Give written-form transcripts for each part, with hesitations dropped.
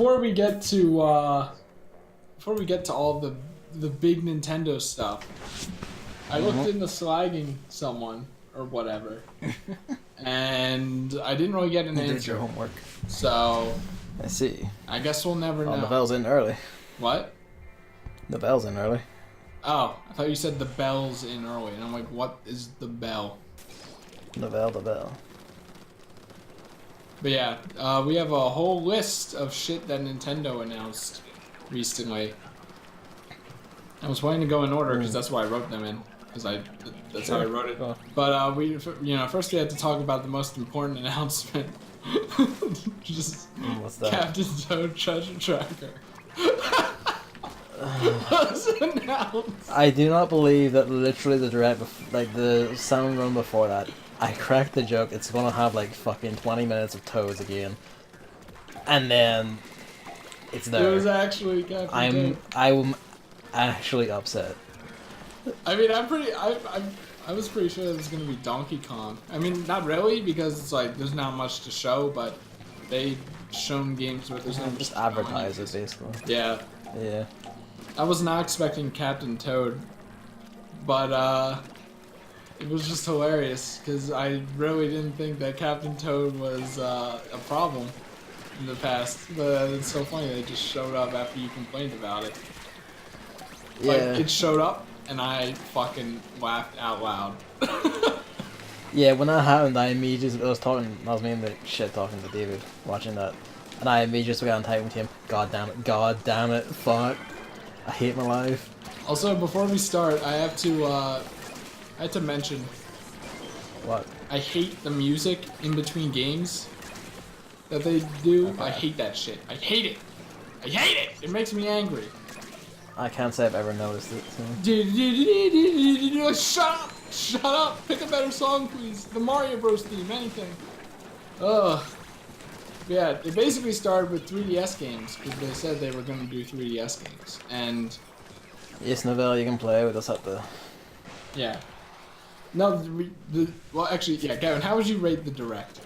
before we get to all the big Nintendo stuff, I looked into slagging someone or whatever, and I didn't really get an answer. You did your homework. So I see. I guess we'll never know. Oh, Novelle's in early. What? Novelle's in early. Oh, I thought you said the bell's in early, and I'm like, what is the bell? Novelle, the bell. But yeah, we have a whole list of shit that Nintendo announced recently. I was planning to go in order because that's why I wrote them in, because that's how I wrote it. Cool. But first we had to talk about the most important announcement. Just What's that? Captain Toad Treasure Tracker. Was announced. I do not believe that literally the direct, like the Salmon run before that, I cracked the joke. It's gonna have like fucking 20 minutes of Toads again, and then it's there. It was actually Captain Toad. I'm actually upset. I mean, I was pretty sure it was gonna be Donkey Kong. I mean, not really, because it's like there's not much to show, but they shown games where there's no Just advertise it basically. Yeah. Yeah. I was not expecting Captain Toad, but it was just hilarious because I really didn't think that Captain Toad was a problem in the past. But it's so funny they just showed up after you complained about it. Yeah. Like, it showed up and I fucking laughed out loud. Yeah, when that happened, I was mainly shit talking to David, watching that, and I immediately just began typing to him, God damn it, fuck, I hate my life. Also, before we start, I have to mention, What? I hate the music in between games that they do. Okay. I hate that shit. I hate it. I hate it. It makes me angry. I can't say I've ever noticed it. So. Shut up! Shut up! Pick a better song, please. The Mario Bros. Theme, anything. Ugh. Yeah, it basically started with 3DS games because they said they were going to do 3DS games, and Yes, Novelle, you can play with us at the. yeah. No, well, actually, yeah, Gavin, how would you rate the Direct?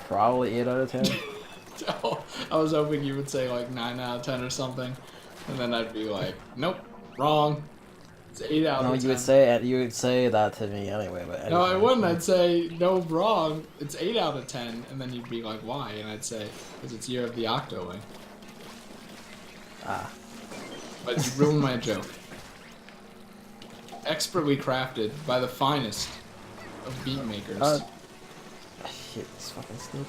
Probably 8 out of 10. Oh, I was hoping you would say like 9 out of 10 or something, and then I'd be like, nope, wrong. It's 8 out No, of 10. you would say that to me anyway, but No, I anyway. wouldn't. I'd say, no, wrong. It's 8 out of 10, and then you'd be like, why? And I'd say, because it's Year of the Octo. Ah. But you ruined my joke. Expertly crafted by the finest of beat makers. I hate this fucking snooze.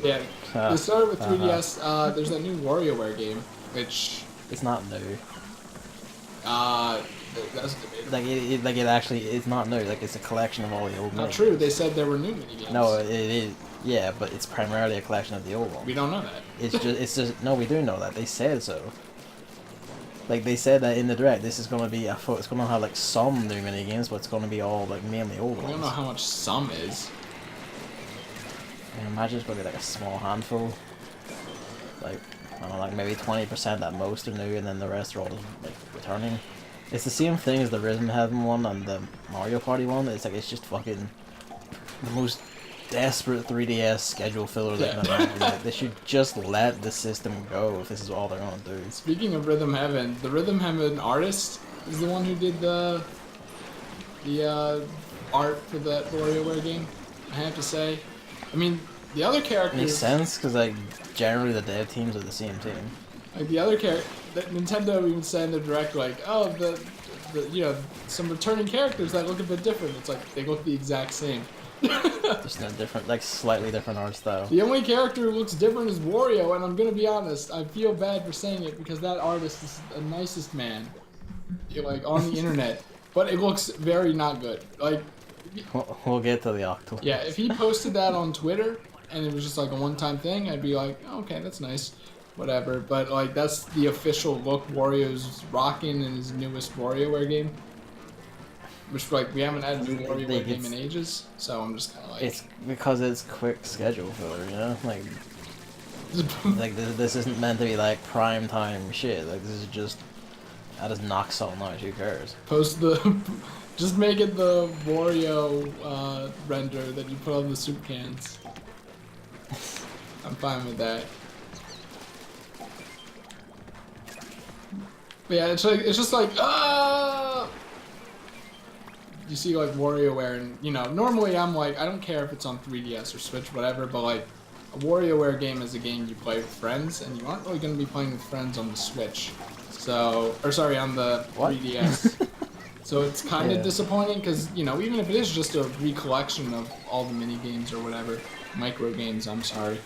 Yeah, they started with 3DS. Uh-huh. There's that new WarioWare game, which It's not new. that's debatable. It actually it's not new. Like it's a collection of all the old. Not games. true. They said there were new minigames. No, it is. Yeah, but it's primarily a collection of the old ones. We don't know that. It's just no, we do know that. They said so. Like they said that in the direct, this is gonna be it's gonna have like some new mini games, but it's gonna be all like mainly old We ones. don't know how much some is. I imagine it's gonna be like a small handful. Like I don't know, like maybe 20% at most are new, and then the rest are all just, like returning. It's the same thing as the Rhythm Heaven one and the Mario Party one. It's like it's just fucking the most desperate 3DS schedule filler they can imagine. Like, they should just let the system go if this is all they're gonna do. Speaking of Rhythm Heaven, the Rhythm Heaven artist is the one who did the art for that WarioWare game. I have to say, I mean, the other characters Makes sense because like generally the dev teams are the same team. Like the other character, Nintendo even said in the direct, like, oh, the some returning characters that look a bit different. It's like they look the exact same. Just in a different, like slightly different art style. The only character who looks different is Wario, and I'm gonna be honest, I feel bad for saying it because that artist is the nicest man, like on the internet, but it looks very not good. Like, We'll get to the Octos. yeah, if he posted that on Twitter and it was just like a one-time thing, I'd be like, oh, okay, that's nice. Whatever, but like that's the official look Wario's rocking in his newest WarioWare game. Which like we haven't had a new WarioWare game in ages, so I'm just kind of like. It's because it's quick schedule filler, you know. Like this isn't meant to be like prime time shit. Like this is just I just knock something out. Who cares? Post the, just make it the Wario render that you put on the soup cans. I'm fine with that. But yeah, it's just like you see like WarioWare, and you know, normally I'm like, I don't care if it's on 3DS or Switch, whatever, but like a WarioWare game is a game you play with friends, and you aren't really going to be playing with friends on the Switch. So, or sorry, on the 3DS. So it's kind of disappointing because, you know, even if it is just a recollection of all the mini games or whatever, micro games, I'm sorry.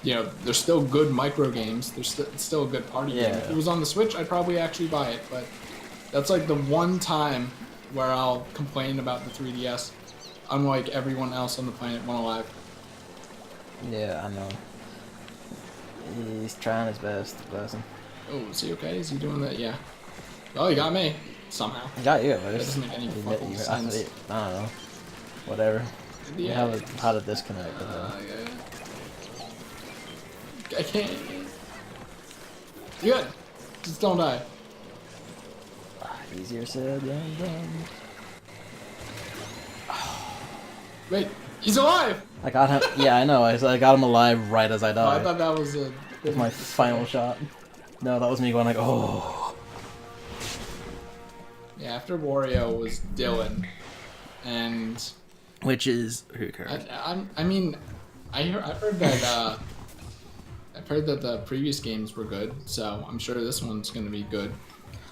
You know, they're still good micro games. It's still a good party game. If it was on the Switch, I'd probably actually buy it, but that's like the one time where I'll complain about the 3DS, unlike everyone else on the planet One Alive. Yeah, I know. He's trying his best, bless him. Oh, is he okay? Is he doing that? Yeah. Oh, he got me. Somehow. He got you, but That doesn't make any fucking sense. I don't know. Whatever. We Yeah. had a disconnect. Yeah. I can't. You're good. Just don't die. Easier said than done. Wait, he's alive! I got him. Yeah, I know. I got him alive right as I Oh, died. I thought that was my final shot. No, that was me going like, oh. Yeah, after Wario was Dylan, and Which is who cares? I mean, I've heard that I've heard that the previous games were good, so I'm sure this one's gonna be good.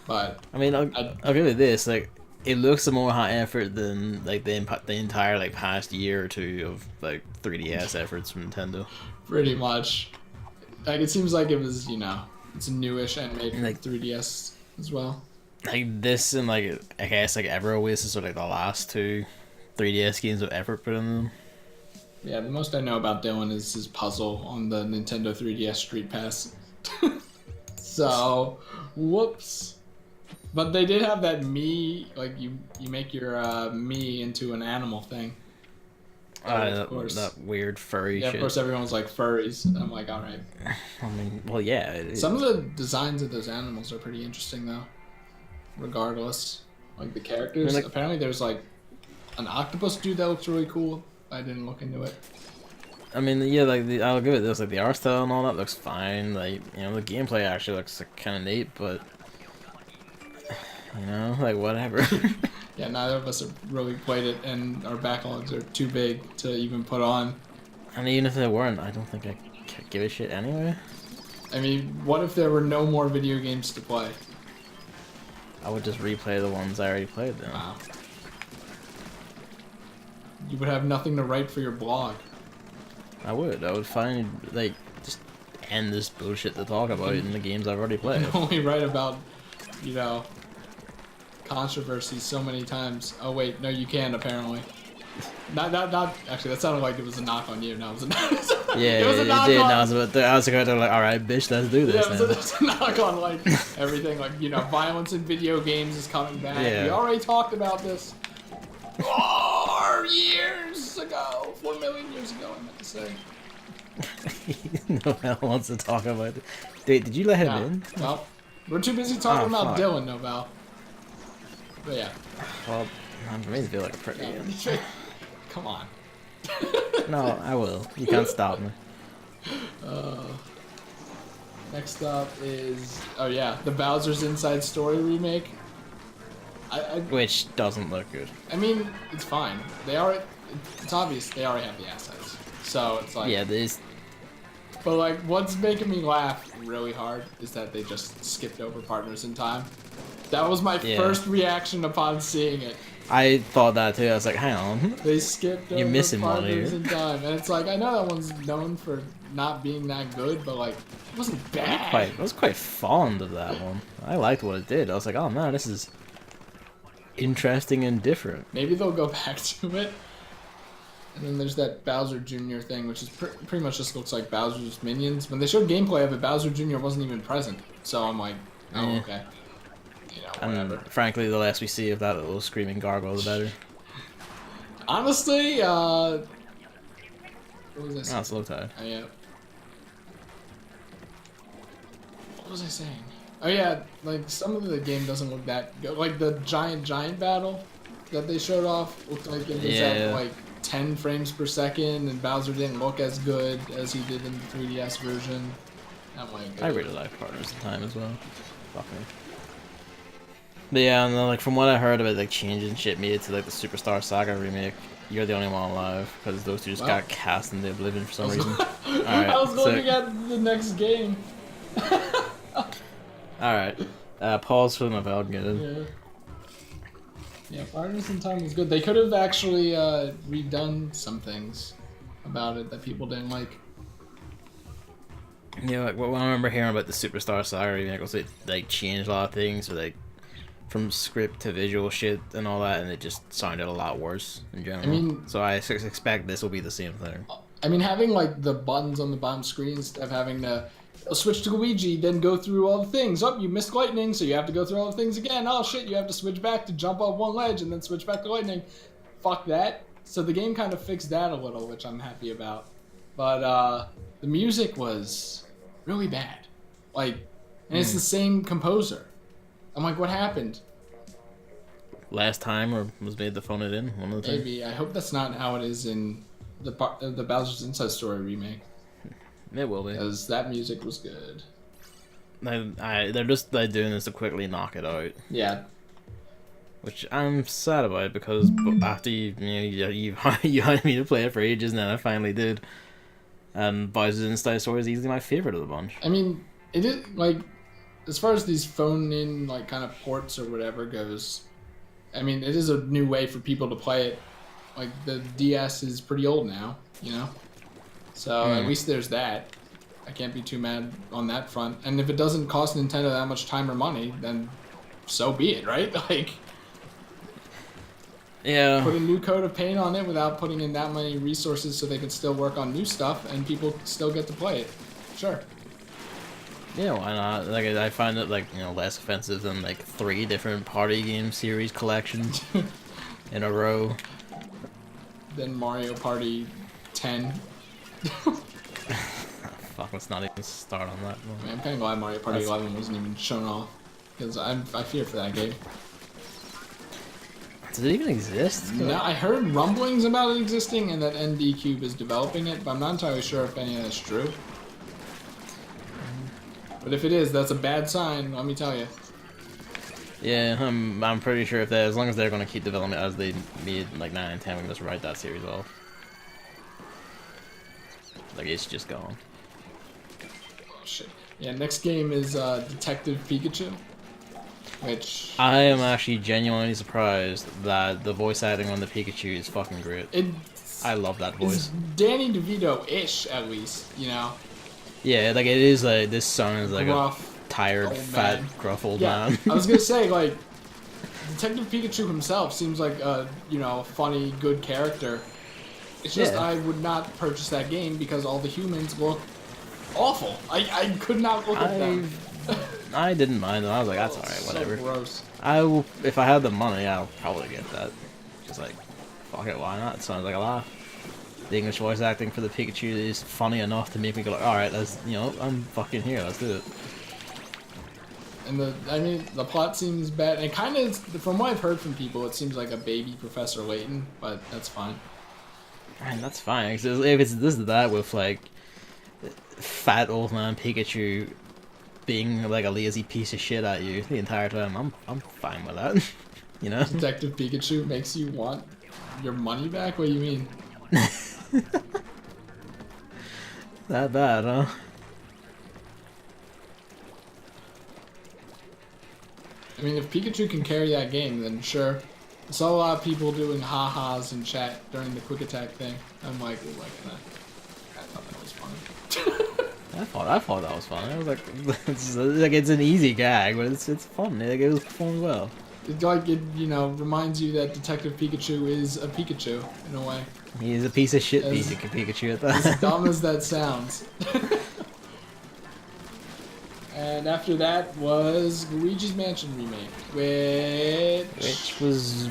But I mean, I'll give it this. Like, it looks more high effort than like the entire like past year or two of like 3DS efforts from Nintendo. Pretty much, like it seems like it was, you know, it's newish and made like 3DS as well. Like this and like I guess like Ever Oasis are like the last two 3DS games with effort put in them. Yeah, the most I know about Dylan is his puzzle on the Nintendo 3DS Street Pass. So, whoops. But they did have that me, like you make your me into an animal thing. Of course. That weird furry shit. Yeah, of course everyone was like furries. I'm like, alright. I mean, well, yeah. Some of the designs of those animals are pretty interesting though. Regardless. Like the characters. I mean, like, apparently there's like an octopus dude that looks really cool. I didn't look into it. I mean, yeah, like I'll give it this. Like the art style and all that looks fine. Like, you know, the gameplay actually looks like, kind of neat, but you know, like whatever. Yeah, neither of us have really played it, and our backlogs are too big to even put on. And even if they weren't, I don't think I could give a shit anyway. I mean, what if there were no more video games to play? I would just replay the ones I already played then. Wow. You would have nothing to write for your blog. I would find, like, just endless bullshit to talk about in the games I've already played. You can only write about, you know, controversy so many times. Oh wait, no, you can apparently. Not. Actually, that sounded like it was a knock on you. No, it was a knock. Yeah, it was a knock did. on. I was like, all right, bitch, let's do this. Yeah, it was a knock on like everything. Like, you know, violence in video games is coming back. Yeah. We already talked about this 4 years ago. 4 million years ago, I meant to say. No one wants to talk about it. Did you let him in? Well, we're too busy talking about fuck. Dylan, Noval. But yeah. Well, I'm made to feel like a prick again. Come on. No, I will. You can't stop me. Next up is, oh yeah, the Bowser's Inside Story remake. Which doesn't look good. I mean, it's fine. It's obvious they already have the assets. So it's like, Yeah, this. but like, what's making me laugh really hard is that they just skipped over Partners in Time. That was my first reaction upon seeing it. I thought that too. I was like, hang on. They skipped over missing one Partners here. in Time, and it's like, I know that one's known for not being that good, but like, it wasn't bad. I was quite fond of that one. I liked what it did. I was like, oh man, this is interesting and different. Maybe they'll go back to it. And then there's that Bowser Jr. thing, which is pretty much just looks like Bowser's minions. When they showed gameplay of it, Bowser Jr. wasn't even present. So I'm like, oh, okay. You know, whatever. And frankly, the less we see of that little screaming gargoyle, the better. Honestly, what was I saying? Oh, it's low tide. Yeah. What was I saying? Oh yeah, like some of the game doesn't look that good. Like the giant battle that they showed off looked like it was at like 10 frames per second, and Bowser didn't look as good as he did in the 3DS version. I really like Partners in Time as well. Fucking. But yeah, and then, like from what I heard about like changing shit made to like the Superstar Saga remake, you're the only one alive because those two just got cast into oblivion for some reason. Alright, I was looking at the next game. Alright. Pause for the Novel, get it. Yeah. Yeah, Partners in Time was good. They could have actually redone some things about it that people didn't like. Yeah, like what I remember hearing about the Superstar Saga remake was it like changed a lot of things, or like from script to visual shit and all that, and it just sounded a lot worse in general. I mean, so I expect this will be the same thing. I mean, having like the buttons on the bottom screen instead of having to switch to Luigi, then go through all the things. Oh, you missed lightning, so you have to go through all the things again. Oh shit, you have to switch back to jump off one ledge and then switch back to lightning. Fuck that. So the game kind of fixed that a little, which I'm happy about. But the music was really bad. Like, and it's the same composer. I'm like, what happened? Last time, or was made to phone it in? One of the Maybe. things? I hope that's not how it is in the Bowser's Inside Story remake. It will be. Because that music was good. They're just like doing this to quickly knock it out. Yeah. Which I'm sad about because after you had me to play it for ages, and then I finally did. And Bowser's Inside Story is easily my favorite of the bunch. I mean, it is like, as far as these phone-in like kind of ports or whatever goes, I mean, it is a new way for people to play it. Like the DS is pretty old now, you know. So at least there's that. I can't be too mad on that front. And if it doesn't cost Nintendo that much time or money, then so be it, right? Like, yeah. put a new coat of paint on it without putting in that many resources so they can still work on new stuff and people still get to play it. Sure. Yeah, why not? Like, I find it like less offensive than like 3 different party game series collections in a row. Then Mario Party 10. Fuck, let's not even start on that one. I mean, I'm kind of glad Mario Party 11 wasn't even shown off, because I fear for that game. Does it even exist? No, I heard rumblings about it existing and that ND Cube is developing it, but I'm not entirely sure if any of that's true. But if it is, that's a bad sign, let me tell you. Yeah, I'm pretty sure as long as they're going to keep development as they made like 9 and 10, we can just write that series off. Like, it's just gone. Oh shit. Yeah, next game is Detective Pikachu. Which... I am actually genuinely surprised that the voice acting on the Pikachu is fucking great. I love that voice. It's Danny DeVito-ish, at least, you know? Yeah, like, it is like, this sounds like gruff, a tired, fat, gruff old man. I was gonna say, like, Detective Pikachu himself seems like a, funny, good character. It's just I would not purchase that game because all the humans look awful. I could not look at them. I didn't mind them. I was like, that's alright, whatever. So gross. If I had the money, I'll probably get that. Just like, fuck it, why not? It sounds like a laugh. The English voice acting for the Pikachu is funny enough to make me go like, alright, let's, I'm fucking here, let's do it. And the plot seems bad. And kind of, from what I've heard from people, it seems like a baby Professor Layton, but that's fine. Man, that's fine. If it's this or that with like fat old man Pikachu being like a lazy piece of shit at you the entire time, I'm fine with that. Detective Pikachu makes you want your money back? What do you mean? That bad, huh? I mean, if Pikachu can carry that game, then sure. I saw a lot of people doing ha-has in chat during the quick attack thing. I'm like, oh my god. I thought that was funny. I thought that was fun. I was like, it's an easy gag, but it's fun. Like, it was performed well. It reminds you that Detective Pikachu is a Pikachu in a way. He is a piece of shit Pikachu at that. As dumb as that sounds. And after that was Luigi's Mansion remake, which was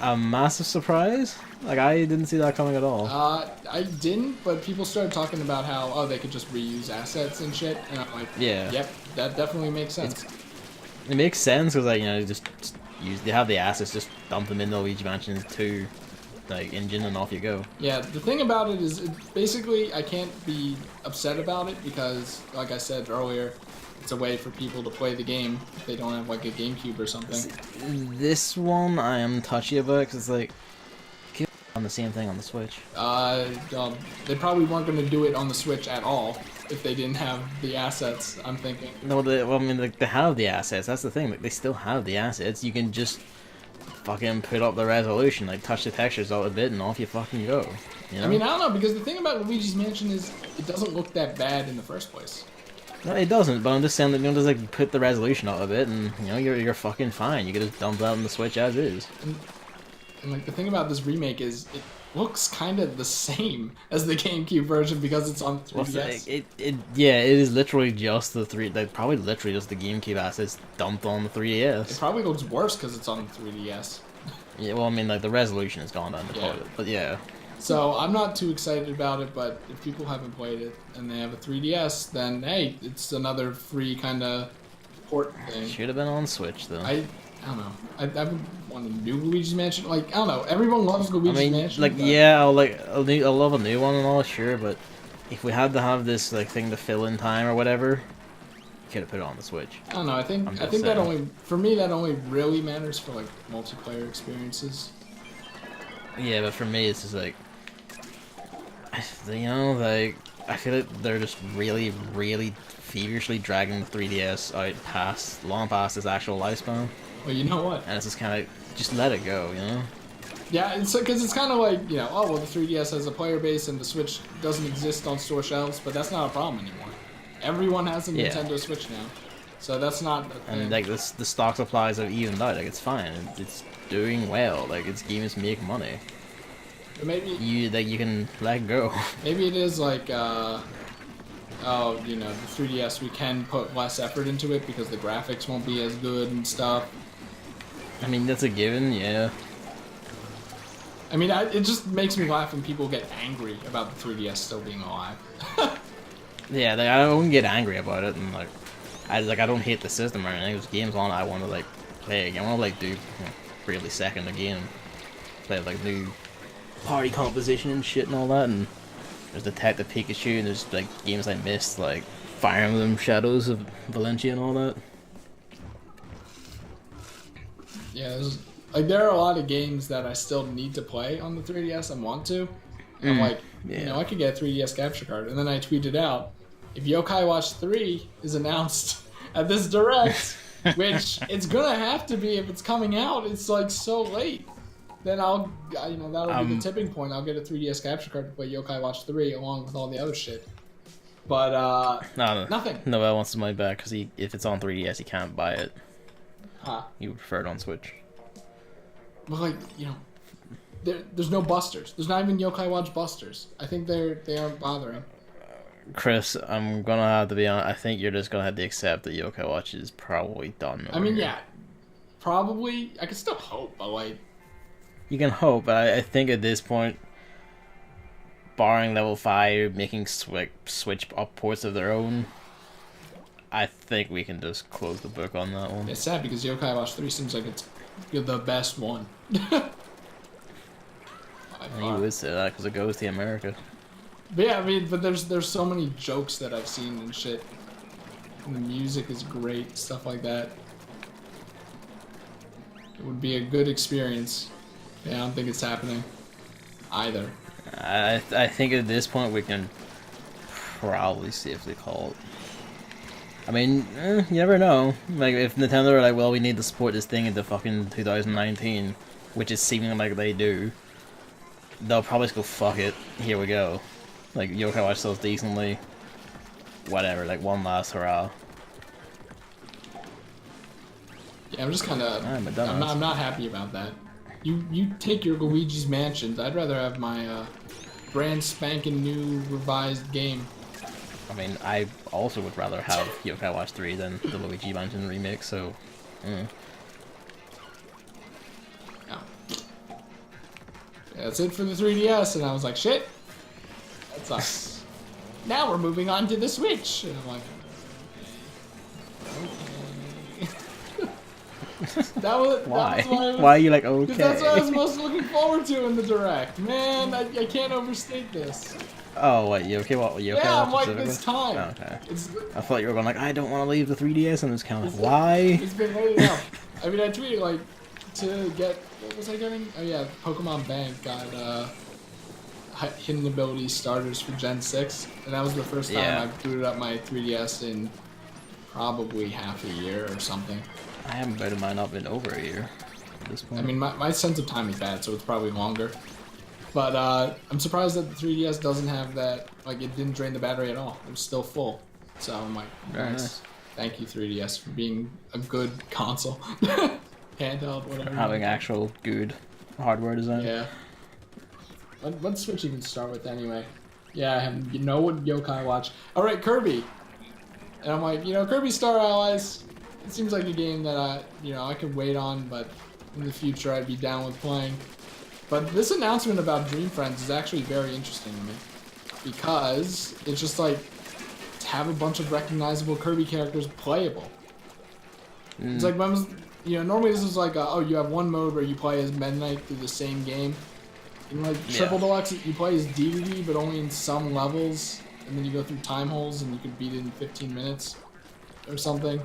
a massive surprise. Like, I didn't see that coming at all. I didn't, but people started talking about how they could just reuse assets and shit, and I'm like, yeah, yep, that definitely makes sense. It makes sense because like just use they have the assets, just dump them in the Luigi Mansion 2 like engine and off you go. Yeah, the thing about it is, basically, I can't be upset about it because, like I said earlier, it's a way for people to play the game if they don't have like a GameCube or something. This one I am touchy about because it's like on the same thing on the Switch. They probably weren't going to do it on the Switch at all if they didn't have the assets, I'm thinking. No, well, I mean, like, they have the assets. That's the thing. Like, they still have the assets. You can just fucking put up the resolution, like, touch the textures out a bit, and off you fucking go. You know? I mean, I don't know, because the thing about Luigi's Mansion is it doesn't look that bad in the first place. No, it doesn't, but I'm just saying that, just, like, put the resolution out a bit, and, you're fucking fine. You can just dump that on the Switch as is. And like, the thing about this remake is it looks kind of the same as the GameCube version because it's on 3DS. Yeah, it is literally just probably literally just the GameCube assets dumped on the 3DS. It probably looks worse because it's on the 3DS. Yeah, well, I mean, like, the resolution has gone down the toilet, but yeah. So, I'm not too excited about it, but if people haven't played it and they have a 3DS, then, hey, it's another free kind of port thing. Should have been on Switch, though. I don't know. I would want a new Luigi's Mansion. Like, I don't know. Everyone loves Luigi's Mansion. Like, yeah, I'll love a new one and all, sure, but if we had to have this like thing to fill in time or whatever, could have put it on the Switch. I don't know. I think that only for me that only really matters for like multiplayer experiences. Yeah, but for me, it's just like, like I feel like they're just really, really feverishly dragging the 3DS out long past its actual lifespan. Well, you know what? And it's just kind of, just let it go, Yeah, it's because it's kind of like, oh, well, the 3DS has a player base and the Switch doesn't exist on store shelves, but that's not a problem anymore. Everyone has a Nintendo Switch now, so that's not a thing. And like the stock supplies have evened out, like it's fine, it's doing well, like its games make money. But maybe you can let go. Maybe it is like, the 3DS, we can put less effort into it because the graphics won't be as good and stuff. I mean, that's a given, yeah. I mean, it just makes me laugh when people get angry about the 3DS still being alive. Yeah, like, I wouldn't get angry about it, and I don't hate the system or anything. There's games on it I want to like play again. I want to like do really second again, play like new party composition and shit and all that. And there's Detective Pikachu, and there's like games I missed, like Fire Emblem Shadows of Valencia and all that. Yeah, there are a lot of games that I still need to play on the 3DS and want to. And I'm like, I could get a 3DS capture card. And then I tweeted out, if Yokai Watch 3 is announced at this Direct, which it's gonna have to be if it's coming out, it's like so late, then that'll be the tipping point. I'll get a 3DS capture card to play Yokai Watch 3 along with all the other shit. But, nothing. Noel wants the money back because if it's on 3DS, he can't buy it. Huh. You would prefer it on Switch. But there's no busters. There's not even Yokai Watch busters. I think they aren't bothering. Chris, I'm gonna have to be honest. I think you're just gonna have to accept that Yokai Watch is probably done. I mean, yeah, probably. I could still hope, but like, you can hope, but I think at this point, barring Level 5 making Switch up ports of their own, I think we can just close the book on that one. It's sad because Yokai Watch 3 seems like it's the best one. You would say that because it goes to America. But yeah, I mean, but there's so many jokes that I've seen and shit. And the music is great, stuff like that. It would be a good experience. Yeah, I don't think it's happening either. I think at this point we can probably safely call it. I mean, you never know. Like, if Nintendo are like, well, we need to support this thing into fucking 2019, which is seeming like they do, they'll probably just go, fuck it, here we go. Like, Yokai Watch sells decently, whatever, like, one last hurrah. Yeah, I'm just kind of, I'm not happy about that. You take your Luigi's Mansions. I'd rather have my brand spanking new revised game. I mean, I also would rather have Yokai Watch 3 than the Luigi Mansion remake, so... Yeah, that's it for the 3DS, and I was like, shit, that sucks. Now we're moving on to the Switch. And I'm like, okay. Why? That was Why are you like because that's what I was okay? most looking forward to in the direct. Man, I can't overstate this. Oh wait, you okay? What you okay? Yeah, I'm What like this specifically? time. Oh, okay. It's I thought you were going like I don't want to leave the 3DS, and it's kind of it's, like why? it's been late enough. I mean, I tweeted like to get what was I getting? Oh yeah, Pokemon Bank got hidden ability starters for Gen 6, and that was the first time Yeah. I booted up my 3DS in probably half a year or something. I haven't booted mine up in over a year at this point. I mean, my sense of time is bad, so it's probably longer. But I'm surprised that the 3DS doesn't have that. Like, it didn't drain the battery at all. It was still full. So I'm like, Very nice. nice. Thank you, 3DS, for being a good console. Handheld, whatever. Having actual good hardware design. Yeah. What Switch even start with anyway? Yeah, I have what Yokai Watch. Alright, Kirby. And I'm like, Kirby Star Allies, it seems like a game that I could wait on, but in the future I'd be down with playing. But this announcement about Dream Friends is actually very interesting to me. Because it's just like to have a bunch of recognizable Kirby characters playable. It's like when was normally this is like you have one mode where you play as Meta Knight through the same game. In like Triple Deluxe, you play as DDD, but only in some levels, and then you go through time holes and you can beat it in 15 minutes or something.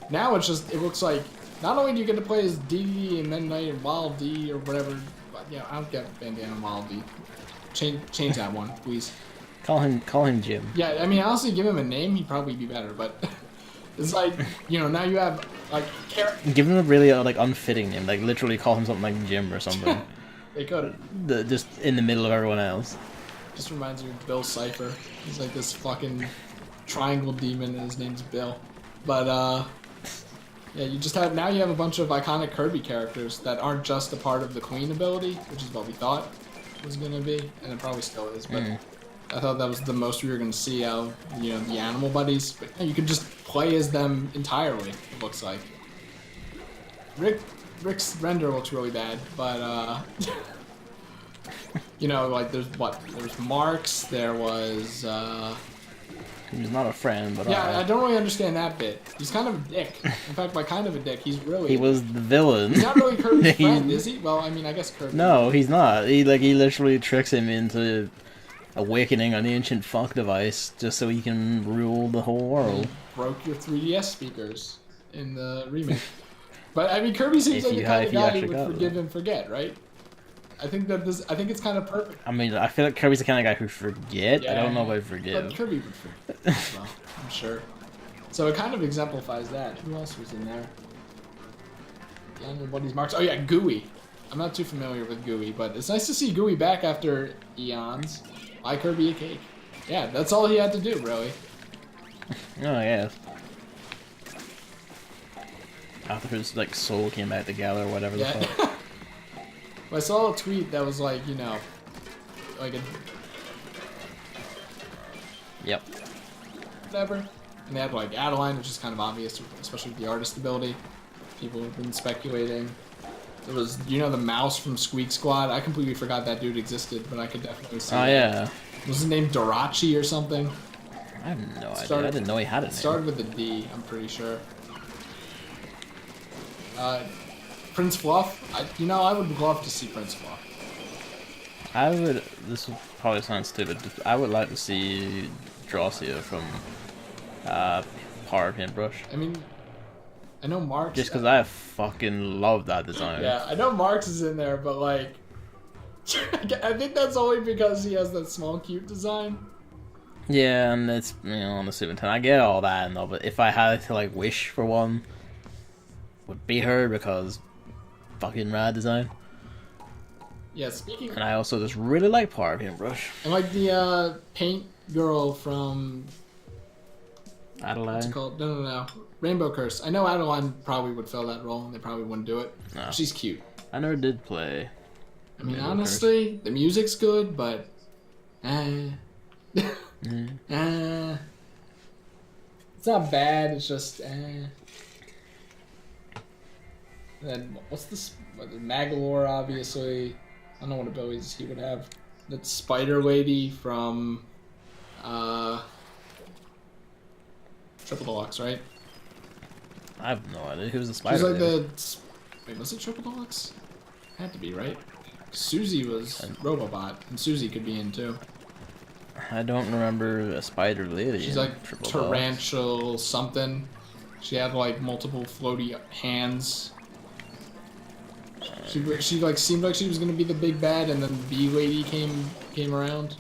Now it looks like not only do you get to play as DDD and Meta Knight and Wild D or whatever, but I don't get Bandana and Wild D. Change that one, please. Call him Jim. Yeah, I mean honestly, give him a name, he'd probably be better, but it's like now you have like Give him a really like unfitting name, like literally call him something like Jim or something. They could. Just in the middle of everyone else. Just reminds me of Bill Cipher. He's like this fucking triangle demon, and his name's Bill. But yeah, you have a bunch of iconic Kirby characters that aren't just a part of the Queen ability, which is what we thought it was gonna be, and it probably still is. But I thought that was the most we were gonna see out of the animal buddies. But you could just play as them entirely. It looks like Rick's render looks really bad, but like there's Marks, there was He's not a friend, but yeah, I don't really understand that bit. He's kind of a dick. In fact, by kind of a dick, he was the villain. He's not really Kirby's friend, is he? Well, I mean, I guess Kirby. No, he's not. He literally tricks him into awakening an ancient fuck device just so he can rule the whole world. He broke your 3DS speakers in the remake. But I mean, Kirby seems like the kind of guy who would forgive and forget, right? I think it's kind of perfect. I mean, I feel like Kirby's the kind of guy who forget. Yeah, I don't know if I forgive. But Kirby would forget as well, I'm sure. So it kind of exemplifies that. Who else was in there? The Animal Buddies Marks. Oh yeah, Gooey. I'm not too familiar with Gooey, but it's nice to see Gooey back after eons. Buy Kirby a cake. Yeah, that's all he had to do, really. Oh yeah. After his soul came back together or whatever the fuck. I saw a tweet that was like, like a Yep. whatever, and they had like Adeline, which is kind of obvious, especially with the artist ability. People have been speculating. There was, the mouse from Squeak Squad. I completely forgot that dude existed, but I could definitely see. Oh yeah. Was his name Dorachi or something? I have no idea. I didn't know he had a name. Started with a D, I'm pretty sure. Prince Fluff. I would love to see Prince Fluff. I would. This will probably sound stupid. I would like to see Drossia from Power Paintbrush. I mean, I know Marks. Just because I fucking love that design. Yeah, I know Marks is in there, but like, I think that's only because he has that small, cute design. Yeah, and it's on the Super Nintendo. I get all that and all, but if I had to wish for one, would be her because fucking rad design. Yeah, speaking. And I also just really like Power Paintbrush. And like the paint girl from Adeline. what's it called? No. Rainbow Curse. I know Adeline probably would fill that role, and they probably wouldn't do it. No. She's cute. I never did play. I mean, Rainbow honestly, the music's good, but it's not bad. It's just And then what's this? Magalore, obviously. I don't know what abilities he would have. That Spider Lady from Triple Deluxe, right? I have no idea. Who's the spider? She's like lady? the... Wait, was it Triple Deluxe? Had to be, right? Susie was Robobot, and Susie could be in too. I don't remember a spider lady. She's like torrential something. She had like multiple floaty hands. She like seemed like she was gonna be the big bad, and then the bee lady came around.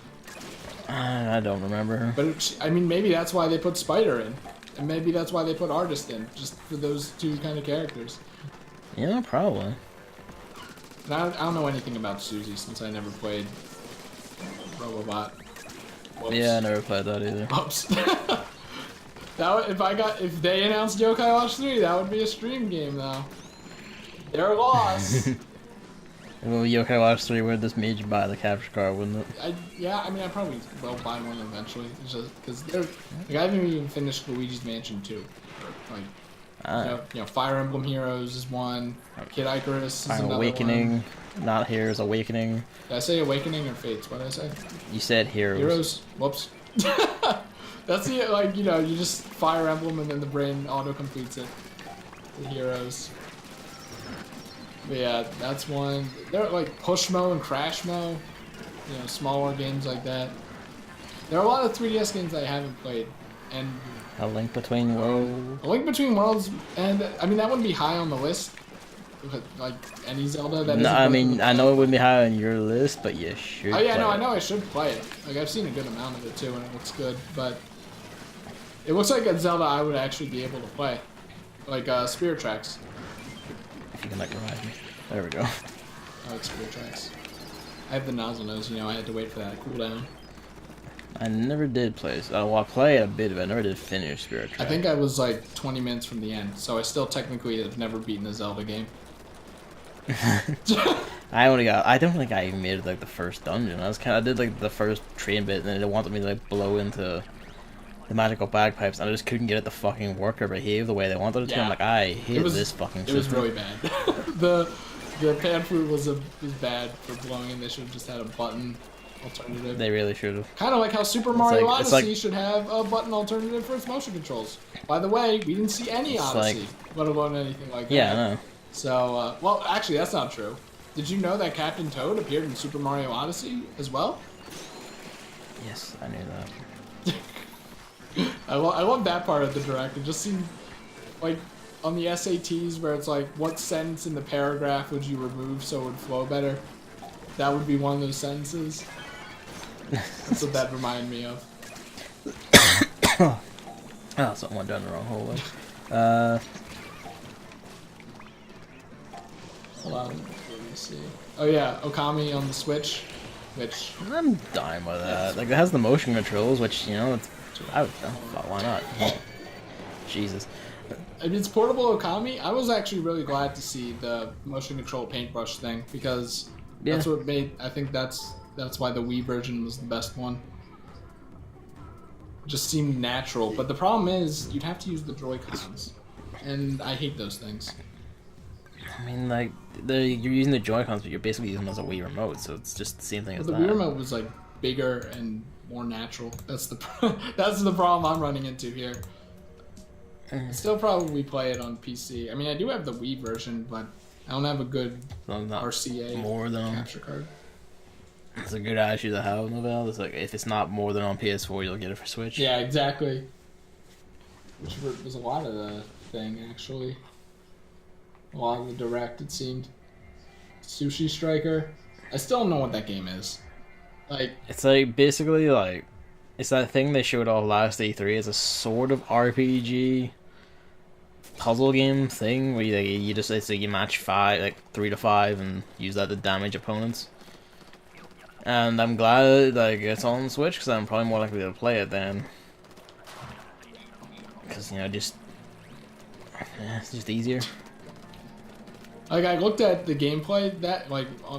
I don't remember her. But I mean, maybe that's why they put Spider in, and maybe that's why they put Artist in, just for those two kind of characters. Yeah, probably. And I don't know anything about Susie since I never played Robobot. Whoops. Yeah, I never played that either. Oops. If they announced Yokai Watch 3, that would be a stream game though. They're lost. Well, Yokai Watch 3 would just made you buy the capture card, wouldn't it? Yeah, I mean, I probably will buy one eventually. It's just because they're like, I haven't even finished Luigi's Mansion 2. Like, you know, Fire Emblem Heroes is one. Kid Icarus is another Awakening, one. not Heroes, Awakening. Did I say Awakening or Fates? What did I say? You said Heroes. Heroes. Whoops. That's the like, you know, you just Fire Emblem and then the brain auto completes it. The Heroes. But yeah, that's one. They're like Pushmo and Crashmo, you know, smaller games like that. There are a lot of 3DS games that I haven't played, and A Link Between Worlds. A Link Between Worlds, and I mean that wouldn't be high on the list, like any Zelda. That No, I mean I know it wouldn't be high on your list, but you should. Oh yeah, no, play I know I should play it. Like I've seen a good amount of it too, and it looks good. But it looks like a Zelda I would actually be able to play, like Spirit Tracks. If you can like revive me. There we go. I like Spirit Tracks. I have the nozzle nose, you know. I had to wait for that cooldown. I never did play. Well, I played a bit of it. I never did finish Spirit Tracks. I think I was like 20 minutes from the end, so I still technically have never beaten a Zelda game. I don't think I even made it like the first dungeon. I did like the first train bit, and then it wanted me to like blow into the magical bagpipes, and I just couldn't get it to fucking work or behave the way they wanted it to. I'm like, I hate this fucking system. It was really bad. the pan flute was bad for blowing, and they should have just had a button alternative. They really should have. Kind of like how Super Mario Odyssey should have a button alternative for its motion controls. By the way, we didn't see any Odyssey, let alone anything like that. Yeah, I know. So, well, actually, that's not true. Did you know that Captain Toad appeared in Super Mario Odyssey as well? Yes, I knew that. I love that part of the direct. It just seemed like on the SATs where it's like, what sentence in the paragraph would you remove so it would flow better? That would be one of those sentences. That's what that reminded me of. Oh, something went down the wrong hole. Hold on, let me see. Oh yeah, Okami on the Switch, which I'm dying with that. Like, it has the motion controls, which, you know, why not? Jesus. I mean, it's portable Okami. I was actually really glad to see the motion control paintbrush thing because that's what made. I think that's why the Wii version was the best one. It just seemed natural, but the problem is you'd have to use the Joy-Cons, and I hate those things. I mean, like, you're using the Joy-Cons, but you're basically using them as a Wii remote, so it's just the same thing as that. The Wii remote was like bigger and more natural. That's the problem I'm running into here. I still probably play it on PC. I mean, I do have the Wii version, but I don't have a good RCA capture card. It's a good issue to have, Novell. It's like, if it's not more than on PS4, you'll get it for Switch. Yeah, exactly. Which was a lot of the thing, actually. A lot of the direct, it seemed. Sushi Striker. I still don't know what that game is. Like, it's like basically like it's that thing they showed off last E3. It's a sort of RPG puzzle game thing where you just it's like you match 3 to 5 and use that to damage opponents. And I'm glad like it's on Switch because I'm probably more likely to play it then. Because you know it's just easier. Like, I looked at the gameplay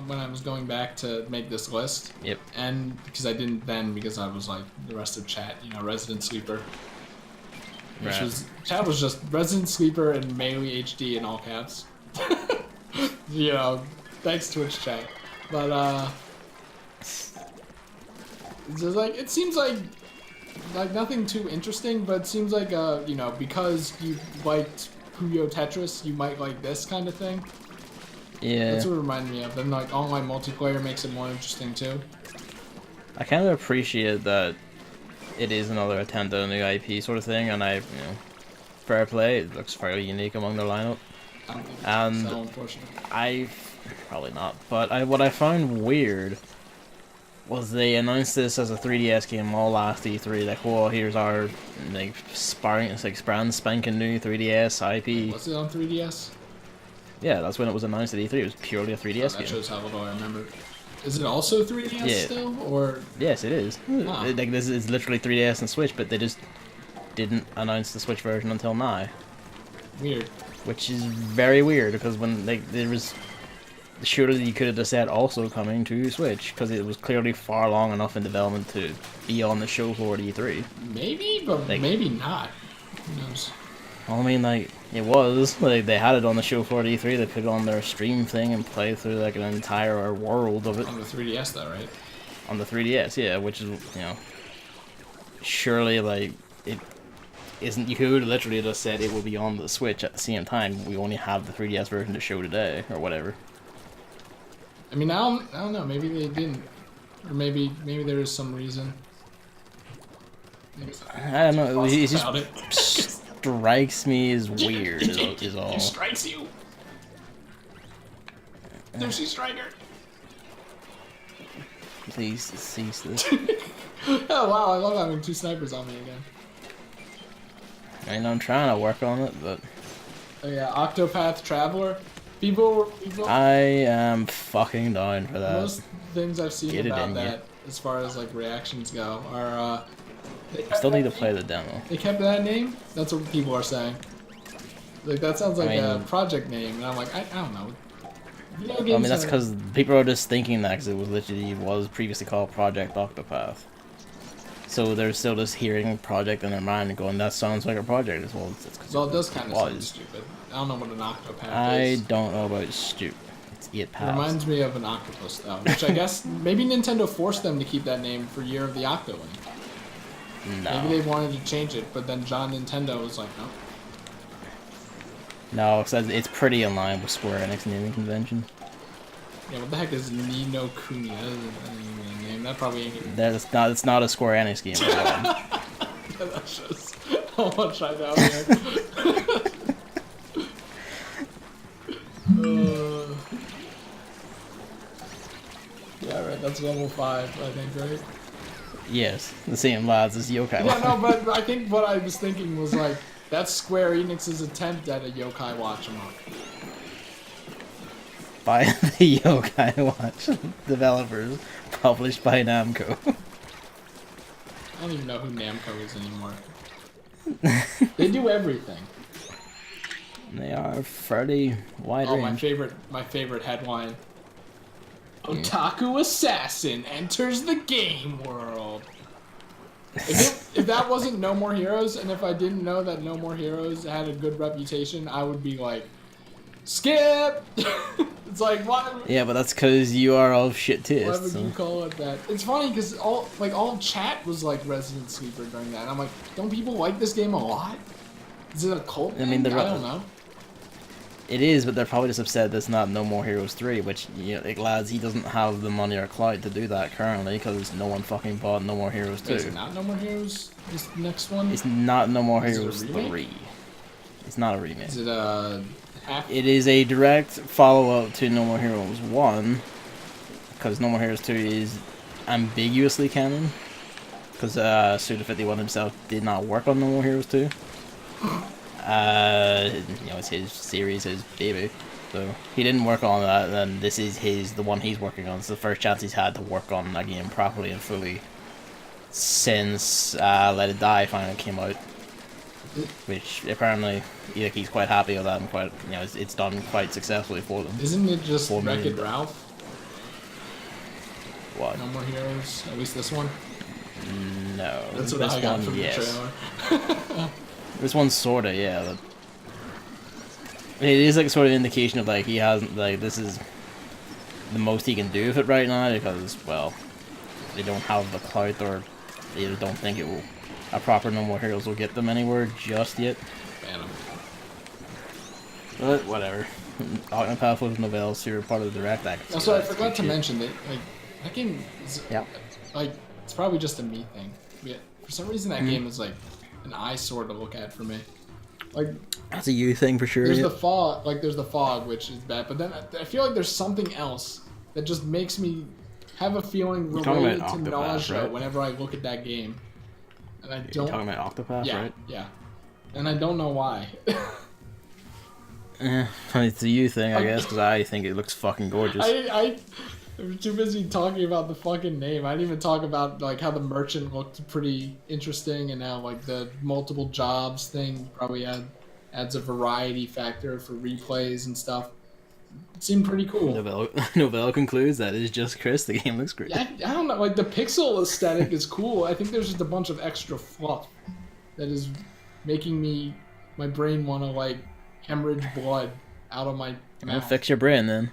when I was going back to make this list. Yep. And because I didn't then, because I was like the rest of chat, you know, Resident Sleeper. Chat was just Resident Sleeper and Melee HD in all caps. You know, thanks Twitch chat. But it's just like, it seems like nothing too interesting, but it seems like you know, because you liked Puyo Tetris, you might like this kind of thing. Yeah. That's what it reminded me of. Then like online multiplayer makes it more interesting too. I kind of appreciate that it is another attempt at a new IP sort of thing, and fair play, it looks fairly unique among their lineup. I don't think And so, unfortunately. probably not, but what I found weird was they announced this as a 3DS game all last E3, like, well, here's our like brand spanking new 3DS IP. Was it on 3DS? Yeah, that's when it was announced at E3. It was purely a 3DS That game. shows how little I remember. Is it also 3DS still, or? Yes, it is. Ah. Like, this is literally 3DS and Switch, but they just didn't announce the Switch version until now. Weird. Which is very weird, because when there was, surely you could have just said also coming to Switch, because it was clearly far long enough in development to be on the show floor at E3. Maybe, but Like, maybe not. Who knows? I mean, like, it was. Like, they had it on the show floor at E3, they put it on their stream thing and played through, like, an entire world of it. On the 3DS though, right? On the 3DS, yeah, which is, surely, like, it isn't. You could literally just said it will be on the Switch at the same time. We only have the 3DS version to show today, or whatever. I mean, I don't know. Maybe they didn't, or maybe there is some reason. Maybe I don't know. It just about it. strikes me as weird. Is all. It strikes you. Lucy Striker. Please cease this. Oh wow! I love having 2 snipers on me again. I mean, I'm trying to work on it, but Oh yeah, Octopath Traveler. People. I am fucking down for that. Most things I've seen Get it about in that, you. as far as like reactions go, are I still need to play the demo. They kept that name. That's what people are saying. Like that sounds like a project name, and I'm like, I don't know. Video I mean, games that's are- because people are just thinking that because it was previously called Project Octopath. So they're still just hearing project in their mind and going, that sounds like a project. Well, Well, it does kind of sound was. stupid. I don't know what an Octopath I is. don't know about stupid. It's It paths. reminds me of an octopus, though, which I guess maybe Nintendo forced them to keep that name for Year of the Octo Link. No. Maybe they wanted to change it, but then John Nintendo was like, no. No, because it's pretty in line with Square Enix naming convention. Yeah, what the heck is Ni no Kuni? That isn't even a name. That probably ain't even... It's not a Square Enix game at all. That shows how much I know. Man. Yeah, right. That's level 5, I think, right? Yes, the same lads as Yokai. Yeah, no, but I think what I was thinking was like that's Square Enix's attempt at a Yokai Watch 'em up. By the Yokai Watch developers, published by Namco. I don't even know who Namco is anymore. They do everything. They are fairly wide Oh, range. my favorite headline. Otaku assassin enters the game world. If that wasn't No More Heroes, and if I didn't know that No More Heroes had a good reputation, I would be like, skip. It's like what? Yeah, but that's because you are of shit Why taste. would So. you call it that? It's funny because all chat was like Resident Sleeper during that. And I'm like, don't people like this game a lot? Is it a cult? I mean, thing? the I don't know. It is, but they're probably just upset that's not No More Heroes 3, which, like, lads, he doesn't have the money or clout to do that currently, because no one fucking bought No More Heroes 2. Is it not No More Heroes? This next one? It's not No More Is it a Heroes remake? 3. It's not a remake. Is it a half? It is a direct follow-up to No More Heroes 1, because No More Heroes 2 is ambiguously canon, because Suda51 himself did not work on No More Heroes 2. It's his series, his baby. So he didn't work on that, and this is the one he's working on. It's the first chance he's had to work on a game properly and fully since Let It Die finally came out. Which apparently, he's quite happy with that, and quite, it's done quite successfully for them. Isn't it just 4 Wreck-It million. Ralph? What? No More Heroes? At least this one? No. That's what this I got one, from yes. the trailer. This one's sorta, yeah. But it is like sort of indication of like he hasn't, like, this is the most he can do with it right now because, well, they don't have the clout, or they don't think a proper No More Heroes will get them anywhere just yet. Ban 'em. But whatever. Octopath was Novelle's favorite part of the direct. Also, I forgot to mention that like that game is Yeah. like it's probably just a me thing. Yeah, for some reason that game is like an eyesore to look at for me. Like That's a you thing for sure. there's the fog, there's the fog, which is bad. But then I feel like there's something else that just makes me have a feeling related to Octopath, nausea right? whenever I look at that game. And I don't. You're talking about Octopath, Yeah, right? yeah. And I don't know why. It's a you thing, I guess, because I think it looks fucking gorgeous. I'm too busy talking about the fucking name. I didn't even talk about like how the merchant looked pretty interesting, and how like the multiple jobs thing probably adds a variety factor for replays and stuff. It seemed pretty cool. Novelle concludes that it's just Chris. The game looks great. I don't know. Like the pixel aesthetic is cool. I think there's just a bunch of extra fluff that is making my brain want to like hemorrhage blood out of my Well, mouth. fix your brain then.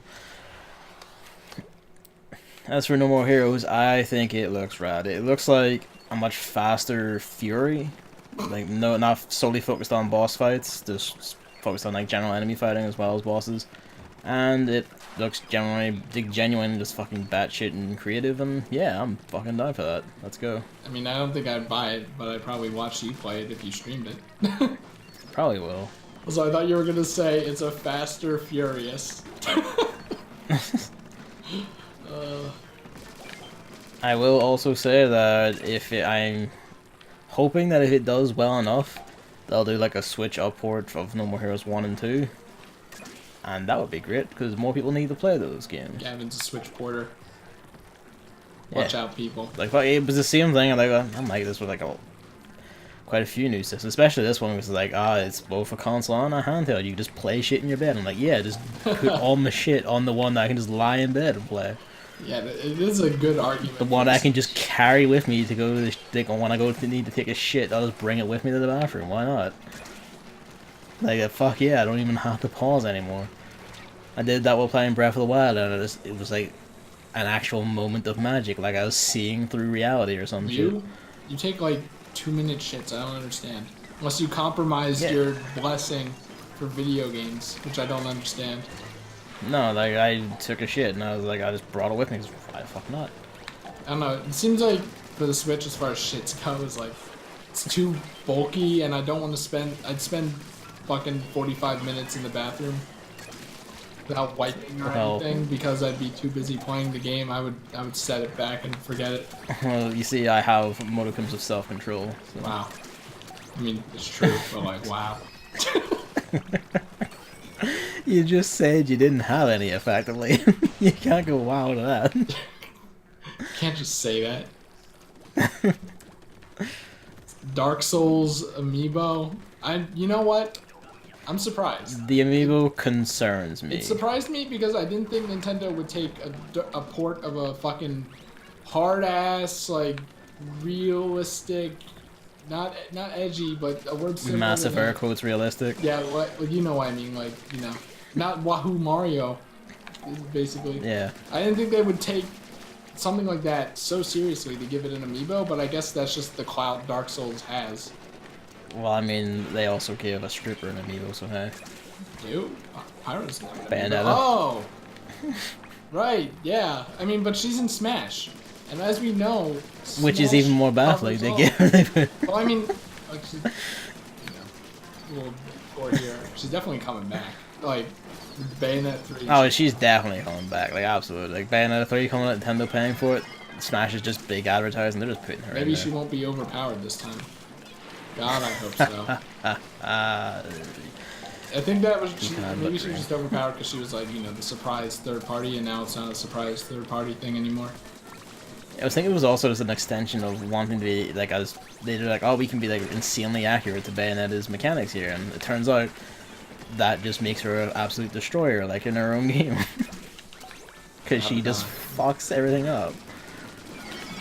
As for No More Heroes, I think it looks rad. It looks like a much faster Fury. Like, no, not solely focused on boss fights, just focused on like general enemy fighting as well as bosses. And it looks genuine, just fucking batshit and creative, and yeah, I'm fucking down for that. Let's go. I mean, I don't think I'd buy it, but I'd probably watch you play it if you streamed it. Probably will. So I thought you were gonna say it's a faster Furious. I will also say that I'm hoping that if it does well enough, they'll do like a Switch up port of No More Heroes 1 and 2. And that would be great, because more people need to play those games. Gavin's a Switch porter. Watch Yeah. out, people. Like, it was the same thing, like, I'm like this with like quite a few new systems, especially this one was like, it's both a console and a handheld. You just play shit in your bed. I'm like, yeah, just put all my shit on the one that I can just lie in bed and play. Yeah, it is a good argument. The one I can just carry with me to go to when I need to take a shit. I'll just bring it with me to the bathroom. Why not? Like, fuck yeah, I don't even have to pause anymore. I did that while playing Breath of the Wild, and it was like an actual moment of magic, like I was seeing through reality or some shit. You take like 2-minute shits. I don't understand. Unless you compromised your blessing for video games, which I don't understand. No, like I took a shit and I was like, I just brought it with me. 'Cause why the fuck not? I don't know. It seems like for the Switch, as far as shits go, is like it's too bulky, and I don't want to spend. I'd spend fucking 45 minutes in the bathroom without wiping or anything because I'd be too busy playing the game. I would set it back and forget it. Well, you see, I have modicums of self-control. So. Wow. I mean, it's true, but like, wow. You just said you didn't have any, effectively. You can't go wow to that. Can't just say that. Dark Souls amiibo. You know what? I'm surprised. The amiibo concerns me. It surprised me because I didn't think Nintendo would take a port of a fucking hard ass, like realistic, not edgy, but a word similar. Massive air quotes realistic. Yeah, you know what I mean, like, you know, not Wahoo Mario, basically. Yeah. I didn't think they would take something like that so seriously to give it an amiibo, but I guess that's just the clout Dark Souls has. Well, I mean, they also gave a stripper an amiibo, so hey. Dude, Pyro's not an Bayonetta. amiibo. Oh! Right, yeah. I mean, but she's in Smash. And as we know, which is Smash even more baffling. covers They all. give. Well, I mean, like, she's, you know, a little bit here. She's definitely coming back. Like, Bayonetta 3. Oh, she's definitely coming back. Like, absolutely. Like, Bayonetta 3 coming out, Nintendo paying for it. Smash is just big advertising. They're just putting her Maybe in she there. won't be overpowered this time. God, I hope so. I think that was maybe she was just overpowered because she was like, you know, the surprise third party, and now it's not a surprise third party thing anymore. I was thinking it was also just an extension of wanting to be like, as they're like, oh, we can be like insanely accurate to Bayonetta's mechanics here, and it turns out that just makes her an absolute destroyer, like in her own game, because she just fucks everything up.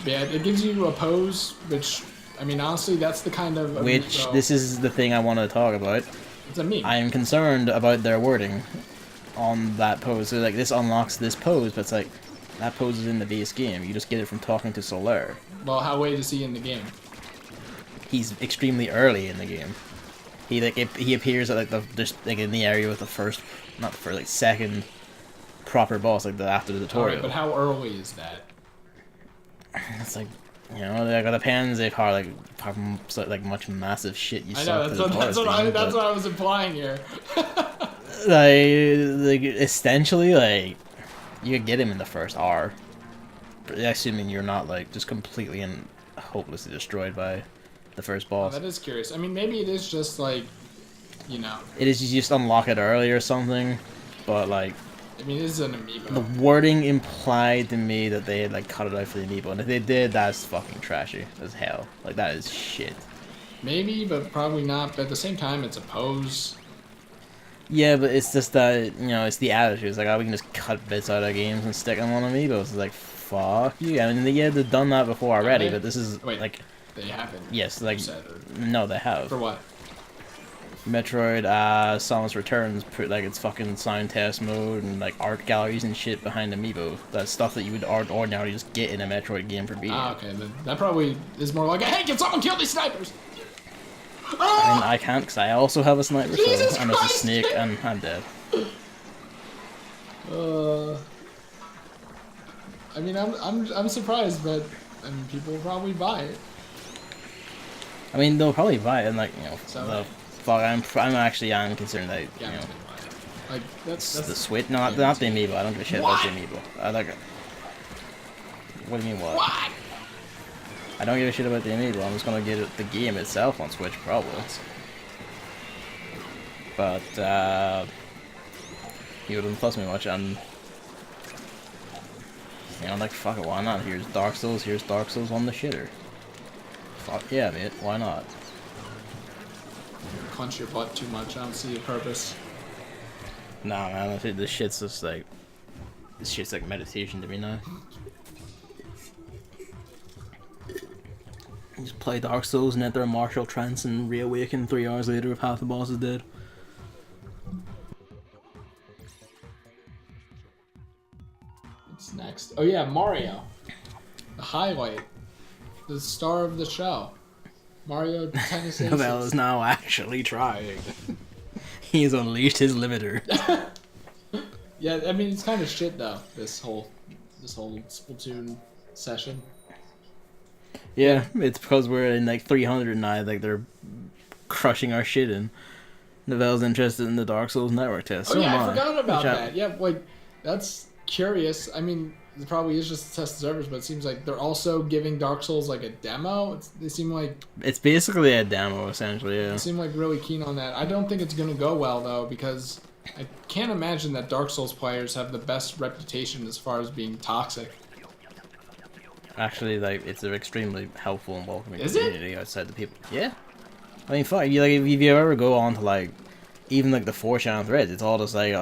Yeah, it gives you a pose, which, I mean, honestly, that's the kind of... Which, this is the thing I want to talk about. It's a meme. I am concerned about their wording on that pose. So, like, this unlocks this pose, but it's like, that pose is in the base game. You just get it from talking to Solaire. Well, how late is he in the game? He's extremely early in the game. he appears at like the just like in the area with the first, not the first, like second proper boss, like after the tutorial. Alright, but how early is that? It's like, you know, like, it depends if how like much massive shit you suck. That's what I was implying here. like essentially, like you could get him in the first hour, assuming you're not like just completely and hopelessly destroyed by the first boss. Oh, that is curious. I mean, maybe it is just like, you know. It is you just unlock it early or something, but like. I mean, it is an amiibo. The wording implied to me that they had like cut it out for the amiibo, and if they did, that's fucking trashy as hell. Like that is shit. Maybe, but probably not. But at the same time, it's a pose. Yeah, but it's just that, you know, it's the attitude. It's like, oh, we can just cut bits out of games and stick them on amiibos. It's like, fuck you. I mean, yeah, they've done that before already, but this is like. They haven't. Yes, like. No, they have. For what? Metroid, Samus Returns put like its fucking sound test mode and like art galleries and shit behind amiibo. That's stuff that you would ordinarily just get in a Metroid game for beating. Ah, okay. Then that probably is more like, hey, can someone kill these snipers? I mean, I can't because I also have a sniper, Jesus and it's a snake, and I'm dead. I mean, I'm surprised, but I mean, people will probably buy it. I mean, they'll probably buy it, and like, you know, So, fuck, I'm concerned that, you know, like that's the Switch, no, not the amiibo. I don't give a shit about the amiibo. I like it. What do you mean what? What? I don't give a shit about the amiibo. I'm just gonna get the game itself on Switch probably. But he wouldn't plus me much, and you know, like fuck it, why not? Here's Dark Souls on the shitter. Fuck yeah, mate, why not? Punch your butt too much. I don't see a purpose. Nah, man, this shit's just like meditation to me now. Just play Dark Souls and enter a martial trance and reawaken 3 hours later if half the boss is dead. What's next? Oh yeah, Mario. The highlight. The star of the show. Mario Tennis Aces. Novel is now actually trying. He's unleashed his limiter. Yeah, I mean it's kind of shit though. This whole Splatoon session. Yeah, it's because we're in like 300 now. Like they're crushing our shit in. Novel's interested in the Dark Souls network test. Oh yeah, I forgot about that. Yeah, like that's curious. I mean, it probably is just to test the servers, but it seems like they're also giving Dark Souls like a demo. They seem like it's basically a demo essentially. Yeah. They seem like really keen on that. I don't think it's gonna go well though because I can't imagine that Dark Souls players have the best reputation as far as being toxic. Actually, like it's an extremely helpful and welcoming is community outside the people. Yeah, I mean, fuck, you like if you ever go on to like even like the 4chan threads, it's all just like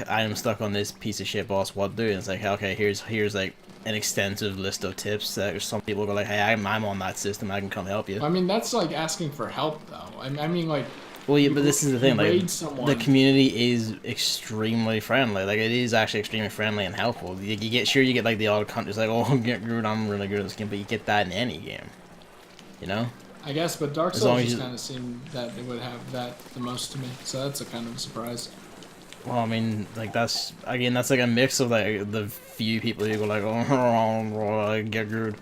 I am stuck on this piece of shit boss. What do? And it's like okay, here's like an extensive list of tips that some people go like, hey, I'm on that system. I can come help you. I mean, that's like asking for help though. I mean, like. Well, yeah, but this is the thing. Like, the community is extremely friendly. Like, it is actually extremely friendly and helpful. You get like the odd countries like, oh, get good. I'm really good at this game, but you get that in any game. You know. I guess, but Dark Souls just kind of seemed that it would have that the most to me, so that's a kind of a surprise. Well, I mean, like that's like a mix of like the few people who go like, oh, get good.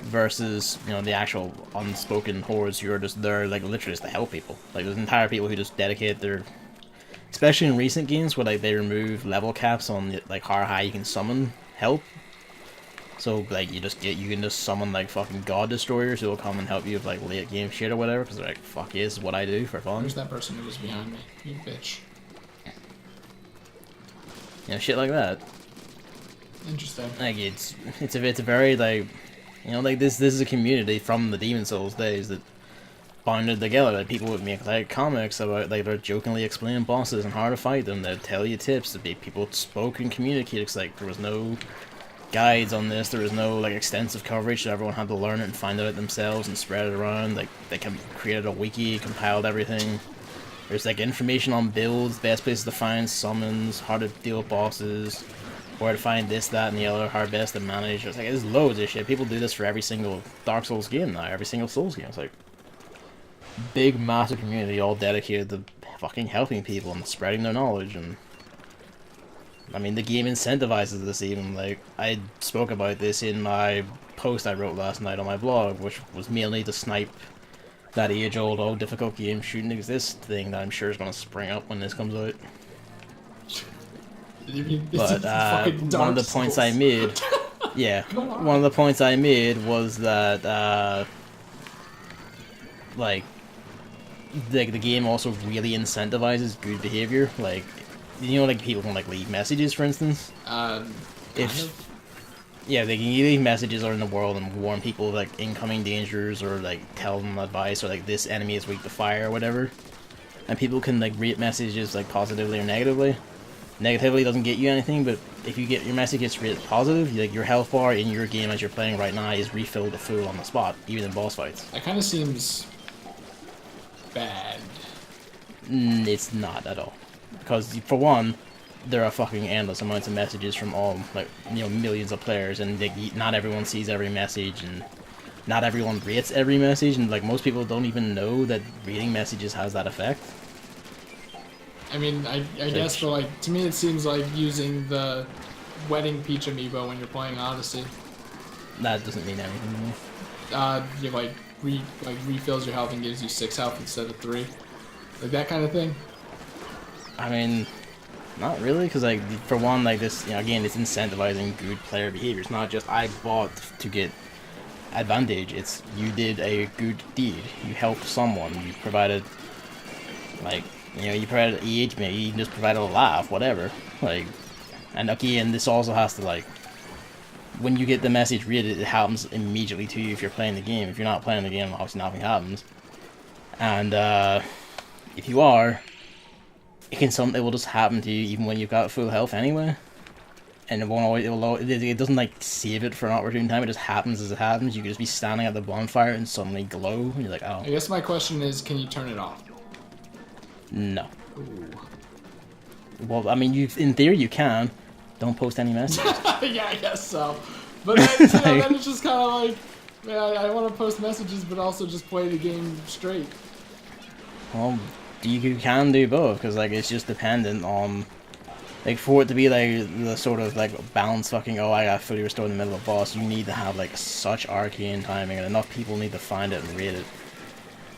Versus, you know, the actual unspoken hordes who are just there, like, literally just to help people. Like, there's entire people who just dedicate their... Especially in recent games where, like, they remove level caps on, like, how high you can summon help. So, like, you can just summon, like, fucking God Destroyers who will come and help you with, like, late game shit or whatever, because they're like, fuck yeah, this is what I do for fun. Where's that person who was behind me? You bitch. You know, shit like that. Interesting. Like, it's a very, like... You know, like this is a community from the Demon Souls days that bonded together. Like people would make like comics about like they're jokingly explaining bosses and how to fight them. They'd tell you tips. People spoke and communicated. It's like there was no guides on this. There was no like extensive coverage. So everyone had to learn it and find it out themselves and spread it around. Like they created a wiki, compiled everything. There's like information on builds, best places to find summons, how to deal with bosses. Where to find this, that, and the other, how best to manage. It's like, there's loads of shit. People do this for every single Dark Souls game now, every single Souls game. It's like, big, massive community all dedicated to fucking helping people and spreading their knowledge. And I mean, the game incentivizes this even. Like, I spoke about this in my post I wrote last night on my blog, which was mainly to snipe that age-old, oh, difficult game shouldn't exist thing that I'm sure is going to spring up when this comes out. But one of the points I made, yeah, one of the points I made was that like the game also really incentivizes good behavior. Like, you know, like people can like leave messages, for instance. Yeah, they can leave messages out in the world and warn people of like incoming dangers, or like tell them advice, or like this enemy is weak to fire or whatever. And people can like rate messages like positively or negatively. Negatively doesn't get you anything, but if you get your message gets rated positive, like your health bar in your game as you're playing right now is refilled to full on the spot, even in boss fights. That kind of seems bad. It's not at all, because for one, there are fucking endless amounts of messages from all, like, you know, millions of players, and not everyone sees every message, and not everyone rates every message, and like most people don't even know that reading messages has that effect. I mean, I guess, but like to me, it seems like using the Wedding Peach amiibo when you're playing Odyssey. That doesn't mean anything. You refills your health and gives you 6 health instead of 3, like that kind of thing. I mean, not really, because like for one, like this, you know, again, it's incentivizing good player behavior. It's not just I bought to get advantage. It's you did a good deed. You helped someone. You provided, like, you know, you provided engagement. You just provided a laugh, whatever. Like, and again, this also has to, like, when you get the message read, it happens immediately to you if you're playing the game. If you're not playing the game, obviously nothing happens. And if you are, it will just happen to you even when you've got full health anyway. And it won't always, it doesn't like save it for an opportune time. It just happens as it happens. You could just be standing at the bonfire and suddenly glow, and you're like, oh. I guess my question is, can you turn it off? No. Ooh. Well, I mean, in theory you can. Don't post any messages. Yeah, I guess so. But then, you know, then it's just kind of like, man, I want to post messages, but also just play the game straight. Well, you can do both, because like it's just dependent on, like, for it to be like the sort of like balance fucking, oh, I got fully restored in the middle of a boss, you need to have like such arcane timing, and enough people need to find it and rate it.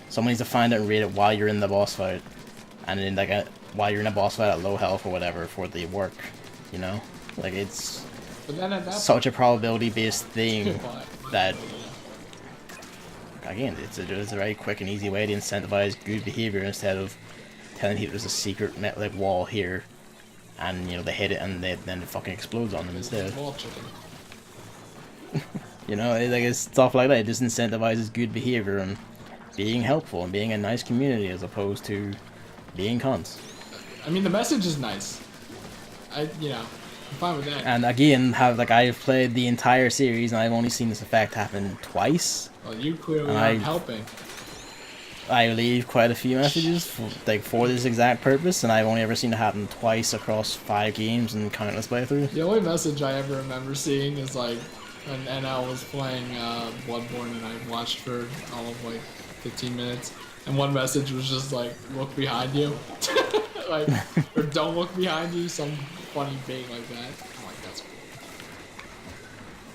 Someone needs to find it and rate it while you're in the boss fight, and then like while you're in a boss fight at low health or whatever for it to work, you know? Like, it's such a probability-based thing that, again, it's a very quick and easy way to incentivize good behavior instead of telling people there's a secret like wall here, and you know they hit it and then it fucking explodes on them instead. You know, it's stuff like that. It just incentivizes good behavior and being helpful and being a nice community as opposed to being cunts. I mean, the message is nice. I'm fine with that. And again, I've played the entire series and I've only seen this effect happen twice. Well, you clearly aren't helping. I leave quite a few messages for this exact purpose, and I've only ever seen it happen twice across 5 games and countless playthroughs. The only message I ever remember seeing is like when NL was playing Bloodborne, and I watched for all of like 15 minutes, and one message was just like, look behind you. Like, or don't look behind you, some funny thing like that. I'm like, that's cool.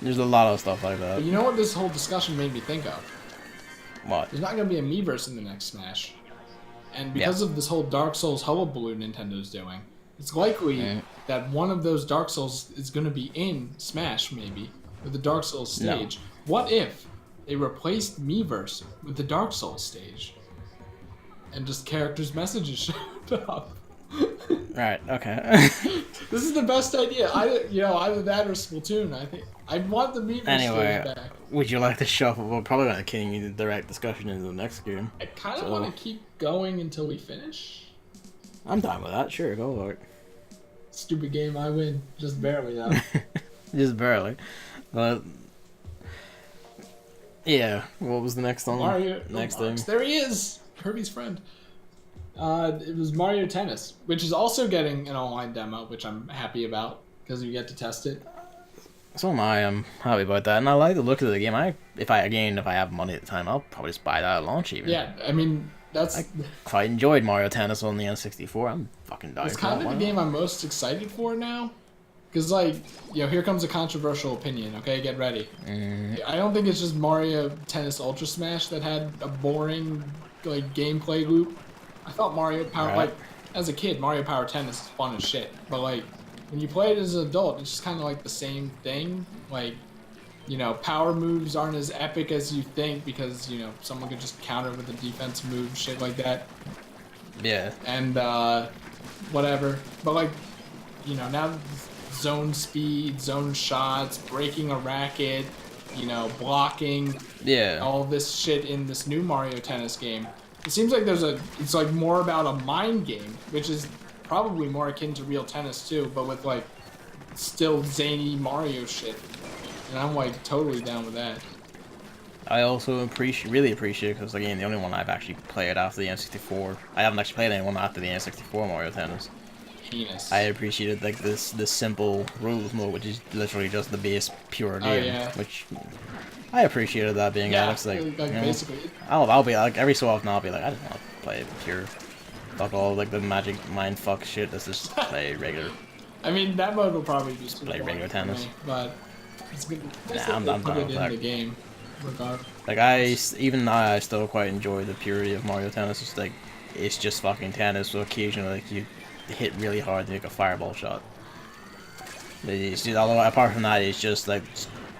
There's a lot of stuff like that. But you know what this whole discussion made me think of? What? There's not going to be a Miiverse in the next Smash. And because of this whole Dark Souls hullabaloo Nintendo's doing, it's likely that one of those Dark Souls is going to be in Smash, maybe, with the Dark Souls stage. No. What if they replaced Miiverse with the Dark Souls stage? And just characters' messages showed up. Right, okay. This is the best idea. Either that or Splatoon. I think I want the Miiverse stage back. Would you like to shuffle? We're probably not getting the direct discussion into the next game. I kind of want to keep going until we finish. I'm done with that. Sure, go for it. Stupid game, I win. Just barely, though. Just barely. But yeah, what was the next one? Mario. Next thing. There he is, Kirby's friend. It was Mario Tennis, which is also getting an online demo, which I'm happy about because you get to test it. So am I. I'm happy about that, and I like the look of the game. If I have money at the time, I'll probably just buy that at launch even. Yeah, I mean, that's I quite enjoyed Mario Tennis on the N64. I'm fucking dying it's for kind that of the one. game I'm most excited for now. Because, like, here comes a controversial opinion, okay? Get ready. I don't think it's just Mario Tennis Ultra Smash that had a boring, like, gameplay loop. I thought Mario Power, Right. like, as a kid, Mario Power Tennis is fun as shit. But, like, when you play it as an adult, it's just kind of like the same thing. Like, power moves aren't as epic as you think because, someone could just counter with a defense move, shit like that. Yeah. And, whatever. But, like, now zone speed, zone shots, breaking a racket, blocking, Yeah. all this shit in this new Mario Tennis game. It seems like it's like more about a mind game, which is probably more akin to real tennis too, but with like still zany Mario shit. And I'm like totally down with that. I also really appreciate because again the only one I've actually played after the N64. I haven't actually played anyone after the N64 Mario Tennis. Penis. I appreciated like this simple rules mode, which is literally just the base pure game, yeah. which I appreciated that being Yeah, Alex. Like basically. I'll be like every so often I'll be like I just want to play pure, fuck all like the magic mind fuck shit. Let's just play regular. I mean that mode will probably be Play regular tennis. but it's good. I'm done put it with in that. the game, regardless. Like even now I still quite enjoy the purity of Mario Tennis. It's like it's just fucking tennis. So occasionally like you hit really hard to make a fireball shot. Although apart from that, it's just like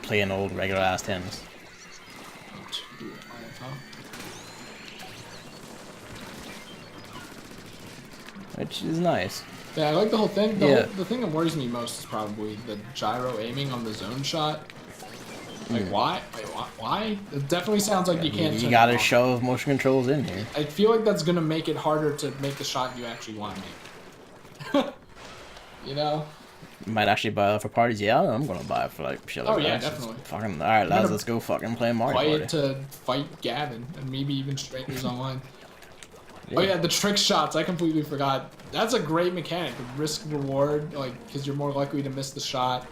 plain old regular ass tennis. Which is nice. Yeah, I like the whole thing. Yeah. The thing that worries me most is probably the gyro aiming on the zone shot. Like, why? Wait, why? It definitely sounds like you can't. You gotta shove motion controls in here. I feel like that's gonna make it harder to make the shot you actually want to make. You might actually buy that for parties. Yeah, I'm gonna buy it for like shit like that. Yeah, definitely. Fucking alright, lads, let's go fucking play Mario Play Party. it to fight Gavin and maybe even strangers online. Yeah. Oh yeah, the trick shots. I completely forgot. That's a great mechanic. The risk reward, like, because you're more likely to miss the shot.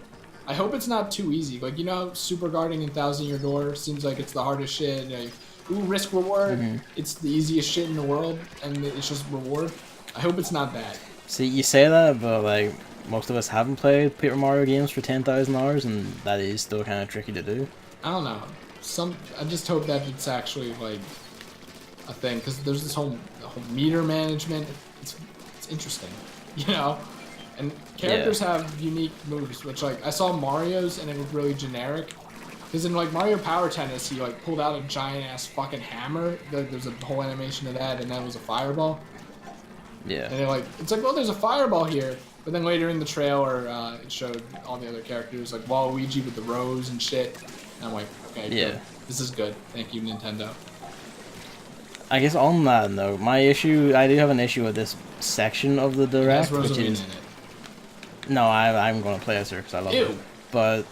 I hope it's not too easy. Like, super guarding in 1,000-Year Door seems like it's the hardest shit. Like, ooh, risk reward. It's the easiest shit in the world, and it's just reward. I hope it's not that. See, you say that, but like most of us haven't played Paper Mario games for 10,000 hours, and that is still kind of tricky to do. I don't know. I just hope that it's actually like a thing, because there's this whole meter management. It's interesting, and characters have unique moves, which like I saw Mario's and it was really generic. Because in like Mario Power Tennis, he like pulled out a giant ass fucking hammer. There's a whole animation of that, and that was a fireball. Yeah. And it's like, well, there's a fireball here. But then later in the trailer, it showed all the other characters, like Waluigi with the rose and shit. And I'm like, okay, yeah, good. This is good. Thank you, Nintendo. I guess on that note, I do have an issue with this section of the direct, which is in it. no, I'm gonna play as her because I love Ew. it. But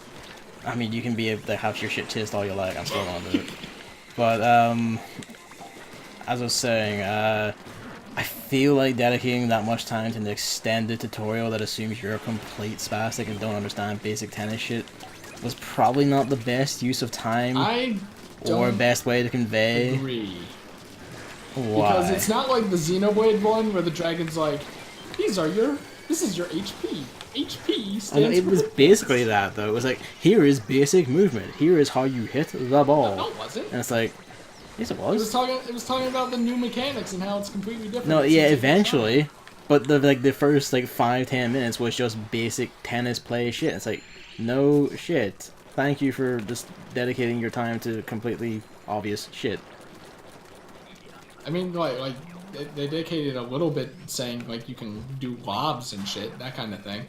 I mean, you can be able to have your shit chased all you like. I'm still gonna do it. But as I was saying, I feel like dedicating that much time to an extended tutorial that assumes you're a complete spastic and don't understand basic tennis shit was probably not the best use of time or best way to convey. Agree. Why? Because it's not like the Xenoblade one where the dragon's like, this is your HP. HP stands And it for... was basically that though. It was like, here is basic movement. Here is how you hit the ball. No, it wasn't. And it's like, yes, it was. It was talking about the new mechanics and how it's completely different. No, yeah, eventually. But the first like 5-10 minutes was just basic tennis play shit. It's like, no shit. Thank you for just dedicating your time to completely obvious shit. I mean, like they dedicated a little bit saying like you can do lobs and shit, that kind of thing.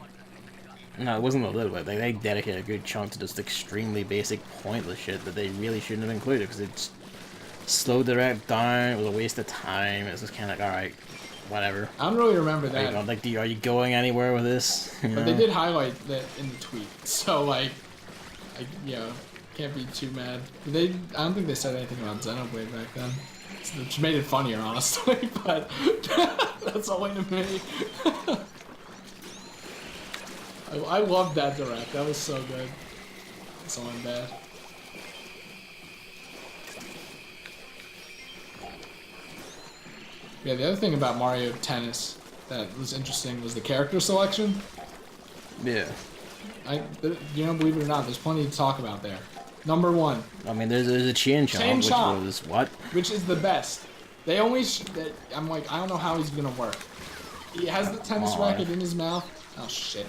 No, it wasn't a little bit. Like, they dedicated a good chunk to just extremely basic, pointless shit that they really shouldn't have included because it's slowed the rep down. It was a waste of time. It was just kind of like, all right, whatever. I don't really remember that. Are you going anywhere with this? But they did highlight that in the tweet, so like, can't be too mad. I don't think they said anything about Xenoblade back then, which made it funnier, honestly. But that's only to me. I loved that direct. That was so good. That's only bad. Yeah, the other thing about Mario Tennis that was interesting was the character selection. Yeah. Believe it or not, there's plenty to talk about there. Number 1. I mean, there's a Chain Chomp, which was what? Which is the best. They only. I'm like, I don't know how he's gonna work. He has the tennis racket in his mouth. Oh shit.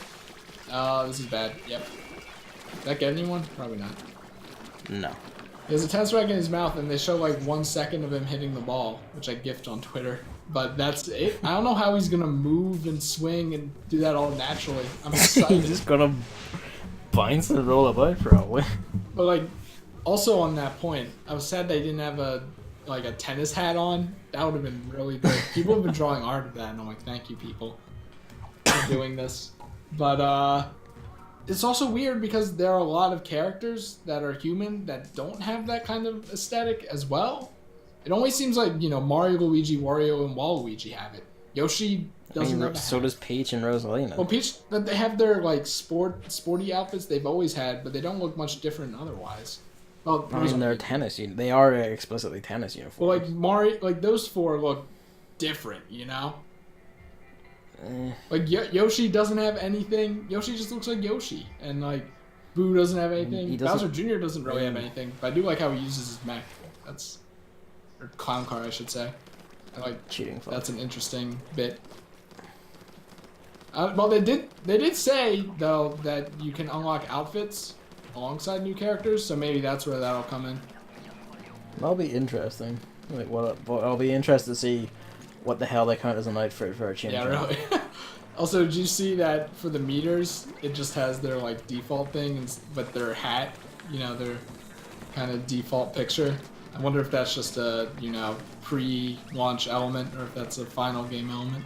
This is bad. Yep. Did that get anyone? Probably not. No. He has a tennis racket in his mouth, and they show like 1 second of him hitting the ball, which I gift on Twitter. But that's it. I don't know how he's gonna move and swing and do that all naturally. I'm excited. He's just gonna bounce and roll about for a while. But like, also on that point, I was sad they didn't have a tennis hat on. That would have been really good. People have been drawing art of that, and I'm like, thank you, people, for doing this. But it's also weird because there are a lot of characters that are human that don't have that kind of aesthetic as well. It always seems like, Mario, Luigi, Wario, and Waluigi have it. Yoshi doesn't have so does Peach and Rosalina. Well, Peach, they have their like sporty outfits they've always had, but they don't look much different otherwise. Well, I mean, they're tennis. They are explicitly tennis uniforms. Well, like Mario, like those 4 look different, Like Yoshi doesn't have anything. Yoshi just looks like Yoshi, and like Boo doesn't have anything. Bowser Jr. doesn't really have anything. But I do like how he uses his mech. Or clown car, I should say. I like cheating. That's an interesting bit. Well, they did say though that you can unlock outfits alongside new characters, so maybe that's where that'll come in. That'll be interesting. Like, I'll be interested to see what the hell they count as an outfit for a change. Yeah, really. Also, did you see that for the meters, it just has their like default thing, but their hat, their kind of default picture. I wonder if that's just a pre-launch element or if that's a final game element.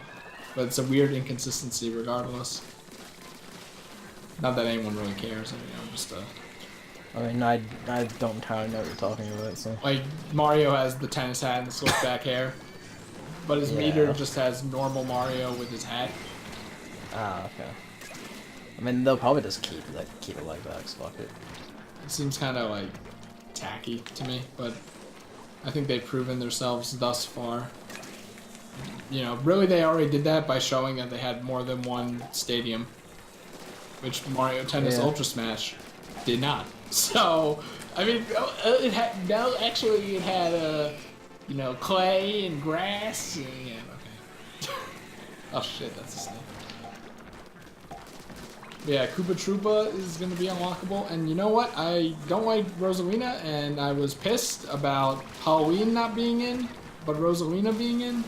But it's a weird inconsistency regardless. Not that anyone really cares. I mean, I don't entirely know what you're talking about, so... Like, Mario has the tennis hat and the slick back hair. But his meter just has normal Mario with his hat. Ah, okay. I mean, they'll probably just keep it like that, 'cause fuck it. It seems kind of, like, tacky to me, but I think they've proven themselves thus far. Really they already did that by showing that they had more than one stadium. Which Mario Tennis Ultra Smash did not. So, I mean, it had clay and grass. And, yeah, okay. Oh shit, that's a snake. Yeah, Koopa Troopa is going to be unlockable. And you know what? I don't like Rosalina, and I was pissed about Halloween not being in, but Rosalina being in.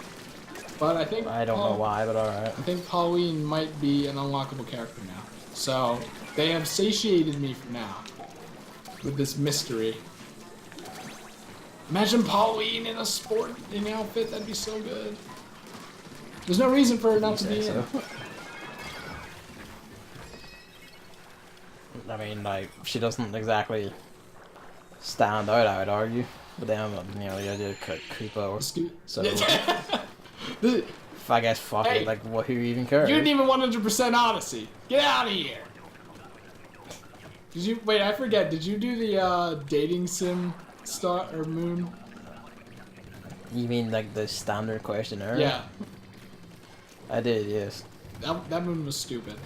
But I think... I don't know why, but alright. I think Halloween might be an unlockable character now. So, they have satiated me for now with this mystery. Imagine Pauline in a sporting outfit, that'd be so good. There's no reason for her not to be in. I mean, like, she doesn't exactly stand out, I would argue. But then, the idea of Koopa, so... I guess, fuck it, like, who even cares? You didn't even 100% Odyssey. Get out of here! Wait, I forget, did you do the, dating sim star, or moon? You mean, like, the standard questionnaire? Yeah. I did, yes. That moon was stupid.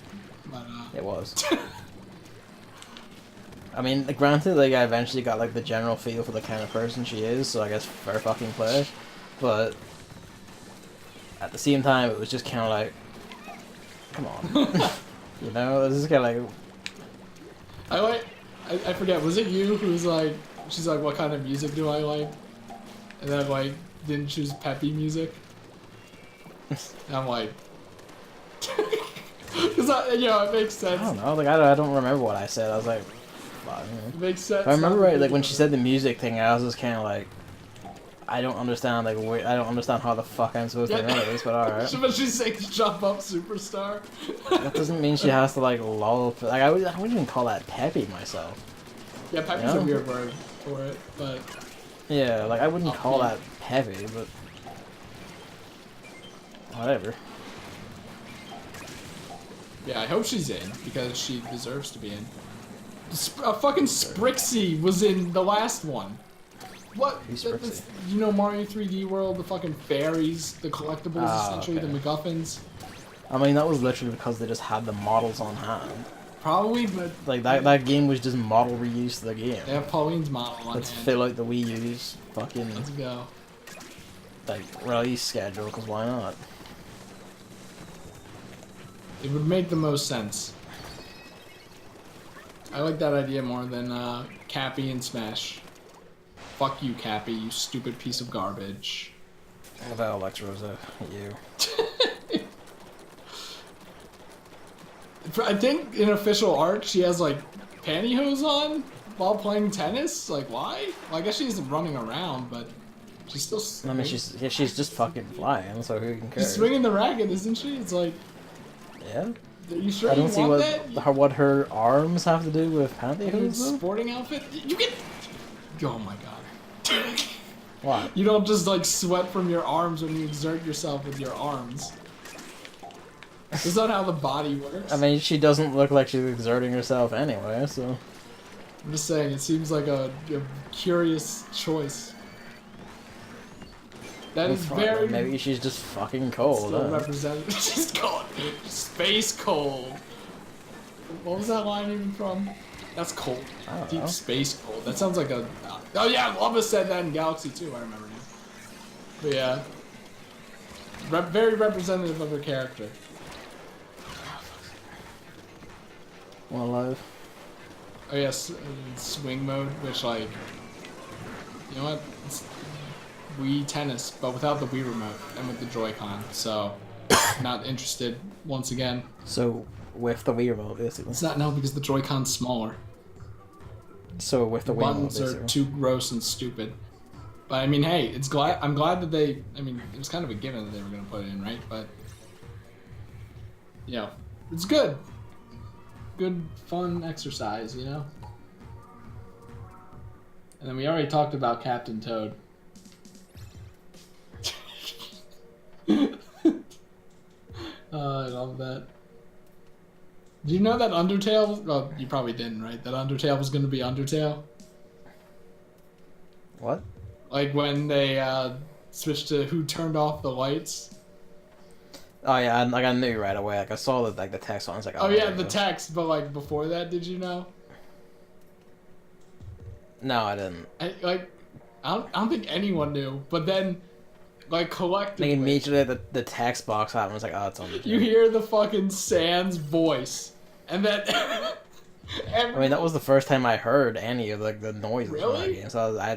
But, it was. I mean, granted, like, I eventually got, like, the general feel for the kind of person she is, so I guess fair fucking play. But at the same time, it was just kind of like, come on. This is kind of like... I forget, was it you who was like, she's like, what kind of music do I like? And then, like, didn't choose peppy music? And I'm like... Because, it makes sense. I don't know, like, I don't remember what I said. I was like, fuck. It makes sense. If I remember right, like, when she said the music thing, I was just kind of like, I don't understand, like, I don't understand how the fuck I'm supposed to know this, but alright. But she sings Jump Up Superstar. That doesn't mean she has to, like, lull. Like, I wouldn't even call that peppy myself. Yeah, peppy's a weird word for it, but... Yeah, like, I wouldn't call that peppy, but... Whatever. Yeah, I hope she's in, because she deserves to be in. Fucking Sprixie was in the last one. What? He's You know Mario 3D World, the fucking fairies, the collectibles, essentially, okay. the MacGuffins? I mean, that was literally because they just had the models on hand. Probably, but... Like, that game was just model reuse of the game. They have Pauline's model on Let's hand. fill out the Wii U's fucking, Let's go. like, release schedule, because why not? It would make the most sense. I like that idea more than Cappy and Smash. Fuck you, Cappy, you stupid piece of garbage. What about Alex Rosa? You. I think in official art she has like pantyhose on while playing tennis. Like why? Well, I guess she isn't running around, but she's still. I mean, she's just fucking flying, so who can care? She's swinging the racket, isn't she? It's like. Yeah. Are you sure I don't you see want that? what her arms have to do with pantyhose, though. Sporting outfit. You get. Oh my god. What? You don't just like sweat from your arms when you exert yourself with your arms. Is that how the body works? I mean, she doesn't look like she's exerting herself anyway, so... I'm just saying, it seems like a curious choice. That is very... Maybe she's just fucking cold, Still represented. She's cold. Space cold. What was that line even from? That's cold. Deep space cold. That sounds like a... Oh yeah, Lava said that in Galaxy 2, I remember now. But yeah. Very representative of her character. One alive. Oh yes, swing mode, which like, you know what? It's Wii Tennis, but without the Wii remote and with the Joy-Con. So, not interested once again. So with the Wii remote, basically. It's not now because the Joy-Con's smaller. So with the Wii remote, Buttons are too gross and stupid. But I mean, hey, I'm glad that they. I mean, it was kind of a given that they were gonna put it in, right? But you know, it's good. Good, fun exercise, you know? And then we already talked about Captain Toad. I love that. Do you know that Undertale... Well, you probably didn't, right? That Undertale was going to be Undertale? What? Like when they switched to Who Turned Off the Lights? Oh yeah, I knew right away. Like I saw the text on. I was like, oh yeah, the text. But like before that, did you know? No, I didn't. I don't think anyone knew. But then, like collectively, like immediately the text box happened. I was like, oh, it's on the. You hear the fucking Sans voice, and then. I mean, that was the first time I heard any of like the noises from that Really? game. So I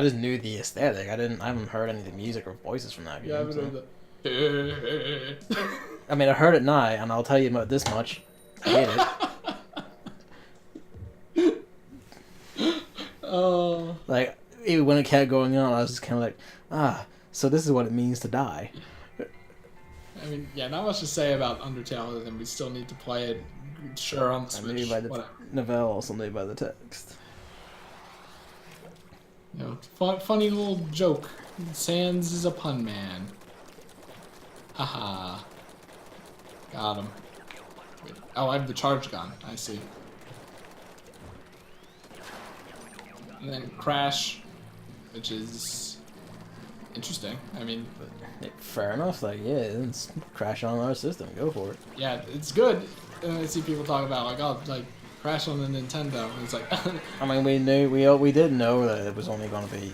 just knew the aesthetic. I haven't heard any of the music or voices from that game. Yeah, I haven't heard the. I mean, I heard it now, and I'll tell you about this much. I hate it. Oh. Like, even when it kept going on, I was just kind of like, so this is what it means to die. I mean, yeah, not much to say about Undertale other than we still need to play it, sure, on the Switch. Maybe by the novella, also maybe by the text. You know, funny little joke. Sans is a pun man. Haha. Got him. Wait. Oh, I have the charge gun. I see. And then Crash, which is interesting. I mean, fair enough. Like, yeah, it's crash on our system. Go for it. Yeah, it's good. And I see people talk about like, oh, like Crash on the Nintendo. And it's like, I mean, we did know that it was only going to be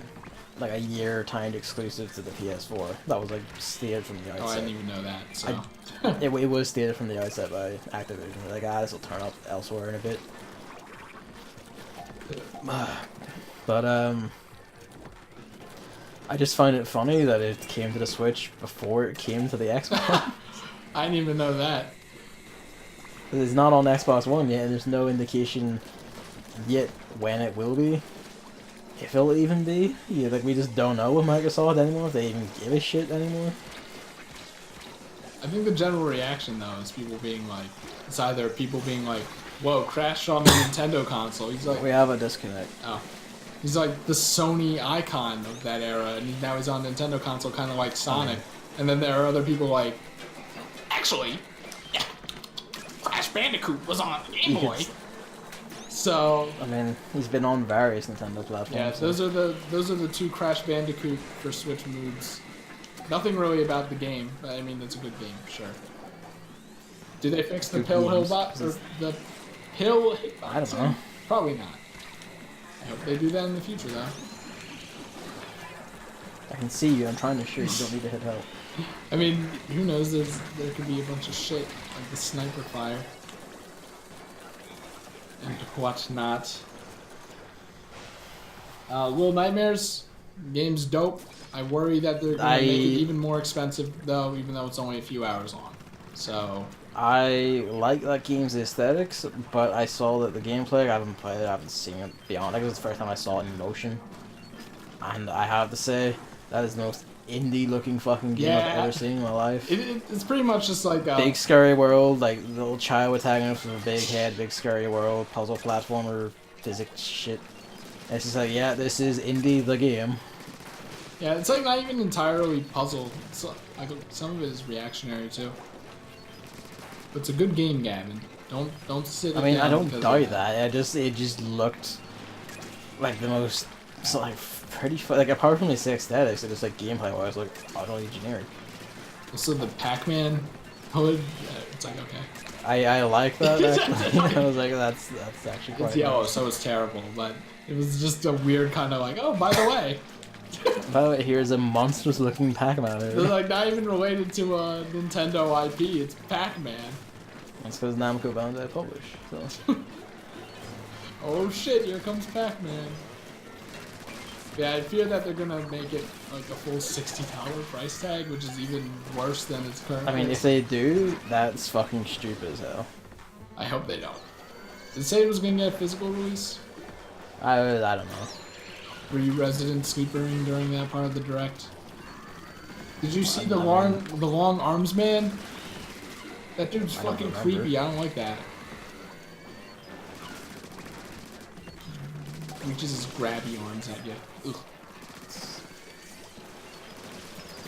like a year timed exclusive to the PS4. That was like stated from the outset. Oh, I didn't even know that. So it was stated from the outset by Activision. Like, this will turn up elsewhere in a bit. But I just find it funny that it came to the Switch before it came to the Xbox. I didn't even know that. It's not on Xbox One yet, and there's no indication yet when it will be. If it'll even be. Yeah, like, we just don't know with Microsoft anymore, if they even give a shit anymore. I think the general reaction, though, is people being like, it's either people being like, whoa, Crash on the Nintendo console. He's like, we have a disconnect. Oh. He's like the Sony icon of that era, and now he's on Nintendo console, kind of like Sonic. And then there are other people like, actually, yeah, Crash Bandicoot was on Game Boy. So I mean, he's been on various Nintendo platforms. yeah, so- those are the two Crash Bandicoot for Switch moods. Nothing really about the game, but I mean it's a good game, sure. Do they fix the Good pill games. hillbot or the pill hitboxing? I don't know. Probably not. I hope they do that in the future though. I can see you. I'm trying to shoot. You don't need to hit help. I mean, who knows? There could be a bunch of shit like the sniper fire and what's not. Little Nightmares, game's dope. I worry that they're gonna make it even more expensive though, even though it's only a few hours long. So I like that game's aesthetics, but I saw that the gameplay. I haven't played it. I haven't seen it beyond. Like, it was the first time I saw it in motion, and I have to say that is the most indie-looking fucking game I've ever seen in my life. It's pretty much just like Big scary world, like little child protagonist with a big head, big scary world, puzzle platformer, physics shit. It's just like, yeah, this is indie the game. Yeah, it's like not even entirely puzzle. It's like some of it is reactionary too. But it's a good game, Gavin. Don't sit. I mean, I don't because doubt that. It just looked like the most, so like pretty like apart from the aesthetics, it was like gameplay wise, like utterly generic. Also, the Pac-Man hood. It's like okay. I like that. Actually. I was like, that's actually quite. It's yellow, so it's terrible. But it was just a weird kind of like, oh, by the way. By the way, here's a monstrous looking Pac-Man. It's like not even related to a Nintendo IP. It's Pac-Man. That's because Namco Bandai publish. So. Oh shit! Here comes Pac-Man. Yeah, I fear that they're gonna make it like a full $60 price tag, which is even worse than its current. I mean, if they do, that's fucking stupid as hell. I hope they don't. Did it say it was gonna get a physical release? I don't know. Were you resident sleepering during that part of the direct? Did you see the long arms man? That dude's fucking creepy. I don't like that. Reaches his grabby arms at you. Ugh.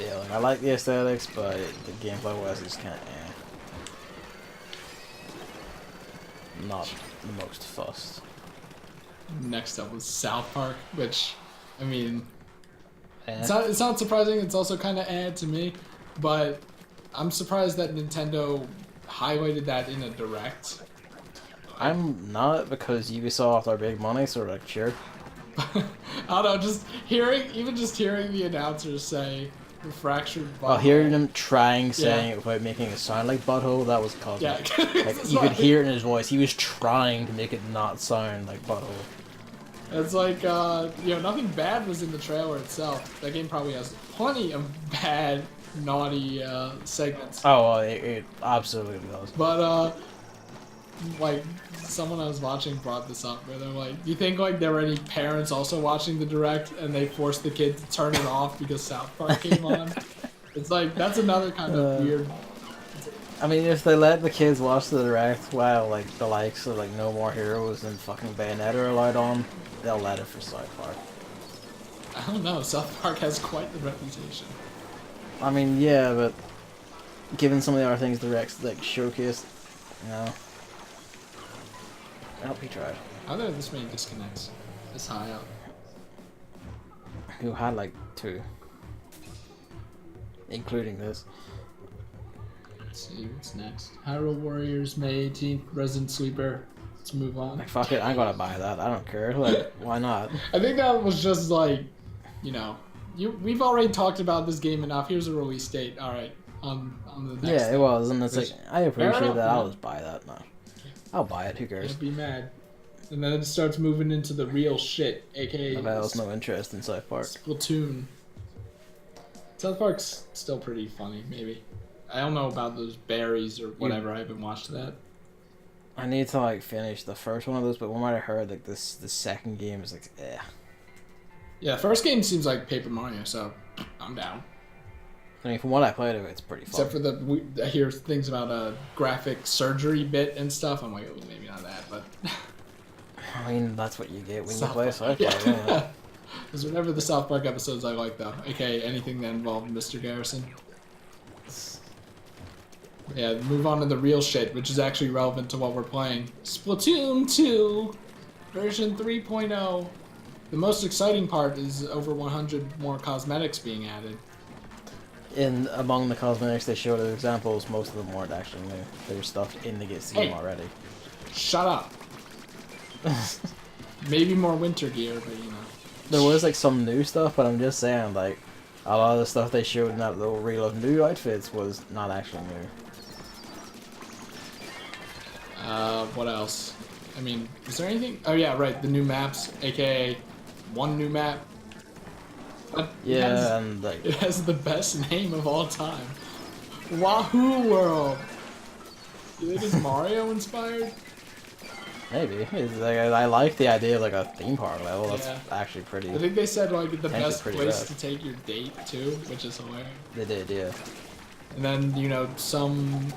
Yeah, like, I like the aesthetics, but the gameplay wise is kind of not the most fussed. Next up was South Park, which, I mean, Eh. it's not surprising. It's also kind of to me, but I'm surprised that Nintendo highlighted that in a direct. I'm not, because Ubisoft are big money, so like, sure. I don't know, just hearing the announcers say the fractured butthole. Well, hearing him saying it without making it sound like butthole, that was cosmic. Yeah, Like, you could hear it in his voice. He was trying to make it not sound like butthole. It's like, nothing bad was in the trailer itself. That game probably has plenty of bad, naughty segments. Oh, well, it absolutely does. But, like, someone I was watching brought this up, where they're like, do you think, like, there were any parents also watching the direct and they forced the kid to turn it off because South Park came on? It's like, that's another kind of weird... I mean, if they let the kids watch the direct while, like, the likes of, like, No More Heroes and fucking Bayonetta are allowed on, they'll let it for South Park. I don't know, South Park has quite the reputation. I mean, yeah, but given some of the other things directs, like, showcased, you know... I hope he tried. How are there this many disconnects? This high up. Who had, like, 2. Including this. Let's see, what's next? Hyrule Warriors, May 18th, Resident Sleeper. Let's move on. Like, fuck it, I'm gonna buy that. I don't care. Like, why not? I think that was just like, we've already talked about this game enough. Here's a release date. All right, on the next. Yeah, it was, and it's Which, like, I appreciate that. I'll yeah. just buy that. No, I'll buy it. Who cares? Don't be mad. And then it starts moving into the real shit, aka I've had no interest in South Park. Splatoon. South Park's still pretty funny, maybe. I don't know about those berries or whatever. I haven't watched that. I need to like finish the first one of those, but one might have heard like the second game is like, eh. Yeah, the first game seems like Paper Mario, so I'm down. I mean, from what I played of it, it's pretty fun. Except for I hear things about a graphic surgery bit and stuff. I'm like, oh, maybe not that, but. I mean, that's what you get when South you play South Yeah. Park. Yeah. Because whatever the South Park episodes I like, though, aka anything that involved Mr. Garrison. Yeah, move on to the real shit, which is actually relevant to what we're playing. Splatoon 2! Version 3.0. The most exciting part is over 100 more cosmetics being added. And among the cosmetics they showed as examples, most of them weren't actually new. They were stuff in the game already. Shut up. Maybe more winter gear, but you know. There was like some new stuff, but I'm just saying, like, a lot of the stuff they showed in that little reel of new outfits was not actually new. What else? I mean, is there anything? Oh yeah, right, the new maps, aka one new map. But Yeah, and like... It has the best name of all time. Wahoo World! Do you think it's Mario inspired? Maybe. It's like, I like the idea of like a theme park level. That's Yeah. actually pretty... I think they said like the best place bad. to take your date too, which is hilarious. They did, yeah. And then, you know, some,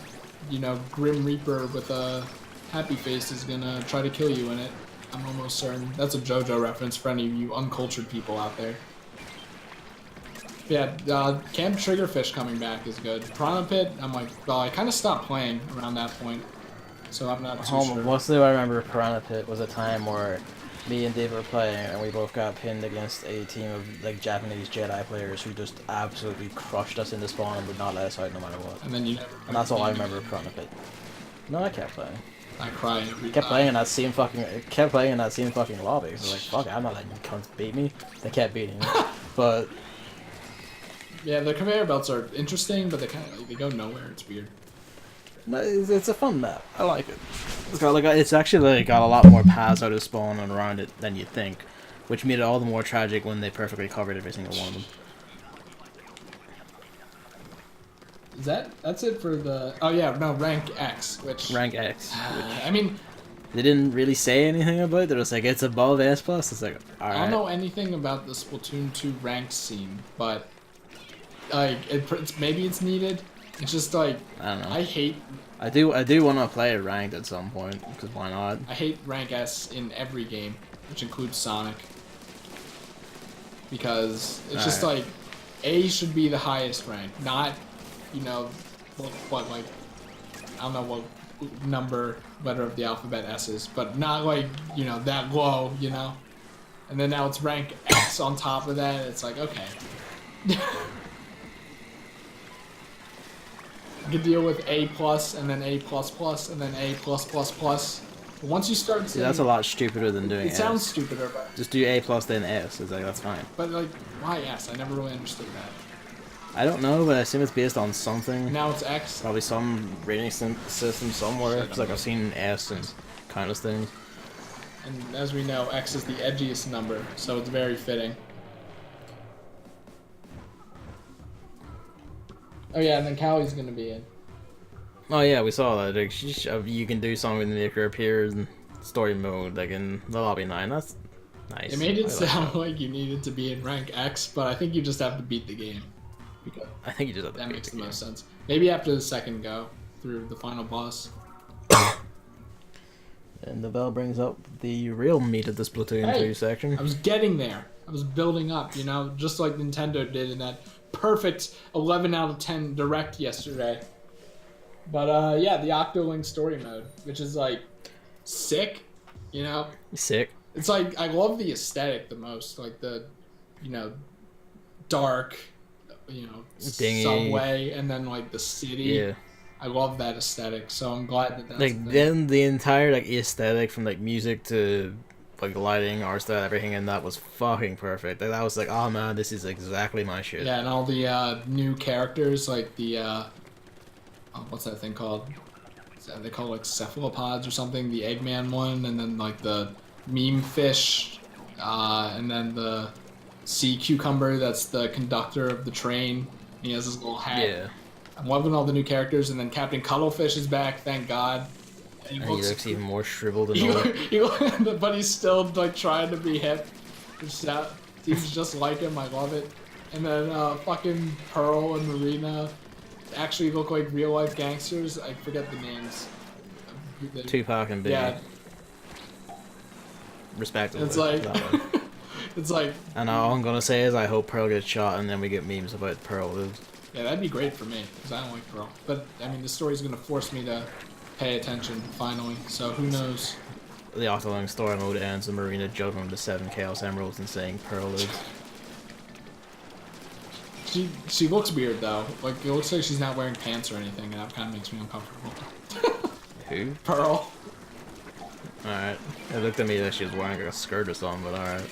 you know, Grim Reaper with a happy face is gonna try to kill you in it. I'm almost certain. That's a JoJo reference for any of you uncultured people out there. Yeah, Camp Triggerfish coming back is good. Piranha Pit, I'm like, well, I kind of stopped playing around that point, so I'm not too sure. Mostly what I remember of Piranha Pit was a time where me and Dave were playing, and we both got pinned against a team of like Japanese Jedi players who just absolutely crushed us into spawn and would not let us out no matter what. And then you. And that's all I remember of Piranha Pit. No, I kept playing. I cry every Kept playing in that same fucking lobby. So like, fuck, I'm not letting you cunts beat me. They kept beating me, but. Yeah, the conveyor belts are interesting, but they kind of like, they go nowhere. It's weird. No, it's a fun map. I like it. It's got like it's actually like, got a lot more paths out of spawn and around it than you'd think, which made it all the more tragic when they perfectly covered every single one of them. Is that's it for the? Oh yeah, no, rank X, which Rank X. I mean, They didn't really say anything about it. They're just like, it's above S+. It's like, alright. I don't know anything about the Splatoon 2 ranked scene, but like maybe it's needed. It's just like I don't know. I do want to play it ranked at some point, because why not? I hate rank S in every game, which includes Sonic, because it's just like A should be the highest rank, not, you know, what like I don't know what number letter of the alphabet S is, but not like, you know, that low, you know. And then now it's rank X on top of that. It's like, okay. You can deal with A plus and then A plus plus and then A plus plus plus. But once you start saying, that's a lot stupider than doing it S. sounds stupider, but Just do A plus then S. It's like, that's fine. but like, why S? I never really understood that. I don't know, but I assume it's based on something. Now it's X. Probably some rating system somewhere. It's like I've seen S and countless things. And as we know, X is the edgiest number, so it's very fitting. Oh yeah, and then Callie's gonna be in. Oh yeah, we saw that. Like, you can do something to make her appear in story mode, like in the lobby 9. That's nice. It made it sound like you needed to be in rank X, but I think you just have to beat the game. Because I think you just have to that beat makes the the game. most sense. Maybe after the second go through the final boss. And the bell brings up the real meat of the Splatoon 2 section. I was getting there. I was building up, you know, just like Nintendo did in that perfect 11 out of 10 Direct yesterday. But yeah, the Octolink story mode, which is like sick, you know. Sick. It's like I love the aesthetic the most, like the, you know, dark, you know, Dingy. subway, and then like the city. Yeah. I love that aesthetic, so I'm glad that that's Like a thing. then the entire like aesthetic from like music to like lighting, art style, everything in that was fucking perfect. Like, that was like, oh man, this is exactly my shit. Yeah, and all the new characters, like the what's that thing called? They call it like cephalopods or something. The Eggman one, and then like the meme fish, and then the sea cucumber. That's the conductor of the train. He has his little hat. Yeah. I'm loving all the new characters, and then Captain Cuttlefish is back. Thank God. And he looks even more shriveled and old. But he's still like trying to be hip. Seems just like him. I love it. And then fucking Pearl and Marina actually look like real life gangsters. I forget the names. Tupac and Biggie. Yeah. Respectively. It's like it's like. And all I'm gonna say is I hope Pearl gets shot, and then we get memes about Pearl lives. Yeah, that'd be great for me because I don't like Pearl. But I mean, the story's gonna force me to pay attention finally. So who knows? the Octolong story mode ends in Marina juggling the 7 Chaos Emeralds and saying Pearl She looks weird though. Like it looks like she's not wearing pants or anything, and that kind of makes me uncomfortable. Who? Pearl. Alright. It looked at me like she was wearing like a skirt or something, but alright.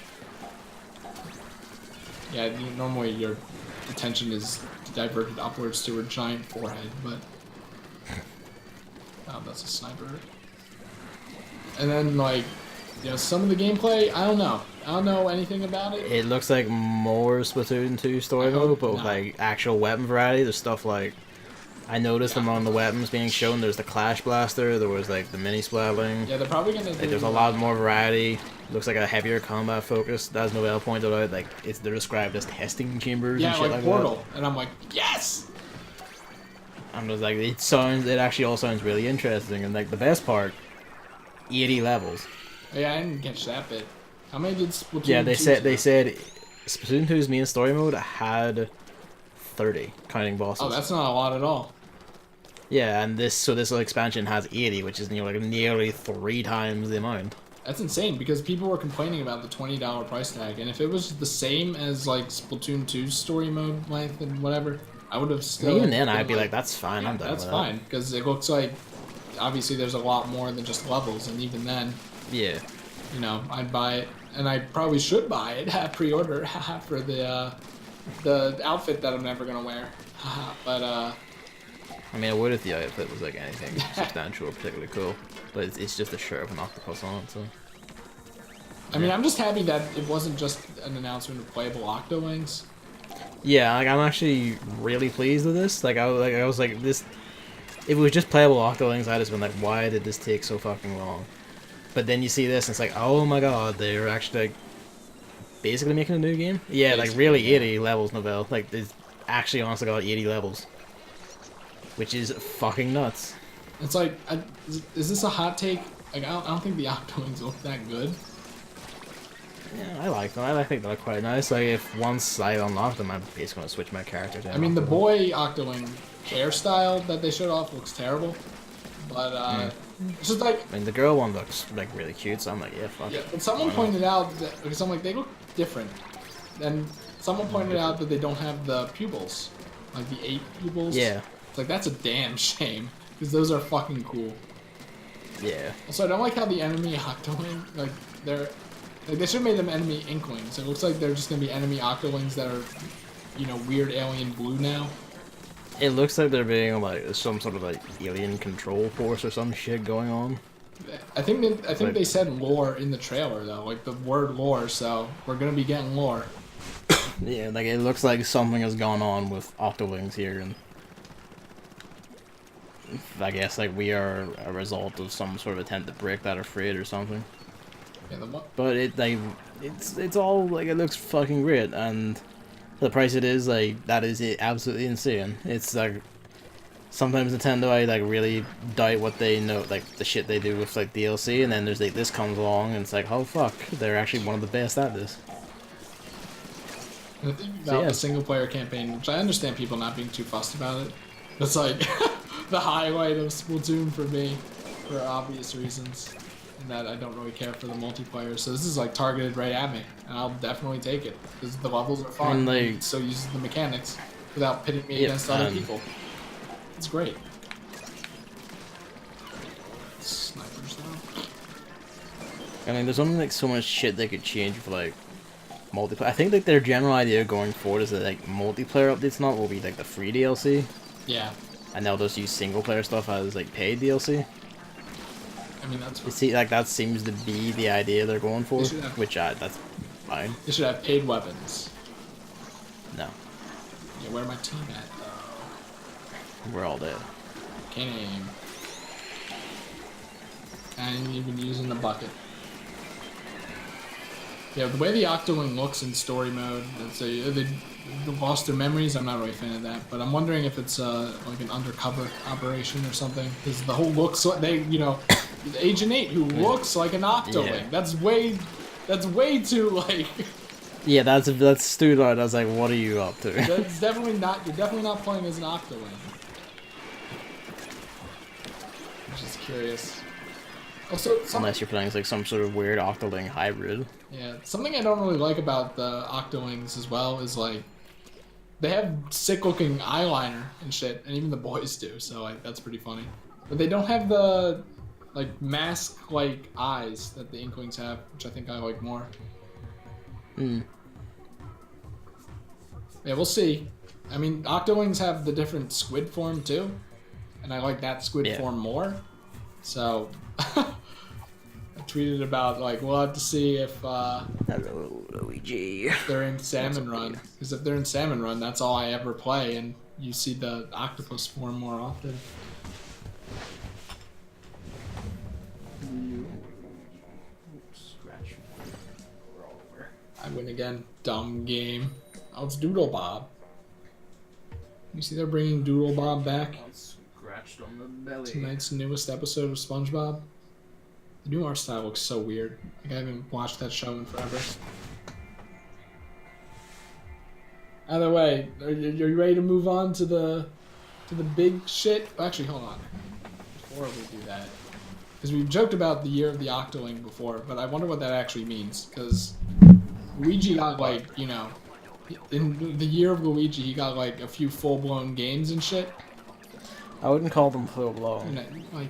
Yeah, normally your attention is diverted upwards to her giant forehead, but oh, that's a sniper. And then like, you know, some of the gameplay, I don't know. I don't know anything about it. It looks like more Splatoon 2 story mode, but with like actual weapon variety. There's stuff like I noticed among the weapons being shown. There's the Clash Blaster. There was like the mini Splatling. Yeah, they're probably gonna. Like, there's a lot more variety. Looks like a heavier combat focus. As Noelle pointed out, like they're described as testing chambers. Yeah, and shit like Portal, that. And I'm like, yes. I'm just like, it actually all sounds really interesting, and like the best part, 80 levels. Yeah, I didn't catch that bit. How many did Splatoon? Yeah, they said Splatoon 2's main story mode had 30 counting bosses. Oh, that's not a lot at all. Yeah, and this expansion has 80, which is like nearly 3 times the amount. That's insane because people were complaining about the $20 price tag, and if it was the same as like Splatoon 2's story mode length and whatever, I would have still. Even then, I'd be like, that's fine. Yeah, I'm done. That's with fine because it looks like obviously there's a lot more than just levels, and even then, yeah, you know, I'd buy it, and I probably should buy it at pre-order for the outfit that I'm never gonna wear. But I mean, I would if the outfit was like anything substantial or particularly cool, but it's just a shirt with an octopus on it, so. I mean, I'm just happy that it wasn't just an announcement of playable Octolings. Yeah, like I'm actually really pleased with this. Like I was like this. If it was just playable Octolings, I'd just been like, why did this take so fucking long? But then you see this, and it's like, oh my god, they're actually like basically making a new game. Yeah, like really 80 levels, Noelle. Like it's actually honestly got 80 levels, which is fucking nuts. It's like, is this a hot take? Like I don't think the Octolings look that good. Yeah, I like them. I think they're quite nice. Like, if once I unlock them, I'm basically going to switch my character to. I mean, the boy Octoling hairstyle that they showed off looks terrible, but it's just like. I mean, the girl one looks like really cute, so I'm like, yeah, fuck. Yeah, but someone pointed out that because I'm like, they look different, and someone pointed out that they don't have the pupils, like the 8 pupils. Yeah. It's like that's a damn shame because those are fucking cool. Yeah. Also, I don't like how the enemy Octoling, like they're. Like, they should have made them enemy Inklings. It looks like they're just going to be enemy Octolings that are, you know, weird alien blue now. It looks like they're being, like, some sort of, like, alien control force or some shit going on. I think they said lore in the trailer, though. Like, the word lore, so we're going to be getting lore. Yeah, like, it looks like something has gone on with Octolings here, and I guess, like, we are a result of some sort of attempt to break that afraid or something. Yeah, but it's all like it looks fucking great, and the price it is like that is absolutely insane. It's like sometimes Nintendo I like really doubt what they know, like the shit they do with like DLC, and then there's like this comes along and it's like, oh fuck, they're actually one of the best at this. The thing about the single player campaign, which I understand people not being too fussed about it, it's like the highlight of Splatoon for me, for obvious reasons. And that I don't really care for the multiplayer, so this is like targeted right at me, and I'll definitely take it because the levels are fun. And like, it so uses the mechanics without pitting me against other people. It's great. Snipers though. I mean, there's only like so much shit they could change for like multiplayer. I think like their general idea going forward is that like multiplayer updates not will be like the free DLC. Yeah. And they'll just use single player stuff as like paid DLC. I mean, that's. You see, like that seems to be the idea they're going for, which that's fine. They should have paid weapons. No. Yeah, where my team at though? We're all dead. Can't aim. I ain't even using the bucket. Yeah, the way the Octoling looks in story mode, they lost their memories. I'm not really a fan of that, but I'm wondering if it's like an undercover operation or something. Because the whole looks, you know, Agent 8 who looks like an Octoling. Yeah. That's way too like. Yeah, that's stupid. I was like, what are you up to? That's definitely not. You're definitely not playing as an Octoling. I'm just curious. Also, Unless you're playing as like some sort of weird Octoling hybrid. yeah, something I don't really like about the Octolings as well is like they have sick-looking eyeliner and shit, and even the boys do. So like that's pretty funny. But they don't have the like mask-like eyes that the Inklings have, which I think I like more. Hmm. Yeah, we'll see. I mean, Octolings have the different squid form too, and I like that squid form more. So I tweeted about like we'll have to see if Hello, Luigi. they're in Salmon Run, because if they're in Salmon Run, that's all I ever play, and you see the octopus form more often. Scratch. I win again. Dumb game. Oh, it's Doodle Bob. You see they're bringing Doodle Bob back? Scratched on the belly. Tonight's newest episode of SpongeBob. The new art style looks so weird. Like I haven't watched that show in forever. Either way, are you ready to move on to the big shit? Actually, hold on. Before we do that, because we've joked about the year of the Octoling before, but I wonder what that actually means. Because Luigi got like, you know, in the year of Luigi, he got like a few full-blown games and shit. I wouldn't call them full blown. And like,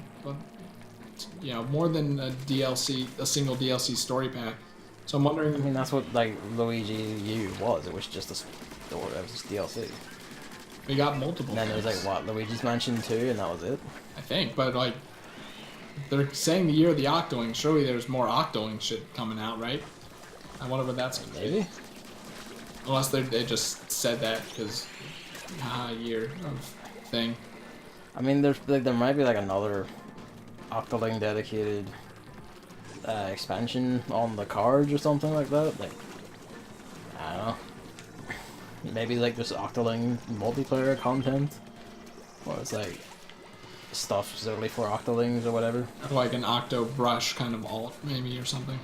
you know, more than a DLC, a single DLC story pack. So I'm wondering. I mean, that's what like Luigi U was. It was just a story. It was just DLC. We got multiple. And then there was like what Luigi's Mansion 2, and that was it. I think, but like, they're saying the year of the Octoling. Surely there's more Octoling shit coming out, right? I wonder what that's gonna be. Maybe. Unless they just said that because year of thing. I mean, there's like there might be like another Octoling dedicated expansion on the cards or something like that. Like, I don't know. Maybe like just Octoling multiplayer content, or it's like stuff specifically for Octolings or whatever. Like an Octo Brush kind of alt, maybe, or something.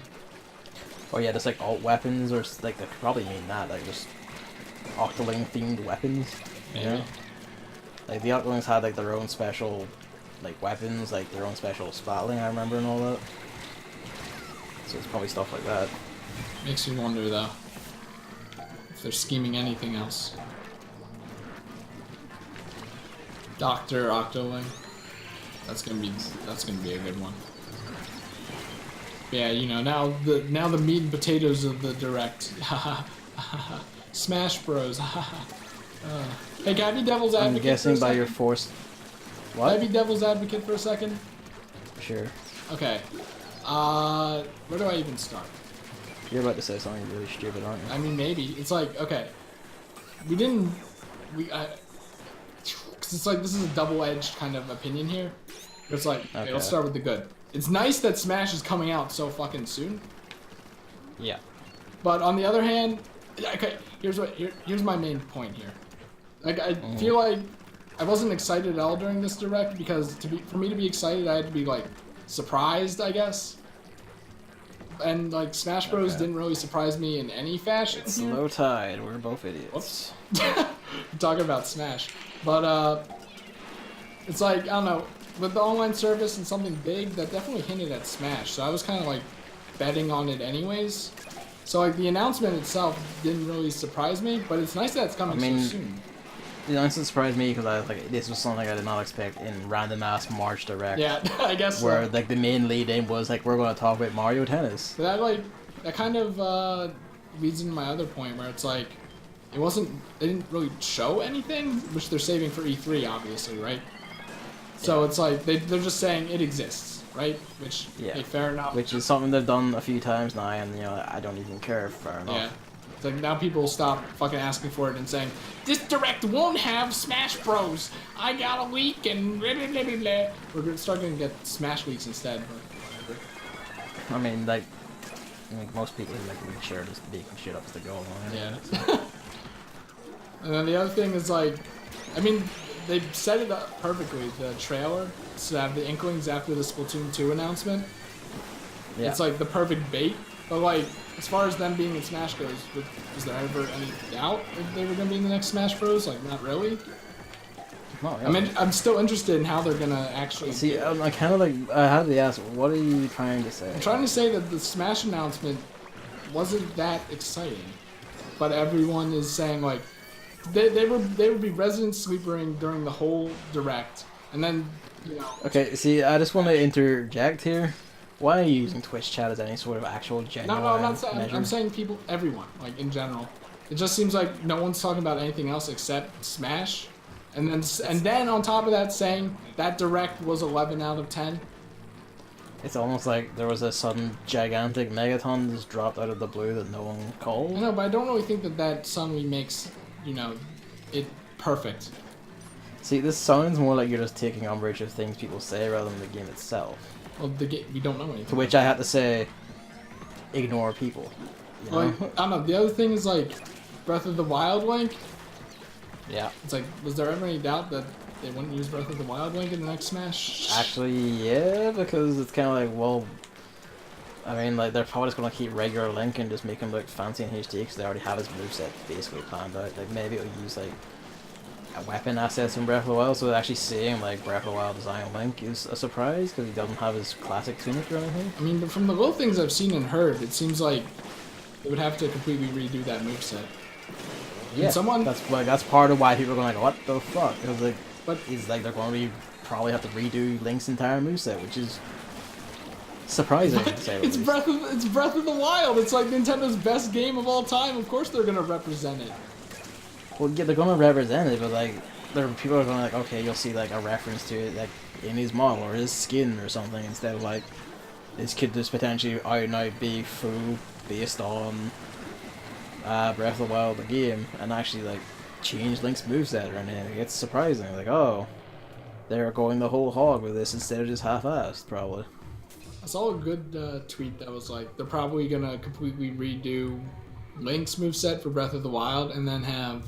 Or yeah, just like alt weapons, or like they could probably mean that, like just Octoling themed weapons. Maybe. You know? Like the Octolings had like their own special like weapons, like their own special splatling, I remember, and all that. So it's probably stuff like that. Makes me wonder though if they're scheming anything else. Dr. Octoling. That's gonna be a good one. Yeah, you know, now the meat and potatoes of the direct. Smash Bros. Hey, can I be devil's advocate? I'm guessing for a by second? your forced. Can What? I be devil's advocate for a second? Sure. Okay. Where do I even start? You're about to say something really stupid, aren't you? I mean, maybe. It's like, okay. Because it's like, this is a double-edged kind of opinion here. It's like, okay, let's start with the good. It's nice that Smash is coming out so fucking soon. Yeah. But on the other hand, okay, here's my main point here. Like, I feel like I wasn't excited at all during this direct because for me to be excited, I had to be like surprised, I guess. And like Smash Bros didn't really surprise me in any fashion. It's here. low tide. We're both idiots. Whoops. Talking about Smash, but it's like I don't know, with the online service and something big that definitely hinted at Smash. So I was kind of like betting on it anyways. So like the announcement itself didn't really surprise me, but it's nice that it's coming so soon. It honestly surprised me because I was like, this was something I did not expect in random ass March Direct. Yeah, I guess where so. like the main lead in was like we're going to talk about Mario Tennis. But that kind of leads into my other point where it's like they didn't really show anything, which they're saving for E3 obviously, right? So it's like they're just saying it exists, right? Which hey, fair enough. Which is something they've done a few times now, and you know I don't even care. Fair enough. Yeah. It's like now people will stop fucking asking for it and saying, this direct won't have Smash Bros. I got a leak and blah blah blah blah blah. We're starting to get Smash leaks instead, but whatever. I mean, like most people like we share just making shit up as they go along. Yeah. And then the other thing is like, I mean, they set it up perfectly, the trailer, to have the Inklings after the Splatoon 2 announcement. Yeah. It's like the perfect bait, but like, as far as them being in Smash goes, was there ever any doubt if they were going to be in the next Smash Bros? Like, not really. No, yeah. I mean, I'm still interested in how they're gonna actually. See, I kind of like. I had to ask, what are you trying to say? I'm trying to say that the Smash announcement wasn't that exciting, but everyone is saying like they would be resident sleepering during the whole direct, and then you know. Okay, see, I just want to interject here. Why are you using Twitch chat as any sort of actual genuine No, I'm not saying. measure? I'm saying people, everyone, like in general. It just seems like no one's talking about anything else except Smash, and then on top of that, saying that direct was 11 out of 10. It's almost like there was a sudden gigantic megaton just dropped out of the blue that no one called. I know, but I don't really think that suddenly makes it perfect. See, this sounds more like you're just taking umbrage of things people say rather than the game itself. Well, the game, we don't know anything. To which I had to say, ignore people. You know? Like, I don't know. The other thing is like Breath of the Wild Link. Yeah. It's like, was there ever any doubt that they wouldn't use Breath of the Wild Link in the next Smash? Actually, yeah, because it's kind of like, well, I mean, like, they're probably just going to keep regular Link and just make him look fancy in HD because they already have his moveset basically planned out. Like, maybe it'll use, like, a weapon assets in Breath of the Wild, so actually seeing, like, Breath of the Wild design Link is a surprise because he doesn't have his classic tunic or anything. I mean, but from the little things I've seen and heard, it seems like they would have to completely redo that moveset. Yeah, that's part of why people are going like, what the fuck? Because like, but it's like they're going to probably have to redo Link's entire moveset, which is surprising. To say it's Breath of the Wild. It's like Nintendo's best game of all time. Of course they're gonna represent it. Well, yeah, they're going to represent it, but like, people are going like, okay, you'll see like a reference to it like in his model or his skin or something instead of like this could just potentially out and out be full based on Breath of the Wild, the game, and actually like change Link's moveset or anything. It's surprising. Like, oh, they're going the whole hog with this instead of just half-assed, probably. I saw a good tweet that was like, they're probably gonna completely redo Link's moveset for Breath of the Wild and then have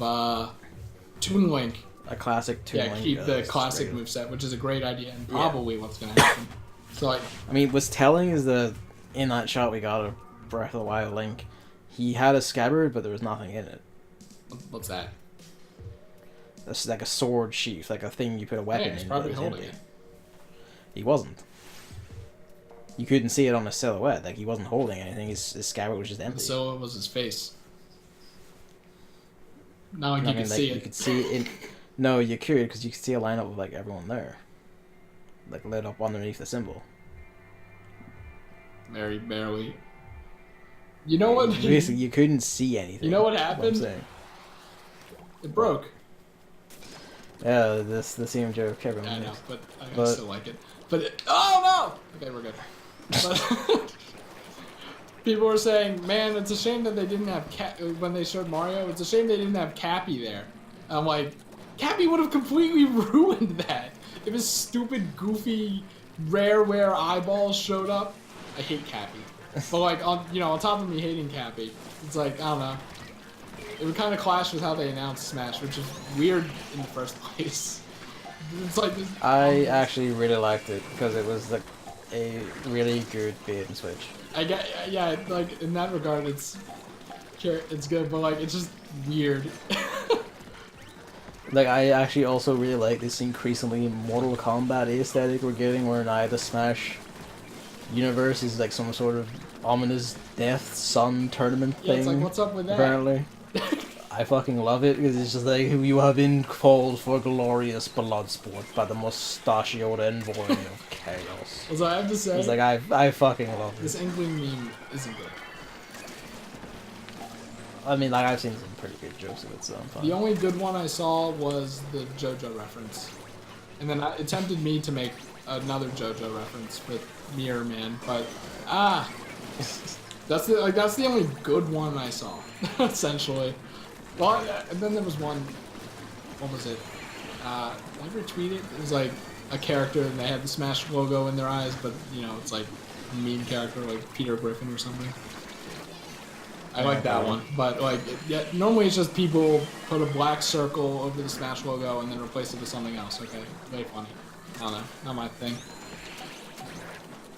Toon Link. A classic Toon Link. Yeah, keep the classic moveset, which is a great idea and probably what's gonna happen. So like, I mean, what's telling is that in that shot we got of Breath of the Wild Link, he had a scabbard, but there was nothing in it. what's that? That's like a sword sheath, like a thing you put a weapon He's in. probably holding it. He wasn't. You couldn't see it on his silhouette. Like, he wasn't holding anything. His scabbard was just empty. The silhouette was his face. Not like you could see it. You could see it in... No, you could, because you could see a lineup of, like, everyone there. Like, lit up underneath the symbol. Very barely. You know what? Basically, you couldn't see anything. You know what happened? It broke. Yeah, the same joke Kevin. I know, but I still like it. But oh no! Okay, we're good. But people were saying, man, it's a shame that they didn't have when they showed Mario. It's a shame they didn't have Cappy there. I'm like, Cappy would have completely ruined that if his stupid, goofy, rareware eyeballs showed up. I hate Cappy, but like on top of me hating Cappy, it's like I don't know. It would kind of clash with how they announced Smash, which is weird in the first place. It's like this, I actually really liked it because it was like a really good bait and switch. Yeah, like in that regard, it's good, but like it's just weird. Like, I actually also really like this increasingly Mortal Kombat aesthetic we're getting, where now the Smash universe is like some sort of ominous death sun tournament thing. Yeah, it's like, what's up with that? Apparently. I fucking love it, because it's just like, you have been called for glorious blood sport by the mustachioed envoy of chaos. So I have to say, it's like, I fucking love it. This Inkling meme isn't good. I mean, like, I've seen some pretty good jokes of it, so I'm fine. The only good one I saw was the JoJo reference. And then it tempted me to make another JoJo reference with Mirror Man, but that's the only good one I saw, essentially. Well, and then there was one. What was it? Did I retweet it? It was like a character, and they had the Smash logo in their eyes, but it's like a meme character, like Peter Griffin or something. I like that one, but like, normally it's just people put a black circle over the Smash logo and then replace it with something else. Okay, very funny. I don't know, not my thing.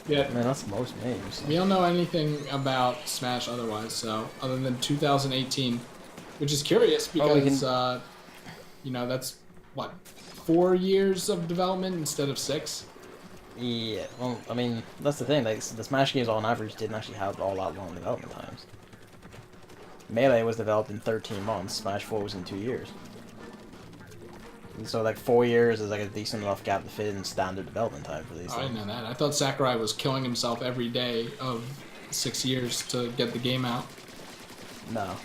Yeah, man, that's most memes. We don't know anything about Smash otherwise, so other than 2018, which is curious because that's what 4 years of development instead of 6. Yeah, well, I mean, that's the thing. Like, the Smash games on average didn't actually have all that long development times. Melee was developed in 13 months. Smash 4 was in 2 years. So like 4 years is like a decent enough gap to fit in standard development time for these I things. didn't know that. I thought Sakurai was killing himself every day of 6 years to get the game out. No.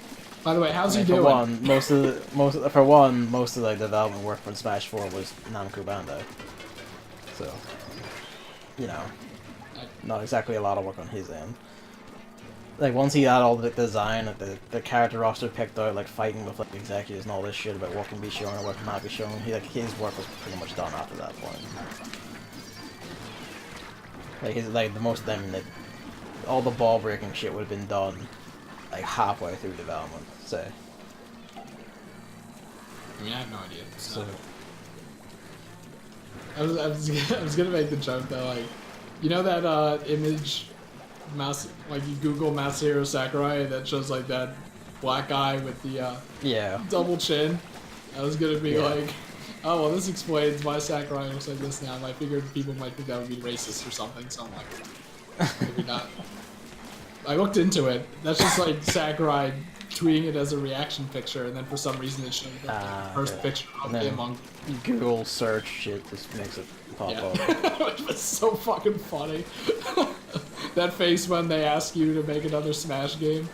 By the way, how's he For doing? one, most of the like development work for Smash 4 was Namco Bandai. So, you know, not exactly a lot of work on his end. Like once he had all the design, like the character roster picked out, like fighting with like executives and all this shit about what can be shown and what cannot be shown, his work was pretty much done after that point. Like the most of them, like, all the ball breaking shit would have been done like halfway through development. So. I mean, I have no idea. So. I was gonna make the joke though, like, you know that image. Like you Google Masahiro Sakurai that shows like that black guy with the double chin. I was gonna be like, oh well, this explains why Sakurai looks like this now. I figured people might think that would be racist or something, so I'm like, maybe not. I looked into it. That's just like Sakurai tweeting it as a reaction picture, and then for some reason it showed the first picture of him on Google search shit just makes it pop up. It's so fucking funny. That face when they ask you to make another Smash game.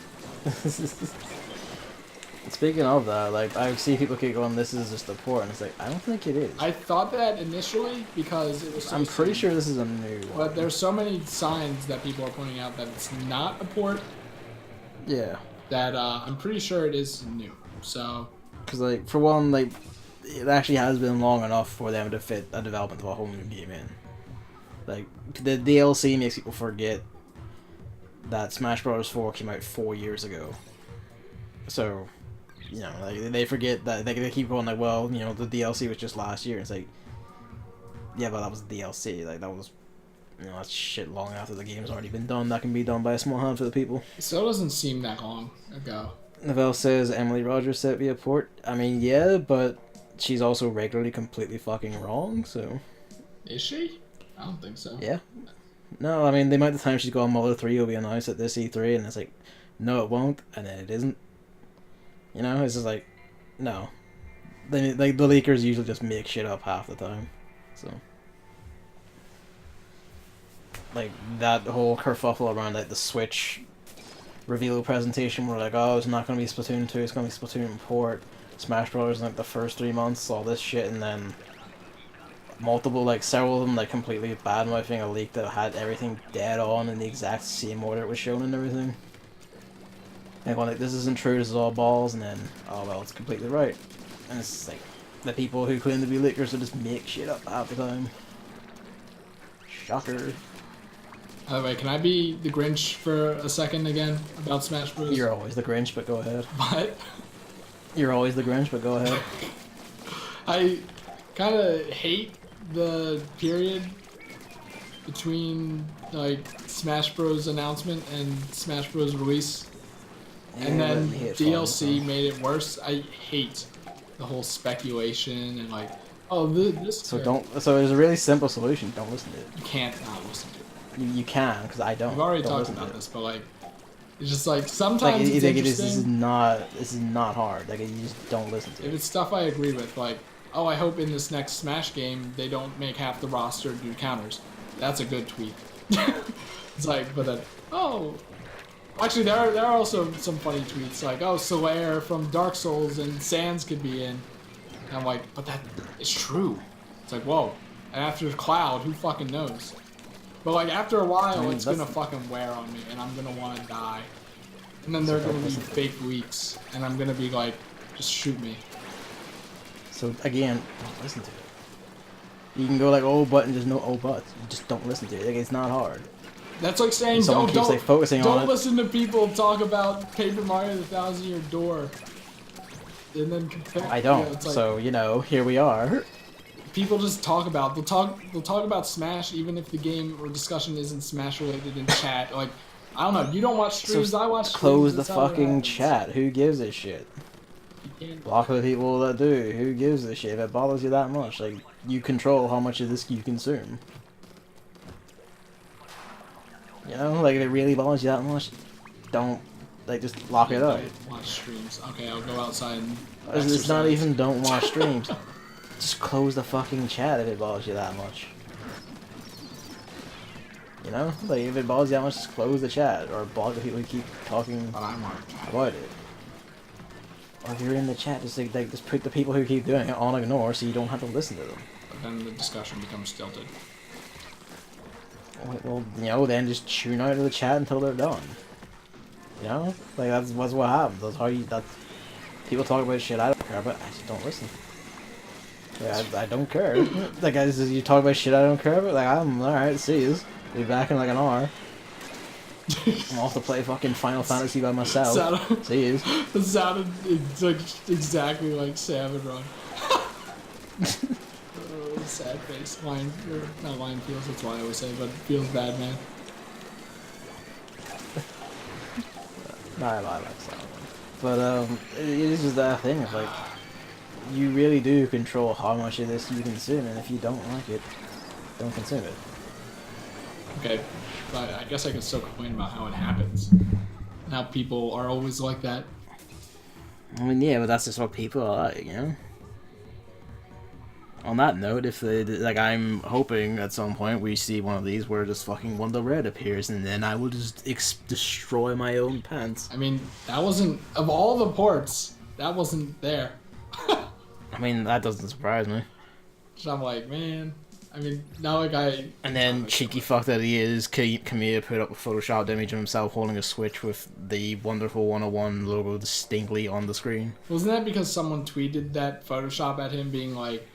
Speaking of that, like, I see people keep going, this is just a port, and it's like, I don't think it is. I thought that initially because it was so I'm pretty sure this is a new one. But there's so many signs that people are pointing out that it's not a port. Yeah. That I'm pretty sure it is new. So. Because, like, for one, like, it actually has been long enough for them to fit a development of a whole new game in. Like, the DLC makes people forget that Smash Bros. 4 came out 4 years ago. So, you know, like, they forget that, they keep going like, well, you know, the DLC was just last year. It's like, yeah, but that was DLC. Like, that was, you know, that's shit long after the game's already been done. That can be done by a small handful of people. It still doesn't seem that long ago. Novell says Emily Rogers said via port. I mean, yeah, but she's also regularly completely fucking wrong, so... Is she? I don't think so. Yeah. No, I mean, the amount of time she's gone Mother 3 will be announced at this E3, and it's like, no, it won't, and then it isn't. You know, it's just like, no. Like, the leakers usually just make shit up half the time, so. Like, that whole kerfuffle around, like, the Switch reveal presentation where, like, oh, it's not going to be Splatoon 2, it's going to be Splatoon port, Smash Bros. In, like, the first 3 months, all this shit, and then multiple, like, several of them, like, completely bad-mouthing a leak that had everything dead on in the exact same order it was shown and everything. And going like, this isn't true, this is all balls, and then, oh, well, it's completely right. And it's just, like, the people who claim to be leakers will just make shit up half the time. Shocker. By the way, can I be the Grinch for a second again about Smash Bros? You're always the Grinch, but go ahead. What? You're always the Grinch, but go ahead. I kind of hate the period between, like, Smash Bros announcement and Smash Bros release. Yeah, and then DLC fun, made it worse. I hate the whole speculation and, like, oh, this... So there's a really simple solution. Don't listen to it. You can't not listen to it. You can, because I don't. We've already don't talked about this, but, like, it's just, like, sometimes like, it's interesting. This is not hard. Like, you just don't listen to it. If it's stuff I agree with, like, oh, I hope in this next Smash game they don't make half the roster do counters. That's a good tweet. It's like, but then, oh... Actually, there are also some funny tweets, like, oh, Solaire from Dark Souls and Sans could be in. And I'm like, but that is true. It's like, whoa. And after Cloud, who fucking knows? But, like, after a while, I mean, it's gonna fucking wear on me, and I'm gonna wanna die. And then there are gonna be fake leaks, and I'm gonna be like, just shoot me. So, again, don't listen to it. You can go like, oh, but, and there's no oh, but. You just don't listen to it. Like, it's not hard. That's like saying don't listen to people talk about Paper Mario: The Thousand Year Door. And then compare. I don't. Like, so you know, here we are. People just talk about they'll talk about Smash even if the game or discussion isn't Smash related in chat. Like, I don't know. You don't watch streams. So I watch streams. close the fucking chat. Who gives a shit? Block the people that do. Who gives a shit if it bothers you that much? Like, you control how much of this you consume. You know, like if it really bothers you that much, don't, like, just lock it out. Watch streams. Okay, I'll go outside and It's not even don't watch streams. Just close the fucking chat if it bothers you that much. You know? Like, if it bothers you that much, just close the chat. Or block the people who keep talking about it. Or if you're in the chat, just like just put the people who keep doing it on ignore so you don't have to listen to them. But then the discussion becomes stilted. Well, you know, then just tune out of the chat until they're done. You know? Like, that's what happens. That's how you... People talk about shit I don't care about, I just don't listen. Yeah, I don't care. Like, you talk about shit I don't care about, like, I'm alright, see you. Be back in like an hour. I'm off to play fucking Final Fantasy by myself. See you. It sounded exactly like Salmon Run. Sad face. Lion, not Lion feels, that's why I always say, but it feels bad, man. No, I like Salmon. But, it is just that thing, it's like, you really do control how much of this you consume, and if you don't like it, don't consume it. Okay, but I guess I can still complain about how it happens. And how people are always like that. I mean, yeah, but that's just what people are like, you know? On that note, if they, like, I'm hoping at some point we see one of these where just fucking Wonder Red appears, and then I will just destroy my own pants. I mean, that wasn't, of all the ports, that wasn't there. I mean, that doesn't surprise me. So I'm like, man, I mean, now like I... And then, cheeky fuck that he is, Kamiya put up a photoshopped image of himself holding a Switch with the Wonderful 101 logo distinctly on the screen. Wasn't that because someone tweeted that Photoshop at him being like,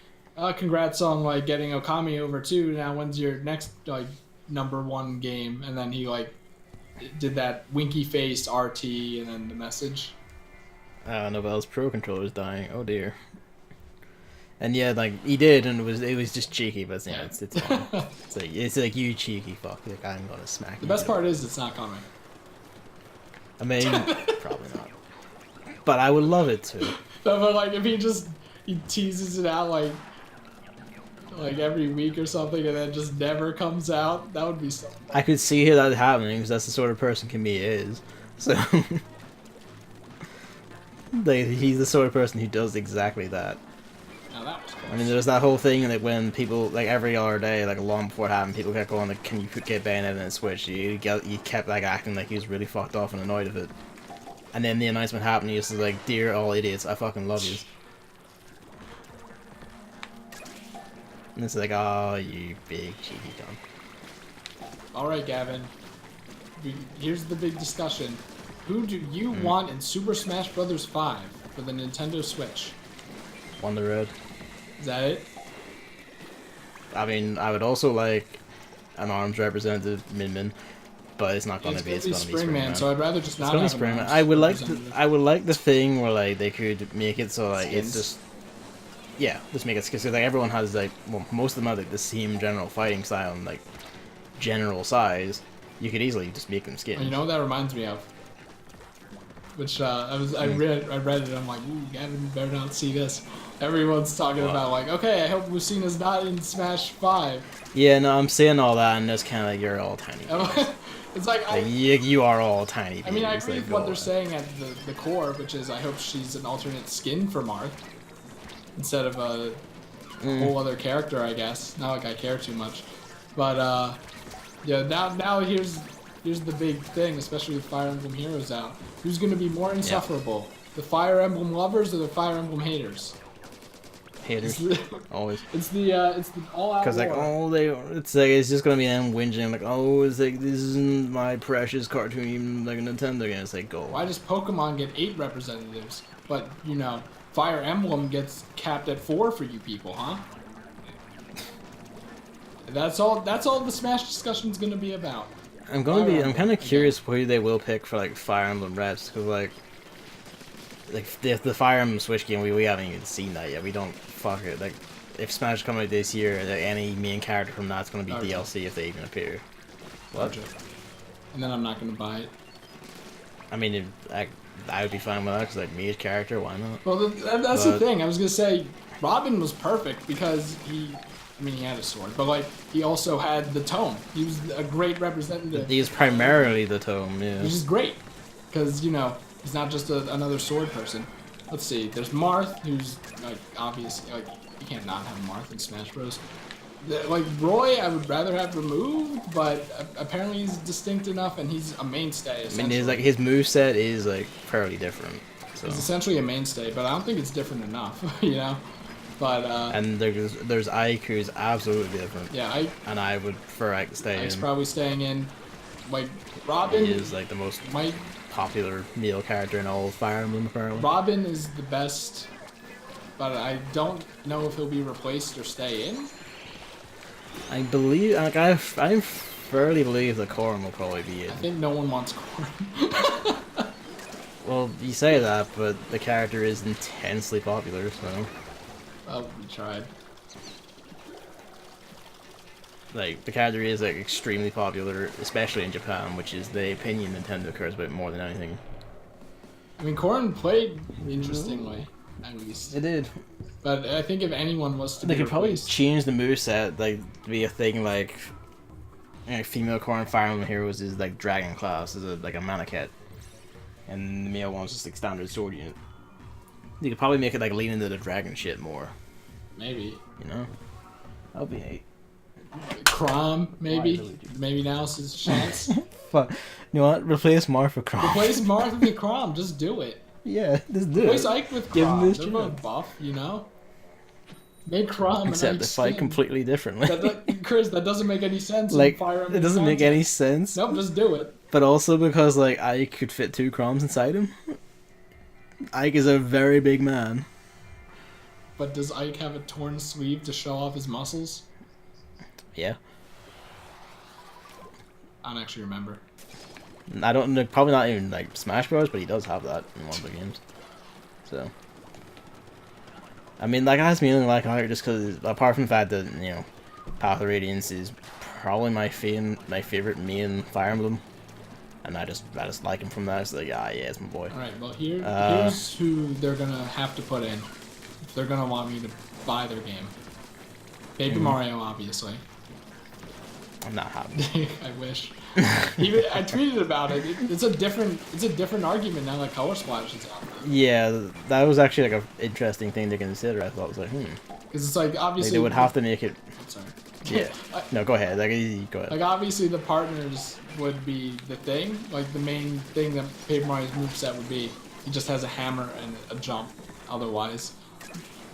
congrats on like getting Okami over too. Now when's your next like #1 game? And then he like did that winky face RT and then the message. Novelle's Pro Controller's dying. Oh dear. And yeah, like he did, and it was just cheeky, but yeah, it's it's like you cheeky fuck. Like I'm gonna smack you. The best part is it's not coming. I mean, probably not. But I would love it to. But like if he teases it out like every week or something, and then just never comes out, that would be something. I could see that happening because that's the sort of person Kamiya is. So, like, he's the sort of person who does exactly that. Now that was close. I mean, there's that whole thing like when people like every other day, like long before it happened, people kept going like, "Can you get Bayonetta and Switch?" He kept like acting like he was really fucked off and annoyed of it. And then the announcement happened. He was like, "Dear all idiots, I fucking love you." And it's like, oh, you big cheeky cunt. Alright, Gavin. Here's the big discussion. Who do you want in Super Smash Bros. 5 for the Nintendo Switch? Wonder Red. Is that it? I mean, I would also like an ARMS representative, Min, but it's not gonna be. It's gonna be Springman. So I'd rather just not have Springman. I would like the thing where like they could make it so like it's just. Yeah, just make it because like everyone has like most of them have like the same general fighting style and like general size. You could easily just make them skins. You know what that reminds me of? Which I read it. I'm like, ooh, Gavin better not see this. Everyone's talking about like, okay, I hope Lucina's not in Smash 5. Yeah, no, I'm saying all that, and it's kind of like you're all tiny. It's like you are all tiny. I mean, I agree with what they're saying at the core, which is I hope she's an alternate skin for Marth instead of a whole other character, I guess. Not like I care too much, but yeah. Now here's the big thing, especially with Fire Emblem Heroes out. Who's going to be more insufferable? Yeah. The Fire Emblem lovers or the Fire Emblem haters? Haters, always. It's the all-out war. Because like it's just gonna be them whinging like, oh, it's like this isn't my precious cartoon like a Nintendo game. It's like, go. Why does Pokemon get 8 representatives, but you know Fire Emblem gets capped at 4 for you people, huh? That's all the Smash discussion's gonna be about. I'm kind of curious who they will pick for like Fire Emblem reps, because like the Fire Emblem Switch game, we haven't even seen that yet. We don't fuck it. Like if Smash come out this year, like, any main character from that's gonna be DLC if they even appear. What? And then I'm not gonna buy it. I mean, I would be fine with that because like Mia's character, why not? Well, that's the thing. I was gonna say Robin was perfect because I mean, he had a sword, but like he also had the tome. He was a great representative. He is primarily the tome, yeah. Which is great because you know he's not just another sword person. Let's see. There's Marth, who's like obviously like you can't not have Marth in Smash Bros. Like Roy, I would rather have removed, but apparently he's distinct enough and he's a mainstay. I mean, his moveset is like fairly different. So. He's essentially a mainstay, but I don't think it's different enough, you know. But and there's Ike who's absolutely different. Yeah, and I would prefer Ike to stay in. Ike's probably staying in. Like Robin he is like the most popular male character in all of Fire Emblem apparently. Robin is the best, but I don't know if he'll be replaced or stay in. I believe, like I fairly believe that Corrin will probably be in. I think no one wants Corrin. Well, you say that, but the character is intensely popular, so. Well, we tried. Like, the character is like extremely popular, especially in Japan, which is the opinion Nintendo cares about more than anything. I mean, Corrin played interestingly, at least. It did. But I think if anyone was to they be could probably replaced, change the moveset, like, to be a thing like, you know, female Corrin Fire Emblem Heroes is like Dragon class, is like a Manicat. And the male one's just like standard sword unit. You could probably make it like lean into the dragon shit more. Maybe. You know? That would be neat. Crom, maybe. Maybe now's his chance. Fuck. You know what? Replace Marth with Crom. Replace Marth with Crom. Just do it. Yeah, just do Replace it. Ike with Give him Crom. this They're chance. both buff, you know? Make Crom Except and they Ike fight skin. completely differently. Chris, that doesn't make any sense. Like, in Fire Emblem it doesn't make content. any sense. Nope, just do it. But also because, like, Ike could fit 2 Croms inside him. Ike is a very big man. But does Ike have a torn sleeve to show off his muscles? Yeah. I don't actually remember. I don't know, probably not even, like, Smash Bros, but he does have that in one of the games. So. I mean, like, I has meaning like Ike just because, apart from the fact that, you know, Path of Radiance is probably my favorite main Fire Emblem. And I just like him from that. It's like, yeah, it's my boy. Alright, well, here's who they're gonna have to put in if they're gonna want me to buy their game. Paper Mario, obviously. I'm not happy. I wish. Even I tweeted about it. It's a different argument now that Color Splash is out. Yeah, that was actually like an interesting thing to consider. I thought it was like, Because it's like obviously like they would have to make it. Sorry. Yeah. No, go ahead. Go ahead. Like obviously the partners would be the thing. Like the main thing that Paper Mario's moveset would be. He just has a hammer and a jump. Otherwise,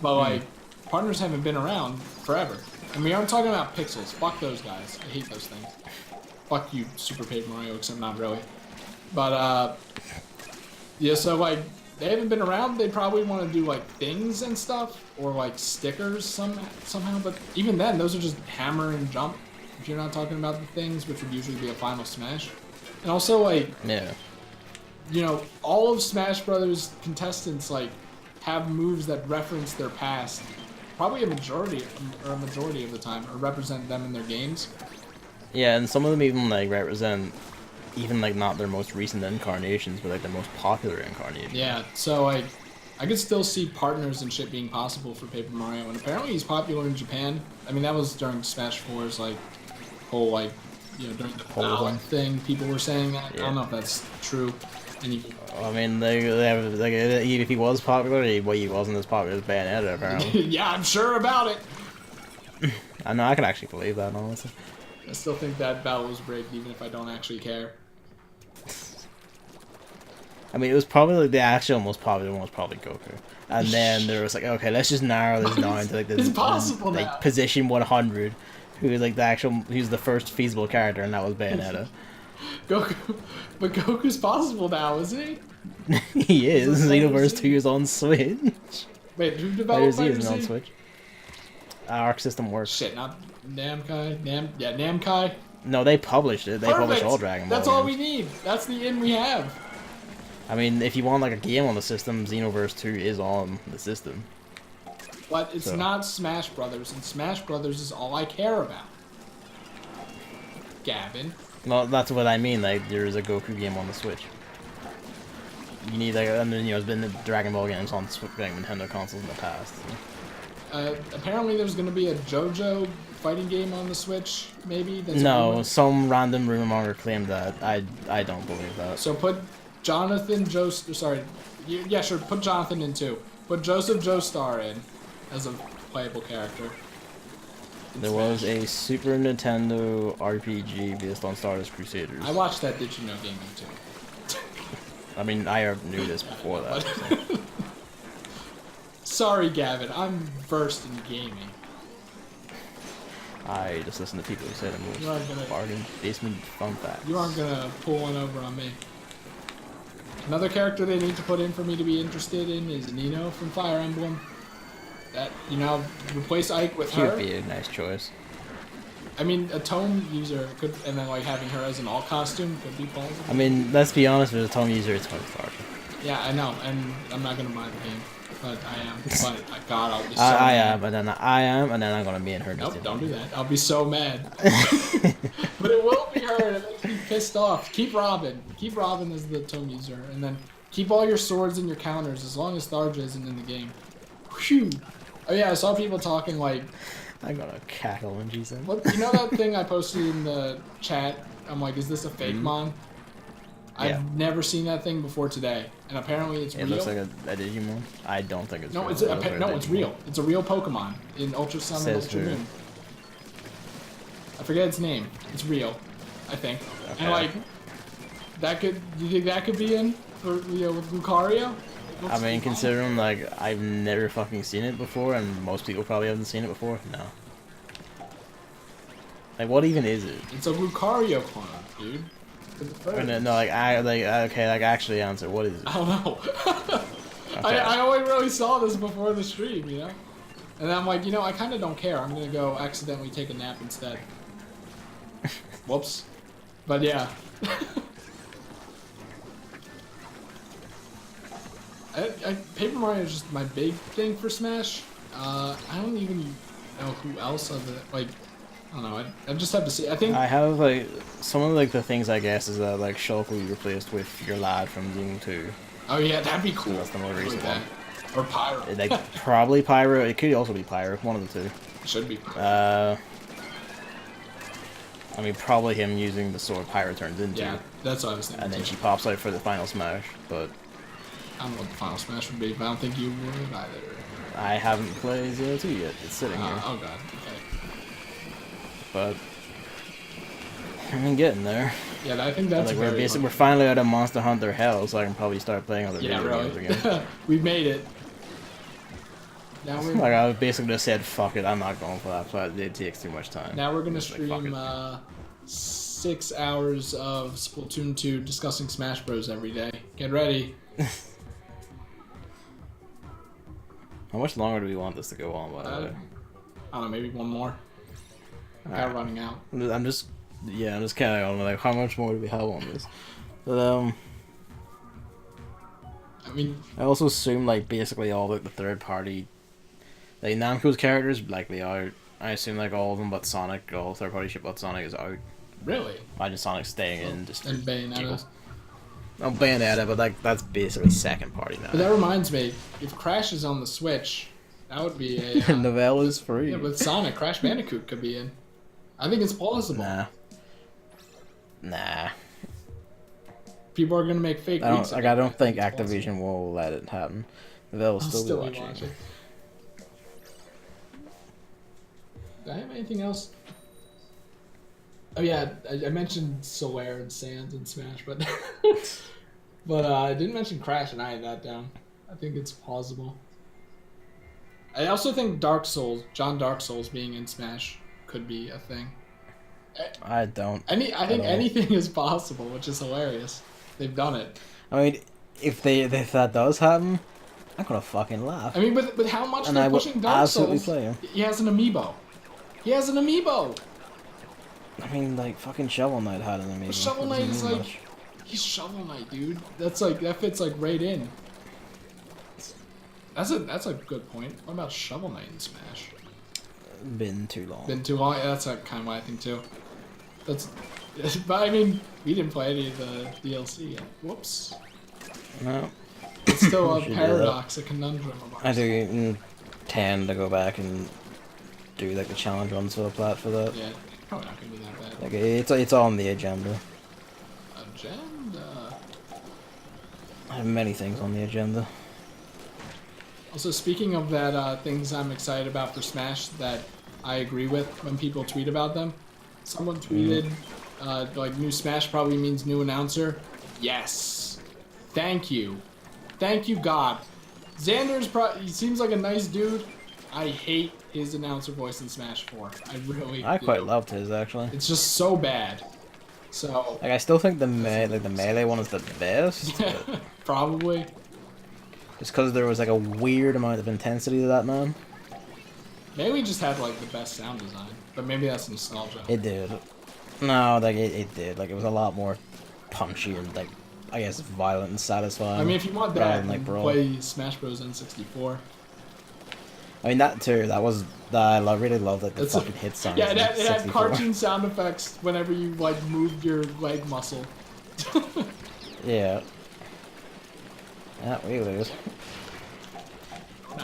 but like partners haven't been around forever. And we aren't talking about pixels. Fuck those guys. I hate those things. Fuck you, Super Paper Mario, except not really. But yeah. So like they haven't been around. They probably want to do like things and stuff or like stickers somehow. But even then, those are just hammer and jump. If you're not talking about the things, which would usually be a final smash. And also like you know, all of Smash Brothers contestants like have moves that reference their past. Probably a majority of the time, or represent them in their games. Yeah, and some of them even like represent, even like not their most recent incarnations, but like their most popular incarnations. Yeah, so like, I could still see partners and shit being possible for Paper Mario, and apparently he's popular in Japan. I mean, that was during Smash 4's like whole like, you know, during the ballot thing. People were saying that. Yeah. I don't know if that's true. I mean, they have, like, if he was popular, he wasn't as popular as Bayonetta, apparently. Yeah, I'm sure about it. I know, I can actually believe that, honestly. I still think that battle was rigged, even if I don't actually care. I mean, it was probably like the actual most popular one was probably Goku, and then there was like, okay, let's just narrow this down to like this. It's possible like now. position 100, who is like who's the first feasible character, and that was Bayonetta. Goku, but Goku's possible now, isn't he? He is. Xenoverse Z? 2 is on Switch. Wait, who developed Fighter Z Fighter isn't on Z? Switch. Arc System works. Shit, not Namkai. Namkai. No, they published it. They published Perfect. all Dragon Ball. That's all games. we need. That's the in we have. I mean, if you want like a game on the system, Xenoverse 2 is on the system. But it's not Smash Brothers, and Smash Brothers is all I care about. Gavin. Well, that's what I mean. Like, there's a Goku game on the Switch. you need like, and then there's been the Dragon Ball games on Nintendo consoles in the past. Apparently there's gonna be a JoJo fighting game on the Switch, maybe? That's No, some random rumor monger claimed that. I don't believe that. So put Jonathan yeah, sure, put Jonathan in too. Put Joseph Joestar in as a playable character. There was a Super Nintendo RPG based on Stardust Crusaders. I watched that Did You Know gaming too. I mean, I knew this before that. So. Sorry, Gavin, I'm versed in gaming. I just listen to people who say the most bargain basement fun facts. You aren't gonna pull one over on me. Another character they need to put in for me to be interested in is Nino from Fire Emblem. That, you know, replace Ike with her. Could be a nice choice. I mean, a tome user could, and then like having her as an all costume could be plausible. I mean, let's be honest, with a tome user, it's quite hard. Yeah, I know, and I'm not gonna buy the game, but I am. But God, I'll be so I mad. am, and then I'm gonna be in her. Nope, don't do that. I'll be so mad. But it will be her, and it makes me pissed off. Keep Robin. Keep Robin as the tome user, and then keep all your swords and your counters as long as Tharja isn't in the game. Whew. Oh yeah, I saw people talking like. I'm gonna cackle when she said. What, you know that thing I posted in the chat? I'm like, is this a fake mon? Yeah. I've never seen that thing before today, and apparently it's real. It looks like a Digimon. I don't think it's no, real. it's it's real. It's a real Pokemon in Ultra Sun and Ultra Moon. I forget its name. It's real, I think. Okay. And like, that could. Do you think that could be in for with Lucario? I mean, considering like I've never fucking seen it before, and most people probably haven't seen it before. No. Like, what even is it? It's a Lucario clone, dude. No, like okay, like actually answer. What is it? I don't know. Okay. I only really saw this before the stream, you know? And then I'm like, you know, I kind of don't care. I'm going to go accidentally take a nap instead. Whoops. But yeah. Paper Mario is just my big thing for Smash. I don't even know who else of it. Like, I don't know. I just have to see. I think I have like some of like the things I guess is that like Shulk will be replaced with your lad from Doom 2. Oh yeah, that'd be cool. That's the more recent one. Or Pyro. Like probably Pyro. It could also be Pyro. One of the two. It should be Pyro. I mean, probably him using the sword Pyro turns into. Yeah, that's what I was thinking. And then too. she pops out for the final smash, but I don't know what the final smash would be, but I don't think you would either. I haven't played 02 yet. It's sitting here. Oh god. Okay. But I mean, getting there. Yeah, I think that's like we're finally out of Monster Hunter Hell, so I can probably start playing other video games again. We've made it. Now we're like I basically just said, fuck it, I'm not going for that. But it takes too much time. Now we're gonna stream 6 hours of Splatoon 2 discussing Smash Bros every day. Get ready. How much longer do we want this to go on? By the way? I don't know, maybe one more. Right. Running out. I'm just kind of like, how much more do we have on this? But I mean, I also assume like basically all like the third party, like Namco's characters likely out. I assume like all of them but Sonic, all third party shit but Sonic is out. Really? Imagine Sonic staying in just. And Bayonetta. Oh, Bayonetta, but like that's basically second party now. But that reminds me, if Crash is on the Switch, that would be a Novella's free. Yeah, with Sonic, Crash Bandicoot could be in. I think it's plausible. Nah. People are gonna make fake. I don't think Activision will let it happen. They'll still be watching. Do I have anything else? Oh yeah, I mentioned Solaire and Sans and Smash, but but I didn't mention Crash, and I had that down. I think it's plausible. I also think John Dark Souls being in Smash could be a thing. I don't. I think anything is possible, which is hilarious. They've done it. I mean, if that does happen, I'm gonna fucking laugh. I mean, with how much they're pushing Dark Souls, play him. He has an amiibo. He has an amiibo. I mean, like fucking Shovel Knight had an amiibo. But Shovel Knight is like, he's Shovel Knight, dude. That's like that fits like right in. That's a good point. What about Shovel Knight in Smash? Been too long. Been too long. Yeah, that's kind of what I think too. That's, but I mean, we didn't play any of the DLC yet. Whoops. No. It's still a Should do paradox, a conundrum of ours. I do tend to go back and do like the challenge runs for the plat for that. Yeah, probably not gonna be that bad. Like it's on the agenda. Agenda. I have many things on the agenda. Also, speaking of that, things I'm excited about for Smash that I agree with when people tweet about them. Someone tweeted, like, new Smash probably means new announcer. Yes. Thank you. Thank you, God. Xander's he seems like a nice dude. I hate his announcer voice in Smash 4. I really I do. quite loved his actually. It's just so bad. So Like I still think the melee one is the best. probably. Just because there was like a weird amount of intensity to that man. Maybe we just had like the best sound design, but maybe that's nostalgia. It did. No, like it did. Like it was a lot more punchy and like I guess violent and satisfying. I mean, if you want rather that, than, like, brawl. play Smash Bros. N64. I mean that too. That was that I really loved like the It's fucking hit sounds. Yeah, in it had 64. cartoon sound effects whenever you like moved your leg muscle. Yeah. Yeah, we lose.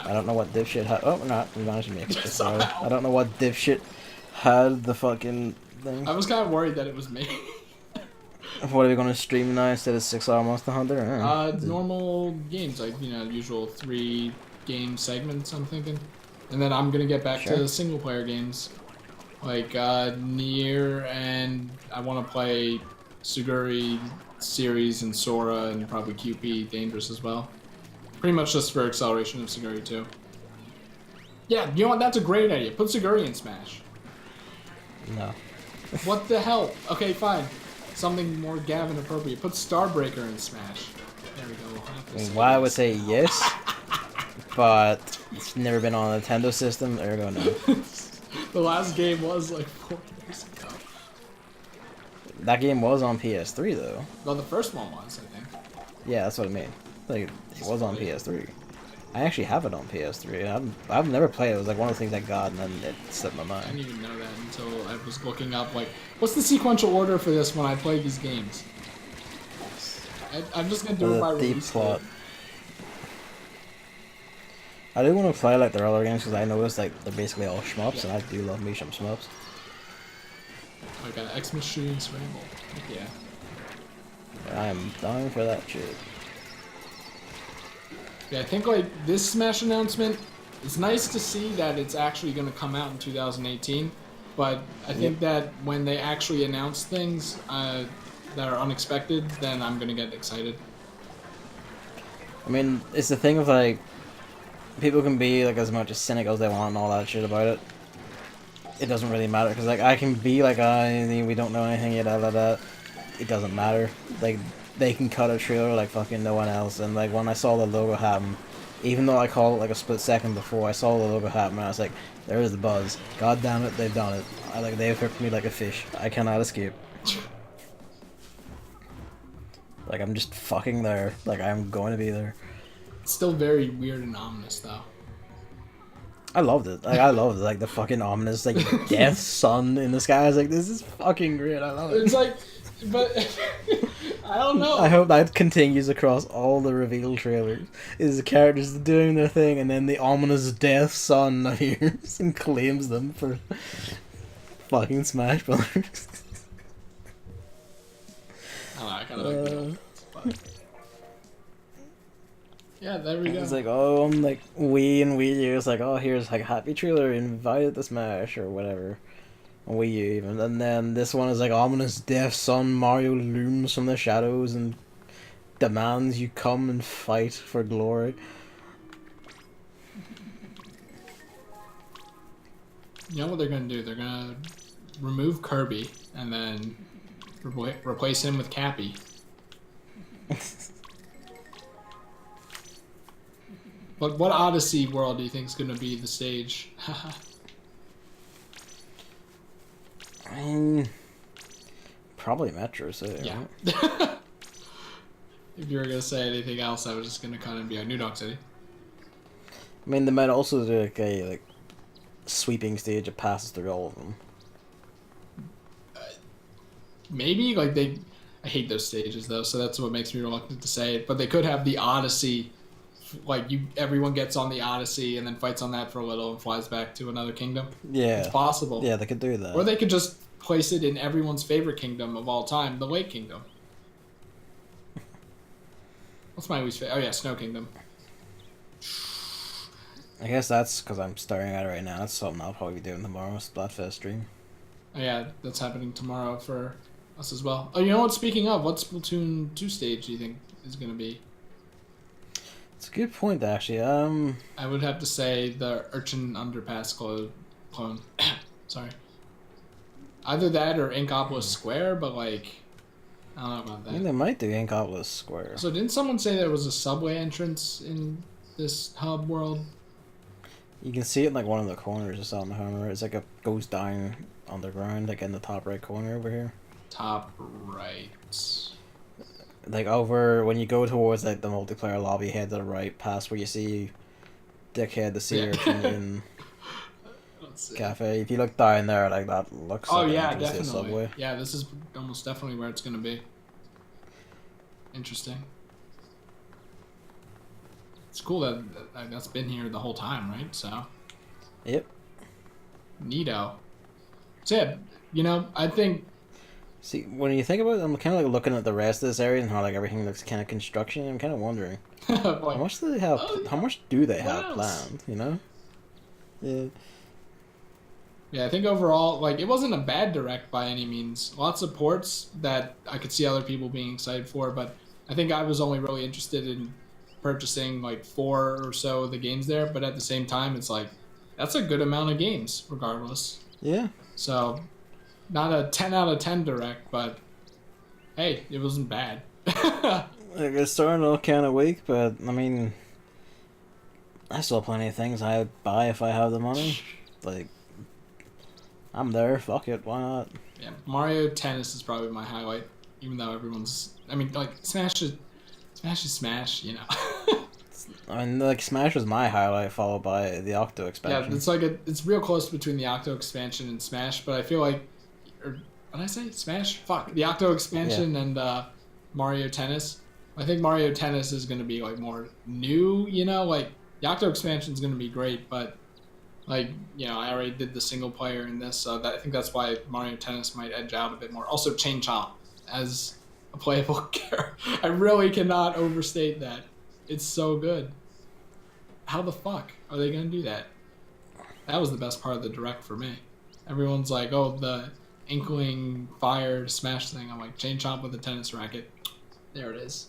I don't know what dipshit had. Oh, we're not. We managed to make it. Sorry. I don't know what dipshit had the fucking thing. I was kind of worried that it was me. What are we gonna stream now instead of 6-hour Monster Hunter? Normal games, like, you know, usual 3 game segments, I'm thinking. And then I'm gonna get back to single player games. Like, Nier, and I want to play Suguri series and Sora, and probably QP Dangerous as well. Pretty much just for acceleration of Suguri too. Yeah, you know what? That's a great idea. Put Suguri in Smash. No. What the hell? Okay, fine. Something more Gavin appropriate. Put Starbreaker in Smash. There we go. I mean, why I would say yes, but it's never been on a Nintendo system. Ergo no. The last game was like 4 years ago. That game was on PS3 though. Well, the first one was, I think. Yeah, that's what I mean. Like it was on PS3. I actually have it on PS3. I've never played it. It was like one of the things I got, and then it slipped my I didn't mind. even know that until I was looking up, like, what's the sequential order for this when I play these games? I'm just gonna do it by The release plot. date. I do want to play like their other games because I noticed like they're basically all shmups, and I do love me some shmups. I got X Machine Scramble. Heck yeah. I am dying for that shit. Yeah, I think like this Smash announcement, it's nice to see that it's actually going to come out in 2018, but I think that when they actually announce things that are unexpected, then I'm going to get excited. I mean, it's the thing of like, people can be like as much as cynical as they want and all that shit about it. It doesn't really matter because like I can be like, we don't know anything yet, it doesn't matter. Like they can cut a trailer like fucking no one else, and like when I saw the logo happen, even though I called it like a split second before I saw the logo happen, and I was like, there is the buzz. God damn it, they've done it. They've hooked me like a fish. I cannot escape. Like I'm just fucking there. Like I'm going to be there. It's still very weird and ominous, though. I loved it. Like I loved like the fucking ominous like death sun in the sky. I was like, this is fucking great. I love it. It's like, but I don't know. I hope that continues across all the reveal trailers. Is the characters doing their thing, and then the ominous death sun appears and claims them for fucking Smash Brothers. I don't know, I kind of like the but... Yeah, there we go. It's like, oh, I'm like Wii and Wii U. It's like, oh, here's like a happy trailer, invited to Smash or whatever. On Wii U even. And then this one is like ominous death sun. Mario looms from the shadows and demands you come and fight for glory. You know what they're gonna do? They're gonna remove Kirby and then replace him with Cappy. But what Odyssey world do you think is gonna be the stage? I mean, probably Metro City. Yeah. Right? If you were gonna say anything else, I was just gonna kind of be a New Dog City. I mean, they might also do like a sweeping stage that passes through all of them. Maybe like they. I hate those stages though, so that's what makes me reluctant to say it. But they could have the Odyssey, like everyone gets on the Odyssey and then fights on that for a little and flies back to another kingdom. It's Yeah. possible. Yeah, they could do Or that. they could just place it in everyone's favorite kingdom of all time, the Lake Kingdom. What's my least favorite? Oh yeah, Snow Kingdom. I guess that's because I'm staring at it right now. That's something I'll probably be doing tomorrow's Splatfest stream. Oh yeah, that's happening tomorrow for us as well. Oh, you know what? Speaking of, what Splatoon 2 stage do you think is going to be? It's a good point, actually. I would have to say the Urchin Underpass clone. Sorry. Either that or Inkopolis Square, but like, I don't know about I mean, that. they might do Inkopolis Square. So didn't someone say there was a subway entrance in this hub world? You can see it in like one of the corners or something. I remember it's like it goes down underground, like in the top right corner over here. Top right. Like over when you go towards like the multiplayer lobby, head to the right, past where you see Dickhead the Sea Urchin in Let's see. cafe. If you look down there, like that looks. Oh like yeah, an entrance to a definitely. subway. Yeah, this is almost definitely where it's gonna be. Interesting. It's cool that's been here the whole time, right? So. Yep. Neato. So yeah, you know, I think. See, when you think about it, I'm kind of like looking at the rest of this area and how like everything looks kind of construction. I'm kind of wondering how like, much do they have? How much do they What have else? planned? You know? Yeah. yeah, I think overall, like, it wasn't a bad direct by any means. Lots of ports that I could see other people being excited for, but I think I was only really interested in purchasing like 4 or so of the games there. But at the same time, it's like that's a good amount of games, regardless. Yeah. So, not a 10 out of 10 direct, but hey, it wasn't bad. Like, it's starting to look kind of weak, but I mean, I still have plenty of things I'd buy if I have the money. Like, I'm there. Fuck it. Why not? Yeah, Mario Tennis is probably my highlight, even though everyone's. I mean, like Smash is Smash, you know. I mean, like, Smash was my highlight, followed by the Octo expansion. Yeah, it's like it's real close between the Octo expansion and Smash, but I feel like, or what did I say? Smash? Fuck, the Octo expansion and Mario Tennis. I think Mario Tennis is going to be like more new, you know, like the Octo expansion is going to be great, but like, you know, I already did the single player in this, so I think that's why Mario Tennis might edge out a bit more. Also, Chain Chomp as a playable character. I really cannot overstate that. It's so good. How the fuck are they going to do that? That was the best part of the direct for me. Everyone's like, oh, the Inkling Fire Smash thing. I'm like, Chain Chomp with a tennis racket. There it is.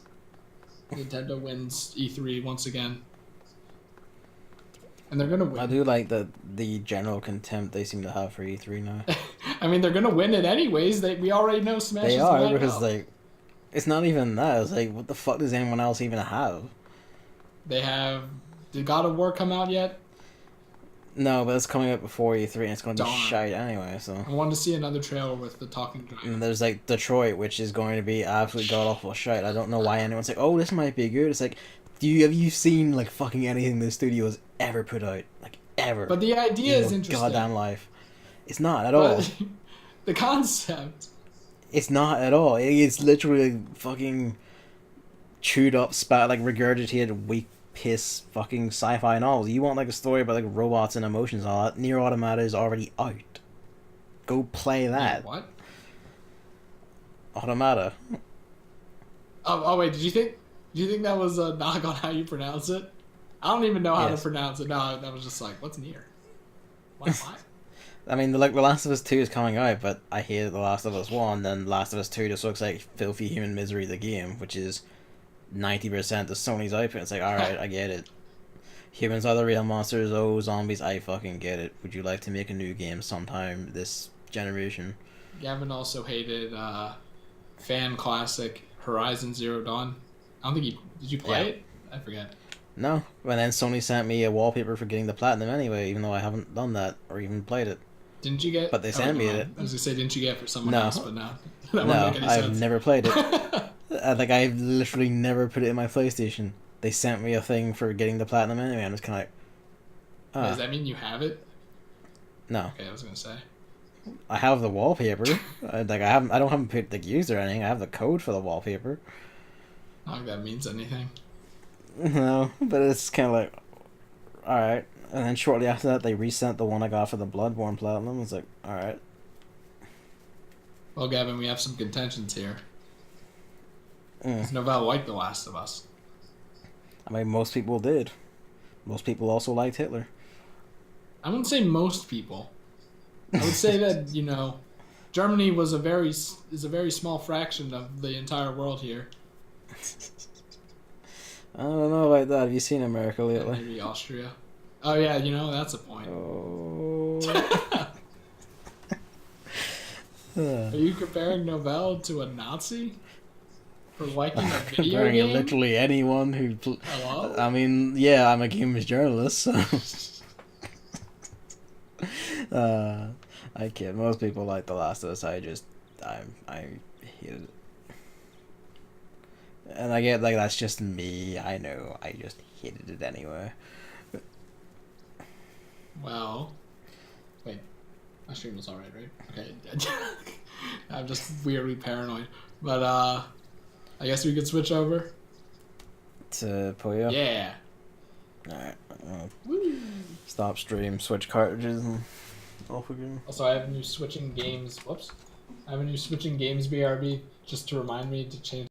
Nintendo wins E3 once again. And they're going to win. I do like the general contempt they seem to have for E3 now. I mean, they're going to win it anyways. We already know Smash They is are, gonna because, go. like, it's not even that. It's like, what the fuck does anyone else even have? They have... Did God of War come out yet? No, but it's coming out before E3 and it's going to be Darn. shite anyway, so... I wanted to see another trailer with the talking dragon. And there's, like, Detroit, which is going to be absolutely god-awful shite. I don't know why anyone's like, oh, this might be good. It's like, have you seen, like, fucking anything this studio has ever put out? Like, ever. But the idea in is your interesting. goddamn life. It's not at all. But the concept... It's not at all. It's literally like, fucking chewed up, like, regurgitated, weak piss fucking sci-fi novels. You want, like, a story about, like, robots and emotions and all that? Nier Automata is already out. Go play that. What? Automata. Oh, wait, did you think that was a knock on how you pronounce it? I don't even know how to Yes. pronounce it. No, that was just like, what's near? What? I mean, like, The Last of Us 2 is coming out, but I hated The Last of Us 1, then The Last of Us 2 just looks like filthy human misery, the game, which is 90% of Sony's output. It's like, alright, I get it. Humans are the real monsters, oh, zombies, I fucking get it. Would you like to make a new game sometime this generation? Gavin also hated fan classic Horizon Zero Dawn. I don't think did you play it? I forget. No, and then Sony sent me a wallpaper for getting the platinum anyway, even though I haven't done that or even played it. Didn't you get? But they sent me no, it. I was gonna say, didn't you get it for someone No. else? But no, that No, wouldn't make any I've sense. never played it. Like, I've literally never put it in my PlayStation. They sent me a thing for getting the platinum anyway, I'm just kind of like, Does that mean you have it? no. Okay, I was gonna say. I have the wallpaper. I don't have it like used or anything. I have the code for the wallpaper. Not like that means anything. No, but it's kind of like, all right. And then shortly after that, they resent the one I got for the Bloodborne Platinum. It's like, all right. Well, Gavin, we have some contentions here. Mm. Because Novell liked The Last of Us. I mean, most people did. Most people also liked Hitler. I wouldn't say most people. I would say that, you know, Germany is a very small fraction of the entire world here. I don't know about that. Have you seen America And lately? maybe Austria. Oh yeah, you know, that's a point. Oh. Are you comparing Novell to a Nazi? For liking a video Comparing game? literally anyone who... Hello? I mean, yeah, I'm a games journalist, so... I kid. Most people like The Last of Us. I hated it. And I get, like, that's just me. I know. I just hated it anyway. Well, wait. My stream was alright, right? Okay. I'm just weirdly paranoid. But, I guess we could switch over? To Puyo? Yeah. Alright. Stop stream, switch cartridges, and off again. Also, I have a new switching games. Whoops. I have a new switching games BRB just to remind me to change